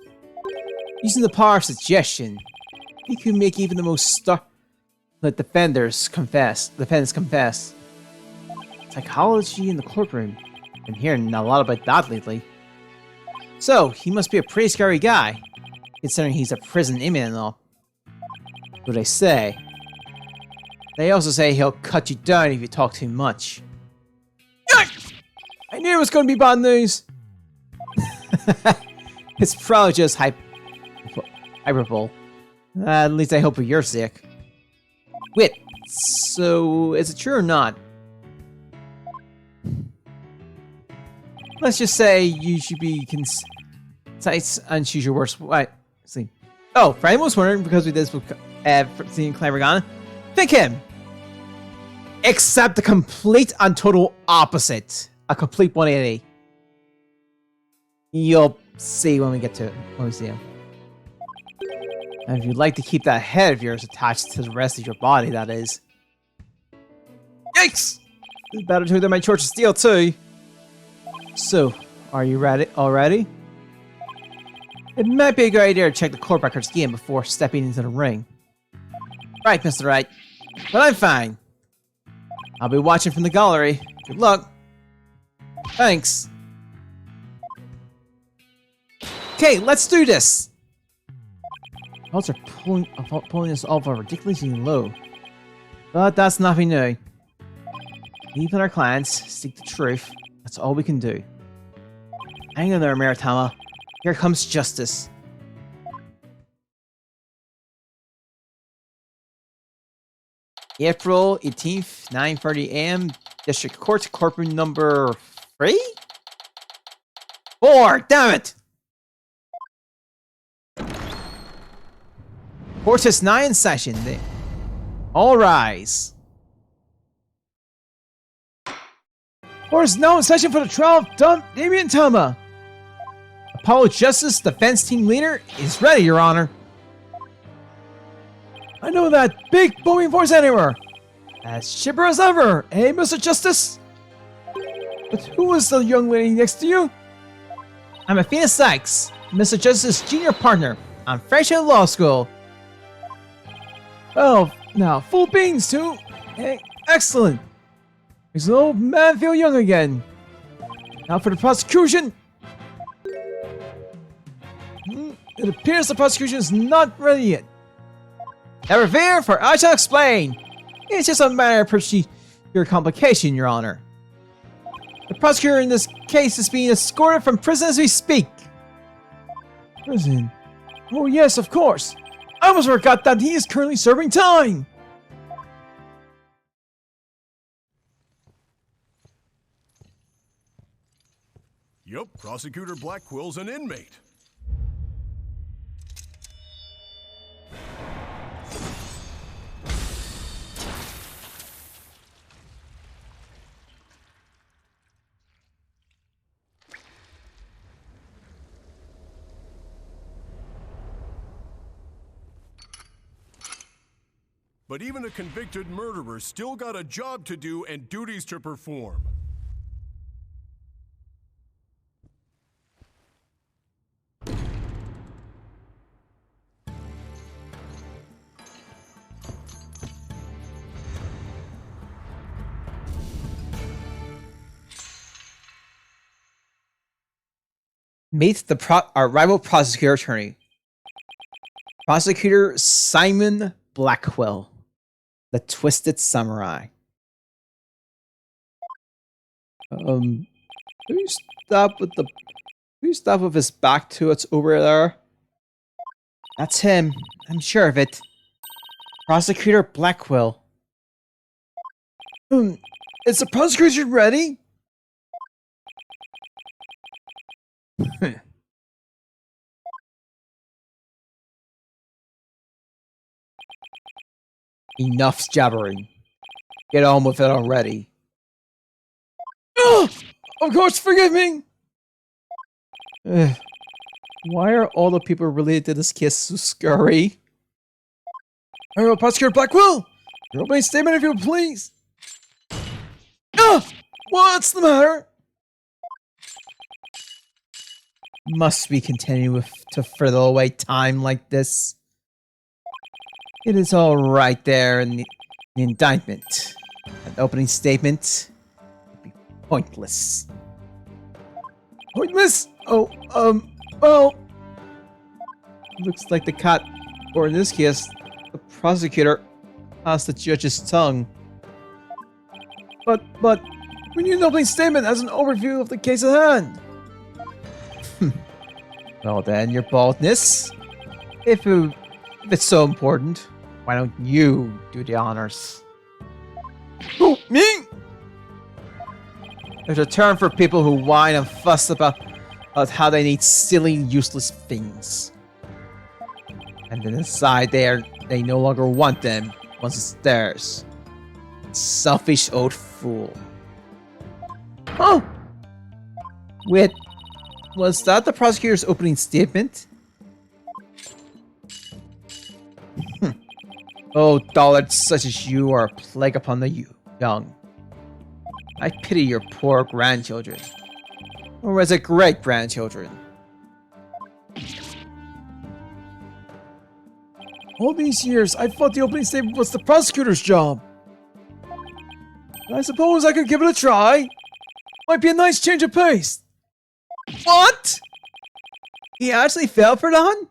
Using the power of suggestion, he could make even the most defendants confess. Psychology in the courtroom. Been hearing a lot about that lately. So, he must be a pretty scary guy, considering he's a prison inmate and all. What they say. They also say he'll cut you down if you talk too much. I knew it was going to be bad news. It's probably just hyperbole. At least I hope for your sake. Wait, so is it true or not? Let's just say you should be concise and choose your words. Right. See. Oh, for anyone was wondering, because we did this with seeing Clevergana, pick him. Except the complete and total opposite. A complete 180. You'll see when we get to it. When we see him. And if you'd like to keep that head of yours attached to the rest of your body, that is. Yikes! It's better to than my Church of Steel too. So, are you ready already? It might be a good idea to check the court records again before stepping into the ring. Right, Mr. Wright. But I'm fine. I'll be watching from the gallery. Good luck. Thanks. Okay, let's do this. Odds are pulling us off a ridiculously low. But that's nothing new. Even our clients seek the truth. That's all we can do. Hang in there, Maritama. Here comes justice. April 18th, 9:30 a.m. District Court, courtroom number 3? 4, damn it! Court is now in session. All rise. Court is now in session for the trial of Damien Tama. Apollo Justice Defense Team Leader is ready, Your Honor. I know that big booming voice anywhere. As chipper as ever, eh, Mr. Justice? But who is the young lady next to you? I'm Athena Sykes, Mr. Justice's junior partner. I'm fresh out of law school. Oh, now, full beans too. Hey, excellent. Makes the old man feel young again. Now for the prosecution. It appears the prosecution is not ready yet. Never fear, for I shall explain. It's just a matter of procedure complication, Your Honor. The prosecutor in this case is being escorted from prison as we speak. Prison? Oh yes, of course. I almost forgot that he is currently serving time. Yup, Prosecutor Blackwell's an inmate. But even a convicted murderer still got a job to do and duties to perform. Meet our rival prosecutor attorney. Prosecutor Simon Blackwell, the Twisted Samurai. Who stopped with his back to us over there? That's him. I'm sure of it. Prosecutor Blackwell. Is the prosecution ready? Enough jabbering. Get on with it already. Of course, forgive me! Why are all the people related to this case so scary? Federal Prosecutor Blackwell! Your opening statement, if you please. Ah! What's the matter? Must we continue to frill away time like this? It is all right there in the indictment. An opening statement would be pointless. Pointless? Oh, well... Looks like the cat, or in this case, the prosecutor, has the judge's tongue. But, we need an opening statement as an overview of the case at hand. Well then, your baldness. If it's so important, why don't you do the honors? Who, me? There's a term for people who whine and fuss about how they need silly, useless things. And then inside there, they no longer want them once it's theirs. Selfish old fool. Oh! Wait, was that the prosecutor's opening statement? Oh, dullards such as you are a plague upon the young. I pity your poor grandchildren. Or was it great-grandchildren? All these years, I thought the opening statement was the prosecutor's job. I suppose I could give it a try. Might be a nice change of pace. What? He actually fell for that?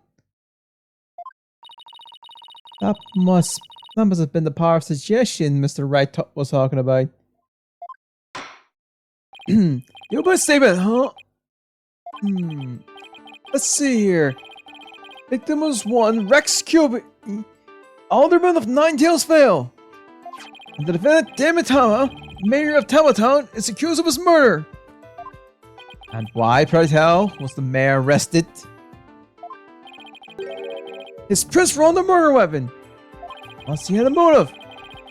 That must have been the power of suggestion Mr. Wright was talking about. The opening statement, huh? Let's see here. Victim was 1, Rex Cubic, Alderman of Ninetails Vale. And the defendant, Damitama, Mayor of Talbottown, is accused of his murder. And why, pray tell, was the mayor arrested? His prints were on the murder weapon. Plus, he had a motive.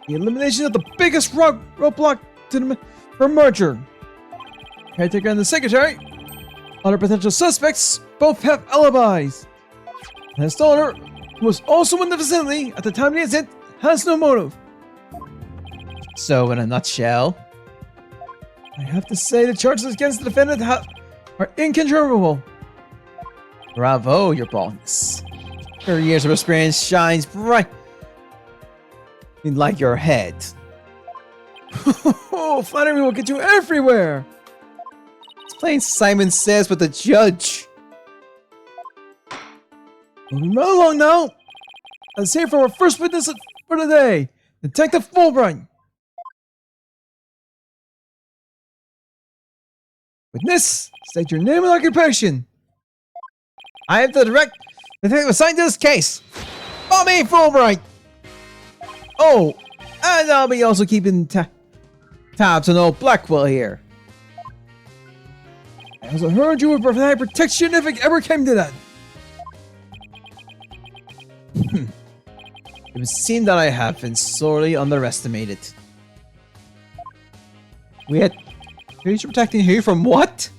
The elimination of the biggest roadblock for murder. Caretaker and the secretary, other potential suspects, both have alibis. And his daughter, who was also in the vicinity at the time of the incident, has no motive. So, in a nutshell, I have to say the charges against the defendant are incontrovertible. Bravo, your baldness. 30 years of experience shines bright in like your head. Oh, flattery will get you everywhere. It's plain Simon Says with the judge. Moving right along now. Let's hear from our first witness for the day, Detective Fulbright. Witness, state your name and occupation. I am the detective assigned to this case. Bobby Fulbright. Oh, and I'll be also keeping tabs on old Blackwell here. As I heard you would provide protection if it ever came to that. It would seem that I have been sorely underestimated. We had who's protecting who from what?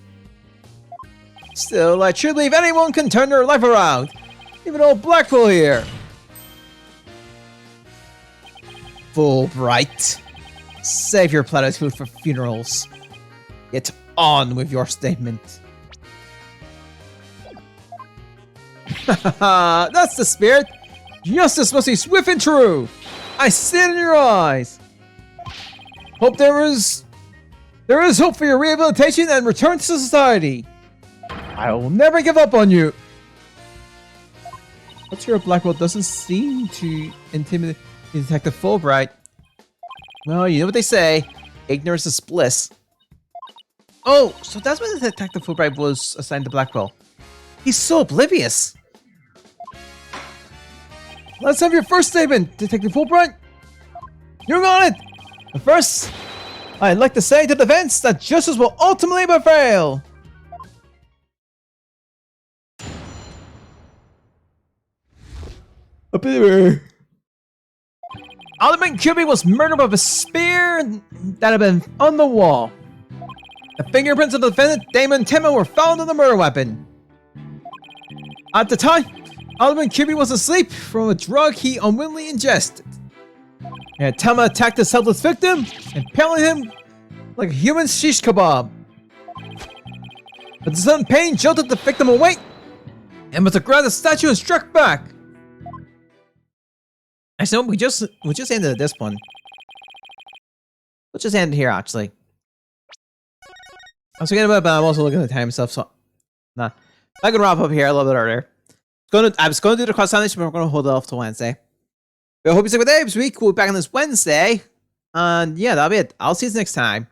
Still, I truly believe anyone can turn their life around. Even old Blackwell here. Fulbright. Save your platitude for funerals. Get on with your statement. Haha, that's the spirit. Justice must be swift and true. I see it in your eyes. Hope there is hope for your rehabilitation and return to society. I will never give up on you. What's your Blackwell doesn't seem to intimidate Detective Fulbright. Well, you know what they say. Ignorance is bliss. Oh, so that's why Detective Fulbright was assigned to Blackwell. He's so oblivious. Let's have your first statement, Detective Fulbright. You're on it. But first, I'd like to say to the defense that justice will ultimately prevail. Alderman Cubic was murdered with a spear that had been on the wall. The fingerprints of the defendant, Damon Timmo, were found on the murder weapon. At the time, Alderman Kirby was asleep from a drug he unwittingly ingested. And Tama attacked the helpless victim, impaling him like a human shish kebab. But the sudden pain jolted the victim awake, and must have grabbed the statue and struck back. Actually, no, we just ended this one. Let's just end it here, actually. I was forgetting about it, but I'm also looking at the time stuff, so nah. I'm gonna wrap up here a little bit earlier. I was gonna do the cross sandwich, but we're gonna hold it off till Wednesday. But I hope you stick with Dave this week. We'll be back on this Wednesday. And yeah, that'll be it. I'll see you next time.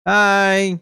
Bye.